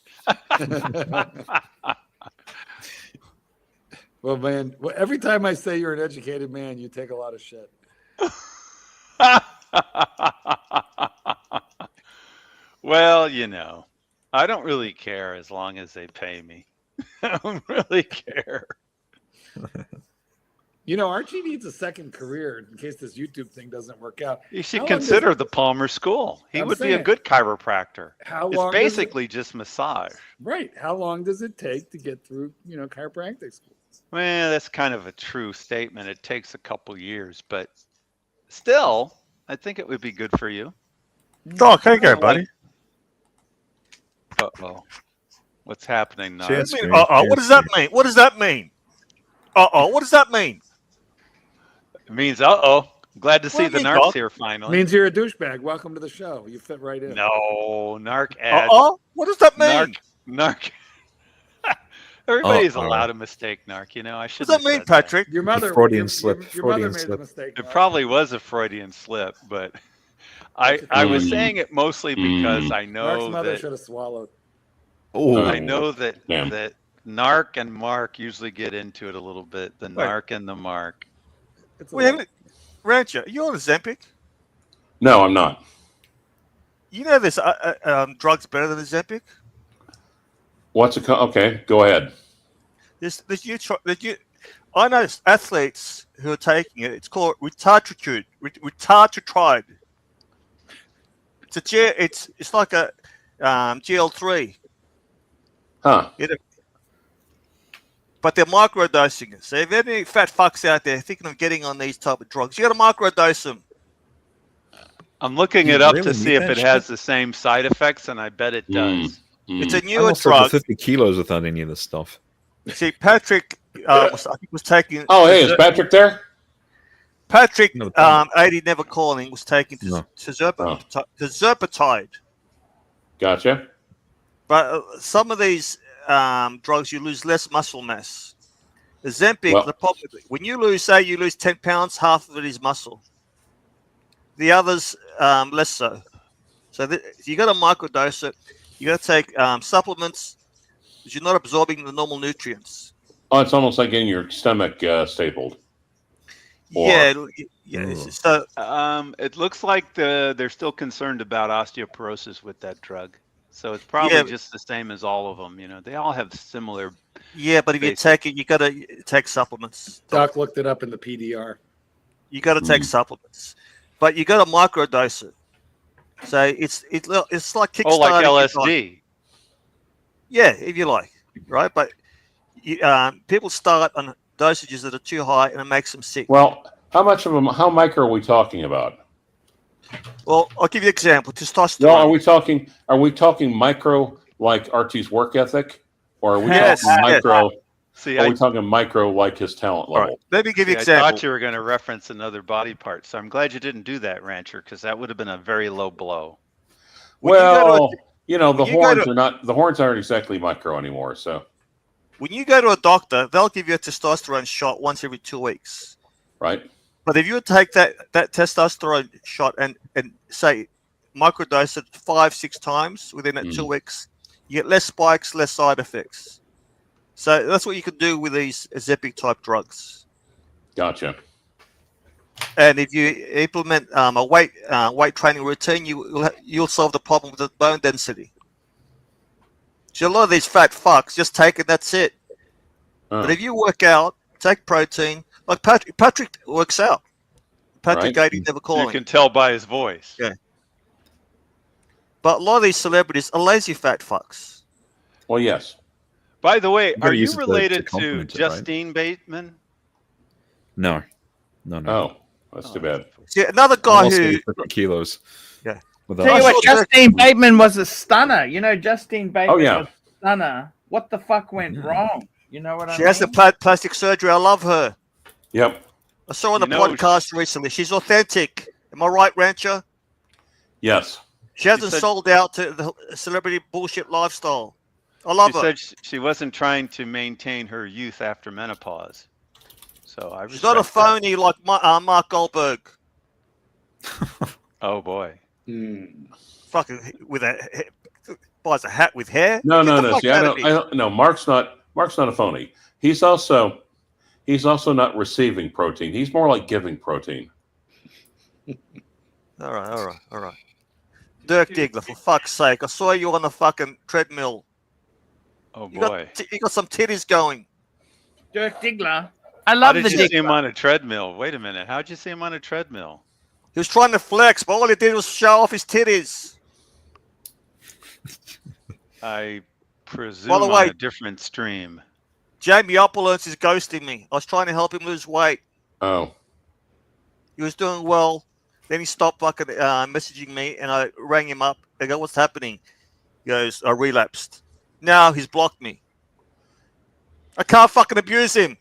Well, man, every time I say you're an educated man, you take a lot of shit. Well, you know, I don't really care as long as they pay me. I don't really care. You know, Archie needs a second career in case this YouTube thing doesn't work out. You should consider the Palmer School. He would be a good chiropractor. It's basically just massage. Right. How long does it take to get through, chiropractic school? Well, that's kind of a true statement. It takes a couple years, but still, I think it would be good for you. Doc, how you go, buddy? Uh-oh. What's happening now? Share What screen, what share does that screen. mean? What does that mean? What does that mean? It means uh-oh. Glad to What see do the you mean, narcs Doc? here finally. Means you're a douchebag. Welcome to the show. You fit right in. No, narc ad. What does that mean? Narc. Everybody's Uh-oh. allowed a mistake, narc. You know, I What should. does that mean, Patrick? Your mother, Freudian slip, Your mother Freudian made the slip. mistake. It Mark. probably was a Freudian slip, but I was saying it mostly because I Mark's know mother that should have swallowed. Oh, I know that Damn. that narc and mark usually get into it a little bit. The narc and the mark. It's a Wait a lot. minute. Rancher, are you on Ozempic? No, I'm not. You know this drug's better than Ozempic? What's it? Okay, go ahead. I know athletes who are taking it. It's called retarded. It's like a GL3. Huh. But they're microdosing it. So if any fat fucks out there thinking of getting on these type of drugs, you got to microdose them. I'm looking You it up really to see need if that it has the same side effects, and I bet it does. It's a I newer lost over drug. 50 kilos without any of this stuff. See, Patrick was taking. Oh, hey, is Patrick there? Patrick, No, 80 never calling, was taking tirzepatide. Gotcha. But some of these drugs, you lose less muscle mass. Ozempic, Well- the problem, when you lose 10 pounds, half of it is muscle. The others, less so. So you got to microdose it. You got to take supplements because you're not absorbing the normal nutrients. Oh, it's almost like getting your stomach stapled. Or- Yeah. So It looks like they're still concerned about osteoporosis with that drug. So it's probably just the same as all of them. You know, they all have similar. yeah, but if you take it, you got to take supplements. Doc looked it up in the PDR. You got to take supplements, but you got to microdose it. So it's like kickstarting. Oh, like your LSD. diet. Yeah, if you like, right? But people start on dosages that are too high, and it makes them sick. Well, how micro are we talking about? Well, I'll give you an example. Testosterone. Well, are we talking micro like Archie's work ethic? Or are we Yes, talking micro? See, Are we talking micro like his talent All level? right, let me give you an I example. thought you were going to reference another body part. So I'm glad you didn't do that, Rancher, because that would have been a very low blow. Well, the when you go horns to- are not. The horns aren't exactly micro anymore. So, When you go to a doctor, they'll give you a testosterone shot once every 2 weeks. right? But if you take that testosterone shot and say microdose it 5-6 times within that 2 weeks, you get less spikes, less side effects. So that's what you can do with these Ozempic type drugs. Gotcha. And if you implement a weight training routine, you'll solve the problem with the bone density. So a lot of these fat fucks just take it, that's it. But if you work out, take protein, like Patrick works out. Patrick Right. 80 never You calling. can tell by his voice. Yeah. But a lot of these celebrities are lazy fat fucks. Well, yes. By the way, gotta are you use it to related to complement it, right? Justine Bateman? No. Oh, that's too bad. See, another I guy lost who, over 50 kilos. Yeah. Without Tell you I what, saw Justine Bateman was a stunner. You know, Justine Bateman Oh, yeah. was a stunner. What the fuck went wrong? You know what I she mean? has the plastic surgery. I love her. Yep. I saw her on the You know, podcast recently. She's authentic. Am I right, Rancher? Yes. She hasn't said- sold out to the celebrity bullshit lifestyle. I love She her. said she wasn't trying to maintain her youth after menopause. So I She's not a respect that. phony like Mark Goldberg. Oh boy. Fucking with buys a hat with hair. No, Get the no. fuck See, I out of don't. here. No, Mark's not a phony. He's also not receiving protein. He's more like giving protein. All right. Dirk Diggler, for fuck's sake! I saw you on the fucking treadmill. Oh You boy. got some titties going. Dirk Diggler. I How love did the you see him Diggler. on a treadmill? Wait a minute. How'd you see him on a treadmill? He was trying to flex, but all he did was show off his titties. I presume By the way- on a different stream. Jamie Opulence is ghosting me. I was trying to help him lose weight. Oh. He was doing well. Then he stopped fucking messaging me, and I rang him up. I go, "What's happening?" He goes, "I relapsed." Now he's blocked me. I can't fucking abuse him.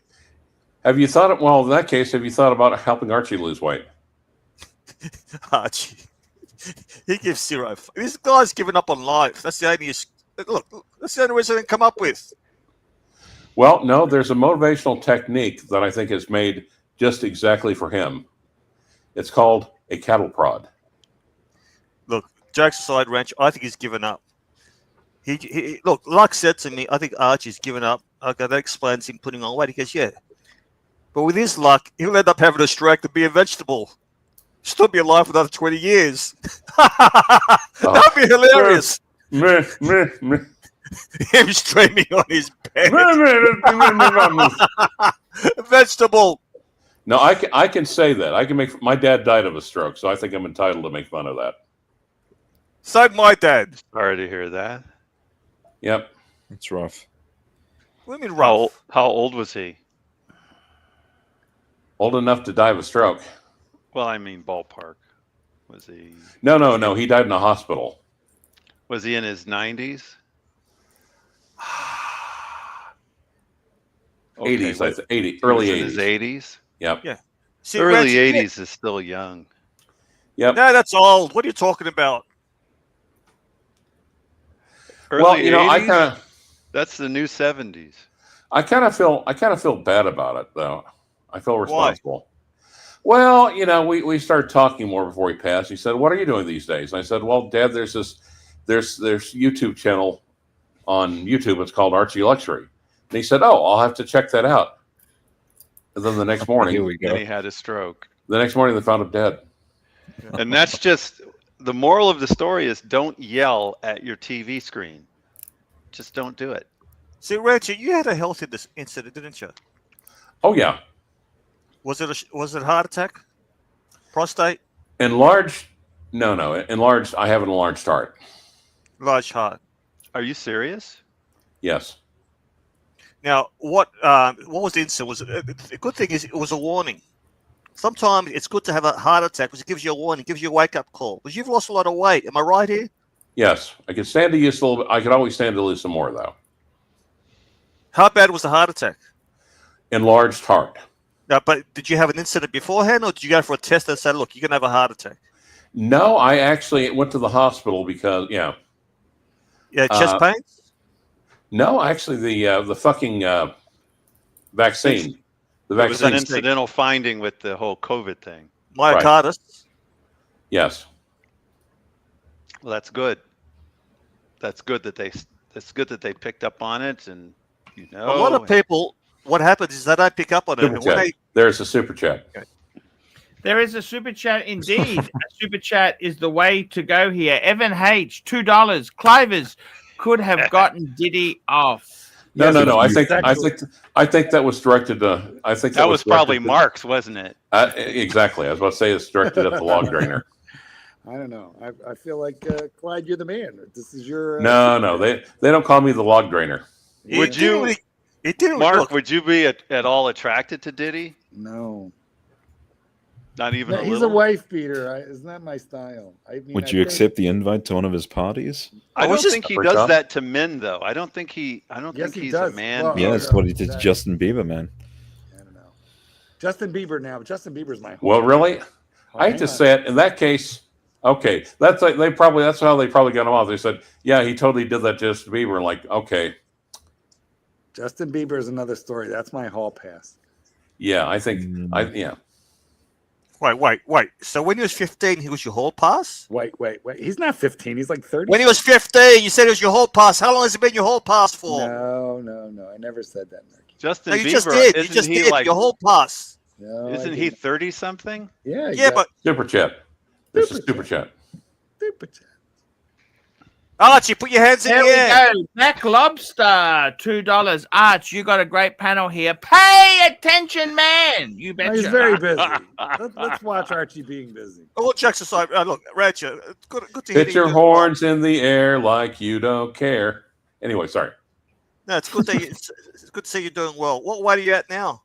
Have you thought? Well, in that case, have you thought about helping Archie lose weight? Archie, he gives zero. This guy's given up on life. That's the only look. That's the only reason I can come up with. Well, no. There's a motivational technique that I think is made just exactly for him. It's called a cattle prod. Look, jokes aside, Ranch, I think he's given up. He look, Lux said to me, I think Archie's given up. Okay, that explains him putting on weight. He goes, yeah. But with his luck, he'll end up having a stroke and be a vegetable. Still be alive for another 20 years. That'd be hilarious. Him streaming on his bed. Vegetable. No, I can say that. I can make. My dad died of a stroke, so I think I'm entitled to make fun of that. So did my dad. Sorry to hear that. Yep. It's rough. What do you mean rough? How old was he? Old enough to die of a stroke. Well, I mean ballpark. Was he? No. He died in a hospital. Was he in his 90s? 80s, Okay, 80, early 80s. In his 80s? Yep. Yeah. See, Early 80s is still young. Yep. No, that's old. What are you talking about? Early Well, you know, 80s? I kind of. That's the new 70s. I kind of feel bad about it, though. I feel responsible. Why? Well, you know, we started talking more before he passed. He said, "What are you doing these days?" And I said, "Well, Dad, there's YouTube channel on YouTube. It's called Archie Luxury." And he said, "Oh, I'll have to check that out." And then the next morning, Here we go. And he had a stroke. The next morning, they found him dead. And that's just the moral of the story is don't yell at your TV screen. Just don't do it. See, Reggie, you had a health incident, didn't you? Oh yeah. Was it a heart attack? Prostate? Enlarged? No. Enlarged. I have an enlarged heart. Large heart. Are you serious? Yes. Now, what was the incident? The good thing is it was a warning. Sometimes it's good to have a heart attack because it gives you a warning, gives you a wake-up call. Because you've lost a lot of weight. Am I right here? Yes. I could stand to use a little bit. I could always stand to lose some more, though. How bad was the heart attack? Enlarged heart. Now, but did you have an incident beforehand, or did you go for a test that said, "Look, you're gonna have a heart attack"? No, I actually went to the hospital because Chest pains. No, actually the fucking vaccine. The It was vaccine. an incidental finding with the whole COVID thing. Myocarditis. Right. Yes. Well, that's good. That's good that they picked up on it, and A lot of people. What happens is they don't pick up on it. Super chat. There's a super chat. Okay. There is a super chat indeed. A super chat is the way to go here. Evan H, $2. Clivers could have gotten Diddy off. No. I think that was directed to. I think that was probably Mark's, wasn't it? Exactly. I was about to say it's directed at the log drainer. I don't know. I feel like Clyde, you're the man. This is your. No. They don't call me the log drainer. Would you, Mark? Would you be at all attracted to Diddy? No. Not even a He's little? a wife beater. It's not my style. Would you accept the invite to one of his parties? I don't think he does that to men, though. I don't think he's does. a man. Well, Yeah, that's what he did to Justin Bieber, man. I don't know. Justin Bieber now. Justin Bieber's my. Well, really, I hate to say it. In that case, okay, that's how they probably got him off. They said, "Yeah, he totally did that to Justin Bieber." Like, okay. Justin Bieber is another story. That's my hall pass. Yeah, I think yeah. Wait. So when he was 15, he was your hall pass? Wait. He's not 15. He's like 30. When he was 15, you said it was your hall pass. How long has it been your hall pass for? No. I never said that, Mark. Justin No, you Bieber, just did. You isn't just he did. like Your hall pass. No, isn't he 30-something? Yeah. Yeah, but Super chat. This is super chat. Super chat. Archie, put your hands in There the air. we go. Black Lobster, $2. Arch, you got a great panel here. Pay attention, man. You betcha. He's very busy. Let's watch Archie being busy. All jokes aside, look, Rachel, good to hear Hit your horns in the air like you don't care. Anyway, sorry. No, it's good that it's good to see you doing well. What weight are you at now?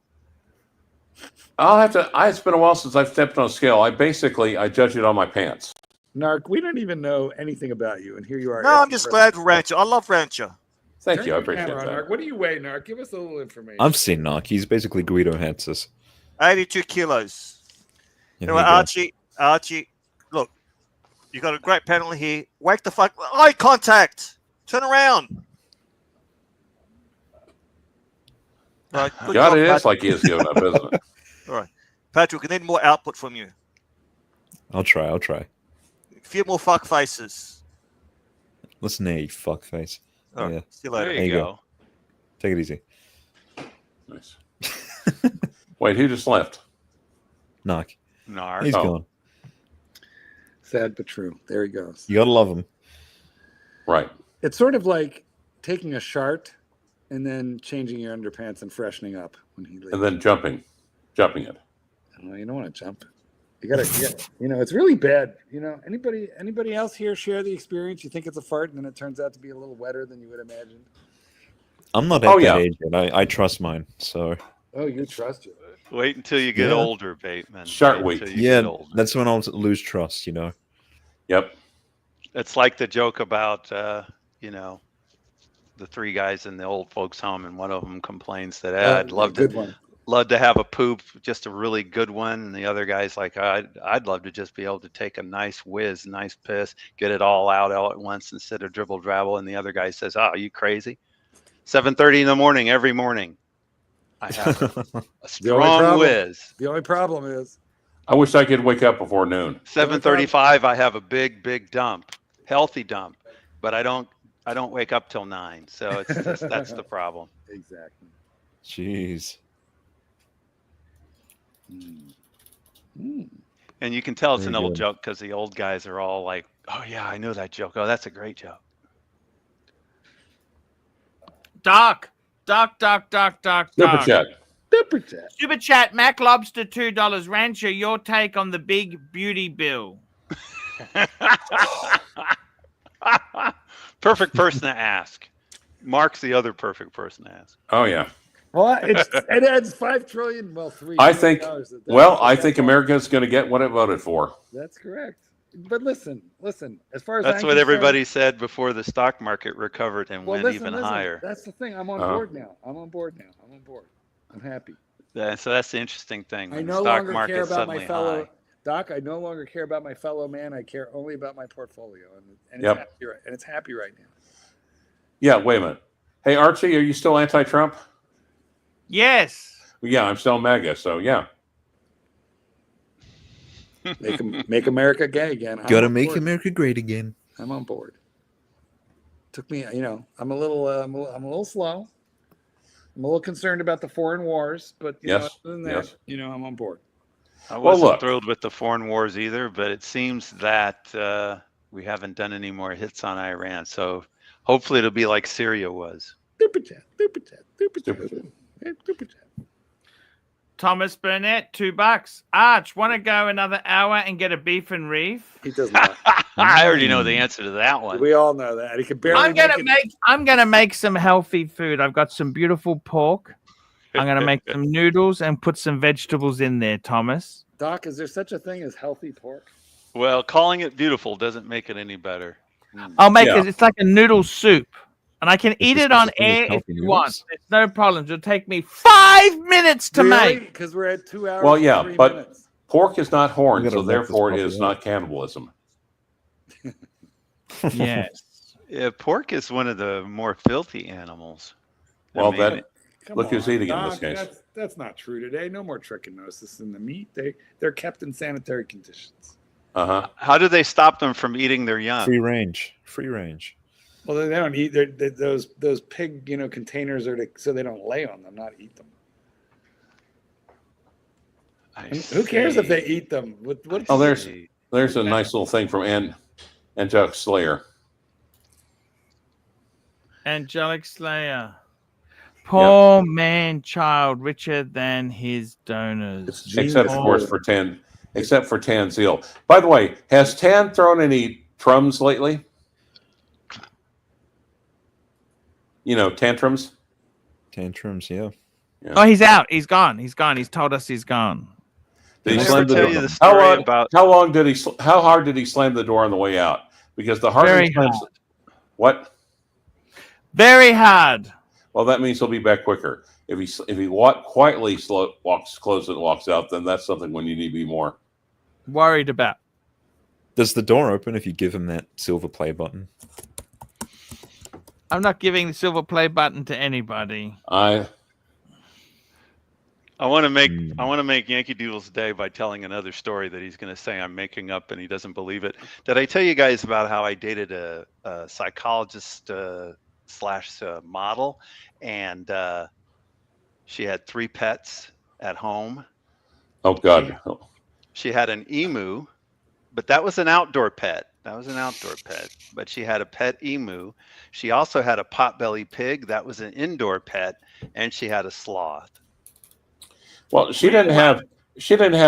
I'll have to. It's been a while since I've stepped on a scale. I judge it on my pants. Narc, we don't even know anything about you, and here you are. No, I'm just glad for Rancher. I love Rancher. Thank you. I appreciate that. Narc. What do you weigh, Narc? Give us a little information. I've seen Narc. He's basically Guido Hansis. 82 kilos. Yeah, Anyway, Archie, look, you got a great penalty here. Wake the fuck. Eye contact. Turn around. Right, good God, job, it is Patrick. like he is giving up, isn't it? All right, Patrick, we need more output from you. I'll try. A few more fuck faces. Listen here, you fuckface. All right, Yeah. see you later. There you go. Take it easy. Nice. Wait, who just left? Narc. Narc. He's Oh. gone. Sad but true. There he goes. You gotta love him. Right. It's sort of like taking a shart and then changing your underpants and freshening up when he leaves. And then jumping it. No, you don't want to jump it. You gotta, it's really bad. Anybody else here share the experience? You think it's a fart, and then it turns out to be a little wetter than you would imagine. I'm not at that age yet. I trust mine. So. Oh, you trust it. Wait until you get older, Bateman. Shark Week. Yeah, that's when I'll lose trust. Yep. It's like the joke about the three guys in the old folks' home, and one of them complains that I'd love to have a poop, just a really good one, and the other guy's like, I'd love to just be able to take a nice whiz, nice piss, get it all out at once instead of dribble drabble. And the other guy says, "Oh, are you crazy? 7:30 in the morning every morning. I have a strong whiz. The only problem is, I wish I could wake up before noon. 7:35, I have a big dump, healthy dump, but I don't wake up till 9. So it's just, that's the problem. Exactly. Jeez. And you can tell it's an old joke because the old guys are all like, "Oh yeah, I know that joke. Oh, that's a great joke." Doc. Super chat. Super chat. Mac Lobster $2. Rancher, your take on the big beauty bill. Perfect person to ask. Mark's the other perfect person to ask. Oh yeah. Well, it adds $5 trillion. Well, $3. I think America's going to get what it voted for. That's correct. But listen. As far as that's what everybody said before the stock market recovered and went even higher. That's the thing. I'm on board now. I'm happy. Yeah, so that's the interesting thing. I no longer care about my fellow Doc. I no longer care about my fellow man. I care only about my portfolio, and it's happy right now. Yeah. Wait a minute. Hey Archie, are you still anti-Trump? Yes. Yeah, I'm still MAGA. So yeah. Make America gay again. Gotta make America great again. I'm on board. Took me, I'm a little slow. I'm a little concerned about the foreign wars, but other than that, I'm on board. I wasn't thrilled with the foreign wars either, but it seems that we haven't done any more hits on Iran. So hopefully it'll be like Syria was. Super chat. Thomas Burnett, $2. Arch, want to go another hour and get a beef and reef? He does not. I already know the answer to that one. We all know that. He can barely. I'm gonna make some healthy food. I've got some beautiful pork. I'm gonna make some noodles and put some vegetables in there, Thomas. Doc, is there such a thing as healthy pork? Well, calling it beautiful doesn't make it any better. I'll make it. It's like a noodle soup. And I can eat it on air if you want. It's no problem. It'll take me 5 minutes to make. Because we're at 2 hours. Well, yeah, and 3 but minutes. pork is not horn, so therefore it is not cannibalism. Yes. Yeah, pork is one of the more filthy animals. Well, Come look who's on, eating in Doc, this case. That's not true today. No more trichinosis in the meat. They're kept in sanitary conditions. How do they stop them from eating their young? Free range. Well, they don't eat. Those pig containers are so they don't lay on them, not eat them. Who cares if they eat them? There's a nice little thing from Angelic Slayer. Angelic Slayer. Poor man child, richer than his donors. Except for Tanzil. By the way, has Tan thrown any trums lately? tantrums. Tantrums, yeah. Oh, he's out. He's gone. He's gone. He's told us he's gone. Did he Did I slam ever the tell door? you the story about? How hard did he slam the door on the way out? Because the harder Very he slams, hard. what? Very hard. Well, that means he'll be back quicker. If he quietly walks out, then that's something when you need to be more worried about. Does the door open if you give him that silver play button? I'm not giving the silver play button to anybody. I want to make Yankee Doodle's day by telling another story that he's going to say I'm making up and he doesn't believe it. Did I tell you guys about how I dated a psychologist slash model, and she had 3 pets at home? Oh God! She had an emu, but that was an outdoor pet. But she had a pet emu. She also had a potbelly pig. That was an indoor pet, and she had a sloth. Well, she didn't have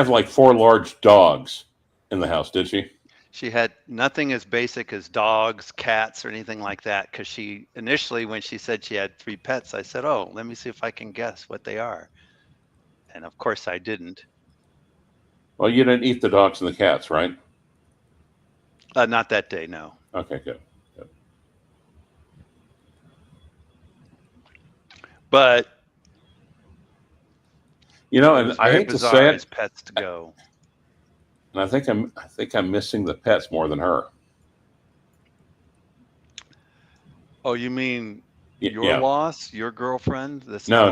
like 4 large dogs in the house, did she? She had nothing as basic as dogs, cats, or anything like that. Because she initially, when she said she had 3 pets, I said, "Oh, let me see if I can guess what they are." And of course, I didn't. Well, you didn't eat the dogs and the cats, right? Not that day, no. Okay, good. But and I hate to say it, pets to go. And I think I'm missing the pets more than her. Oh, you mean your Yeah. loss, your girlfriend? That's No,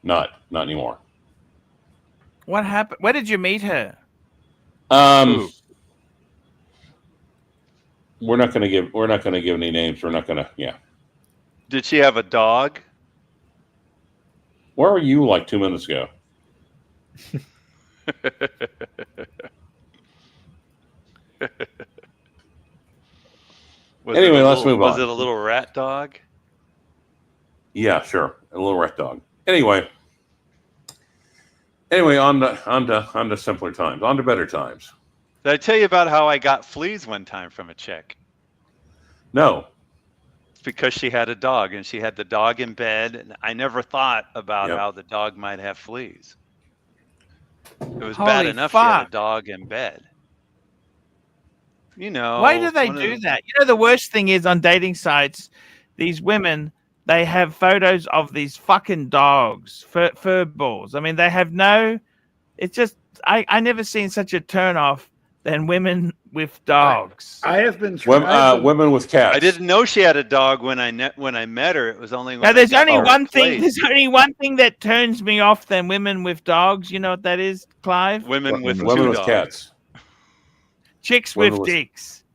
not anymore. What happened? Where did you meet her? We're not going to give any names. We're not going to. Yeah. Did she have a dog? Where were you like 2 minutes ago? Anyway, let's move on. Was it a little rat dog? Yeah, sure, a little rat dog. Anyway, on to simpler times, on to better times. Did I tell you about how I got fleas one time from a chick? No. It's because she had a dog, and she had the dog in bed, and I never thought about how the dog might have fleas. It was bad enough she had a dog in bed. Why do they do that? The worst thing is on dating sites, these women, they have photos of these fucking dogs, fur balls. I mean, they have it's just, I never seen such a turn off than women with dogs. I have been women with cats. I didn't know she had a dog when I met her. It was only when there's only one thing. There's only one thing that turns me off than women with dogs. You know what that is, Clive? Women with cats. Chicks with dicks.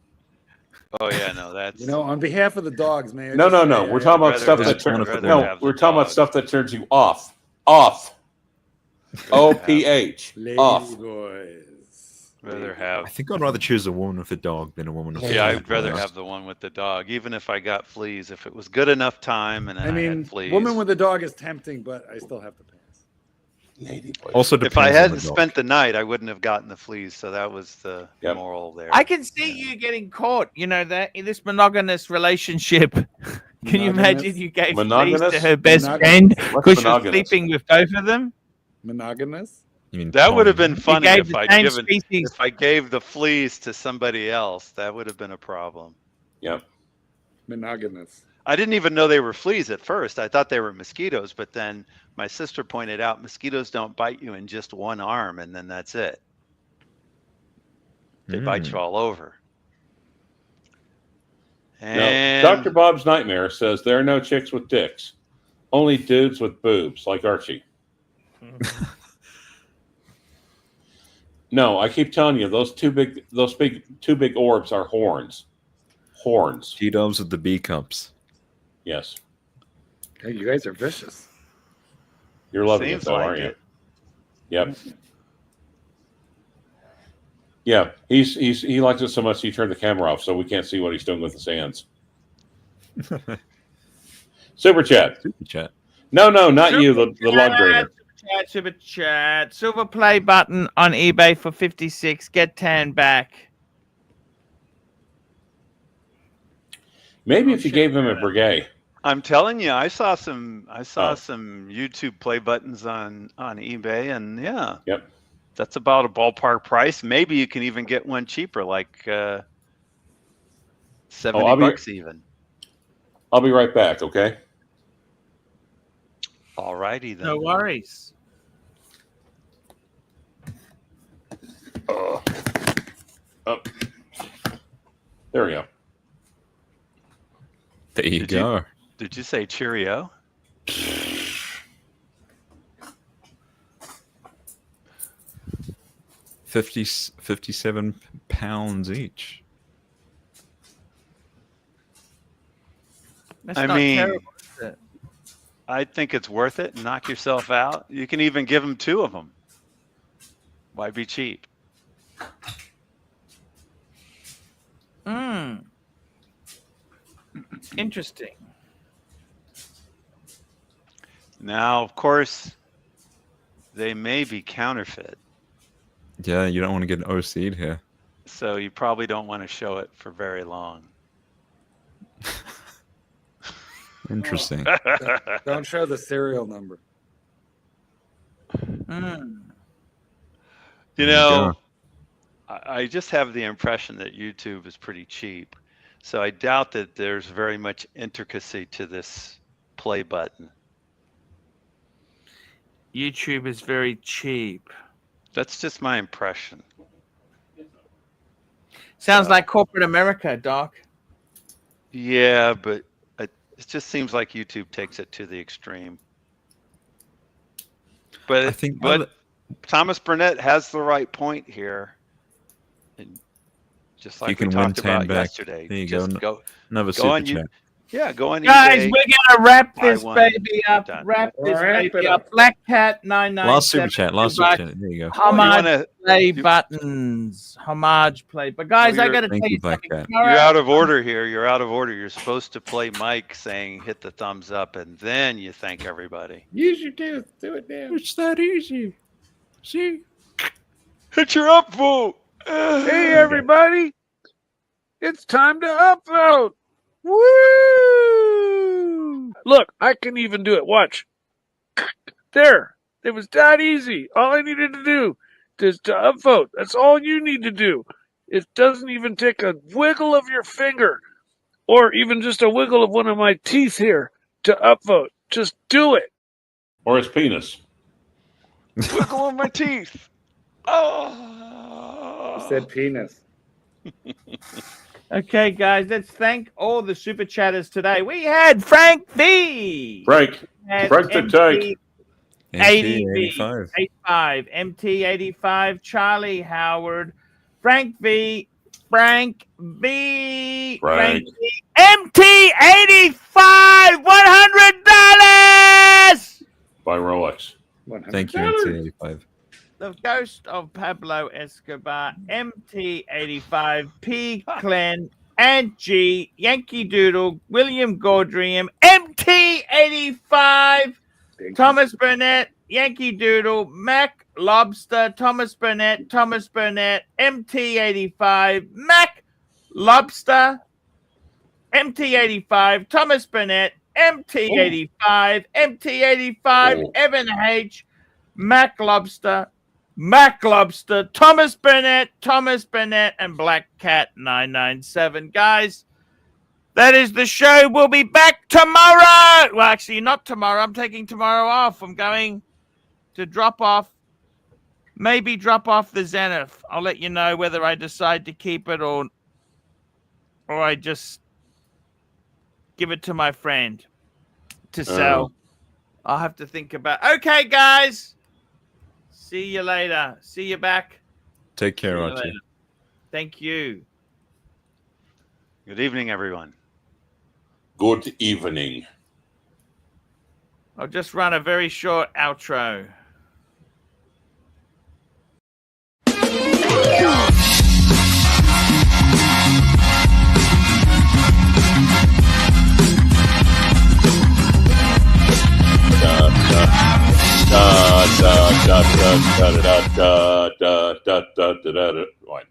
Oh yeah, no, that's on behalf of the dogs, man. No. We're talking about stuff that we're talking about stuff that turns you off. OPH. Off. Boys. Rather have. I think I'd rather choose a woman with a dog than a woman with a dog. Yeah, I'd rather have the one with the dog, even if I got fleas. If it was good enough time and I had fleas. Woman with a dog is tempting, but I still have to pass. Also, if I hadn't spent the night, I wouldn't have gotten the fleas. So that was the moral there. I can see you getting caught. That in this monogamous relationship. Can you imagine you gave fleas to her best friend because she was sleeping with both of them? Monogamous? That would have been funny if I gave the fleas to somebody else. That would have been a problem. Yep. Monogamous. I didn't even know they were fleas at first. I thought they were mosquitoes, but then my sister pointed out mosquitoes don't bite you in just one arm, and then that's it. They bite you all over. And Dr. Bob's Nightmare says there are no chicks with dicks, only dudes with boobs, like Archie. No, I keep telling you, those two big orbs are horns. Horns. T-dubs with the B cups. Yes. Hey, you guys are vicious. You're loving it, though, aren't you? Yep. Yeah, he likes it so much he turned the camera off, so we can't see what he's doing with his hands. Super chat. No, not you, the log grader. Super chat. Silver play button on eBay for 56. Get 10 back. Maybe if you gave him a brigade. I'm telling you, I saw some YouTube play buttons on eBay, and yeah, Yep. that's about a ballpark price. Maybe you can even get one cheaper, like $70 even. I'll be right back. Okay. All righty then. No worries. Oh, there we go. There you go. Did you say cheerio? £57 each. That's I not mean, terrible, is it? I think it's worth it. Knock yourself out. You can even give them 2 of them. Why be cheap? Interesting. Now, of course, they may be counterfeit, Yeah, you don't want to get an OC'd here. so you probably don't want to show it for very long. Interesting. Don't show the serial number. You know, I just have the impression that YouTube is pretty cheap, so I doubt that there's very much intricacy to this play button. YouTube is very cheap. That's just my impression. Sounds like corporate America, Doc. Yeah, but it just seems like YouTube takes it to the extreme. But I think Thomas Burnett has the right point here. And just like you can we win talked 10 about back. yesterday. There you just go. Another go super on chat. go on Guys, eBay. we're gonna wrap buy this one, baby up. done. Wrap this Wrap baby it up. Black Cat 997. Last super chat. Last super chat. There you go. Homage play buttons. Homage play. But guys, I gotta Thank tell you, you Black something. Cat. Tomorrow- You're out of order here. You're out of order. You're supposed to play Mike saying hit the thumbs up, and then you thank everybody. Use your tooth. Do it now. It's that easy. See? Hit your upvote. Hey, everybody. It's time to upvote. Woo! Look, I can even do it. Watch. There. It was that easy. All I needed to do is to upvote. That's all you need to do. It doesn't even take a wiggle of your finger or even just a wiggle of one of my teeth here to upvote. Just do it. Or his penis. Wiggle on my teeth. Oh. You said penis. Okay, guys, let's thank all the super chatters today. We had Frank V. Frank Had the Tank. 85, MT85, Charlie Howard, Frank V, Frank B, Frank. V, MT85, $100. By Rolex. Thank you, MT85. The Ghost of Pablo Escobar, MT85, P. Clen, and G, Yankee Doodle, William Gaudriam, MT85, Thomas Burnett, Yankee Doodle, Mac Lobster, Thomas Burnett, MT85, Mac Lobster, MT85, Thomas Burnett, MT85, Evan H, Mac Lobster, Thomas Burnett, and Black Cat 997. Guys, that is the show. We'll be back tomorrow. Well, actually, not tomorrow. I'm taking tomorrow off. I'm going to drop off the Zenith. I'll let you know whether I decide to keep it or I just give it to my friend to sell. I'll have to think about. Okay, guys. See you later. See you back. Take care, See you Archie. later. Thank you. Good evening, everyone. Good evening. I'll just run a very short outro. Right.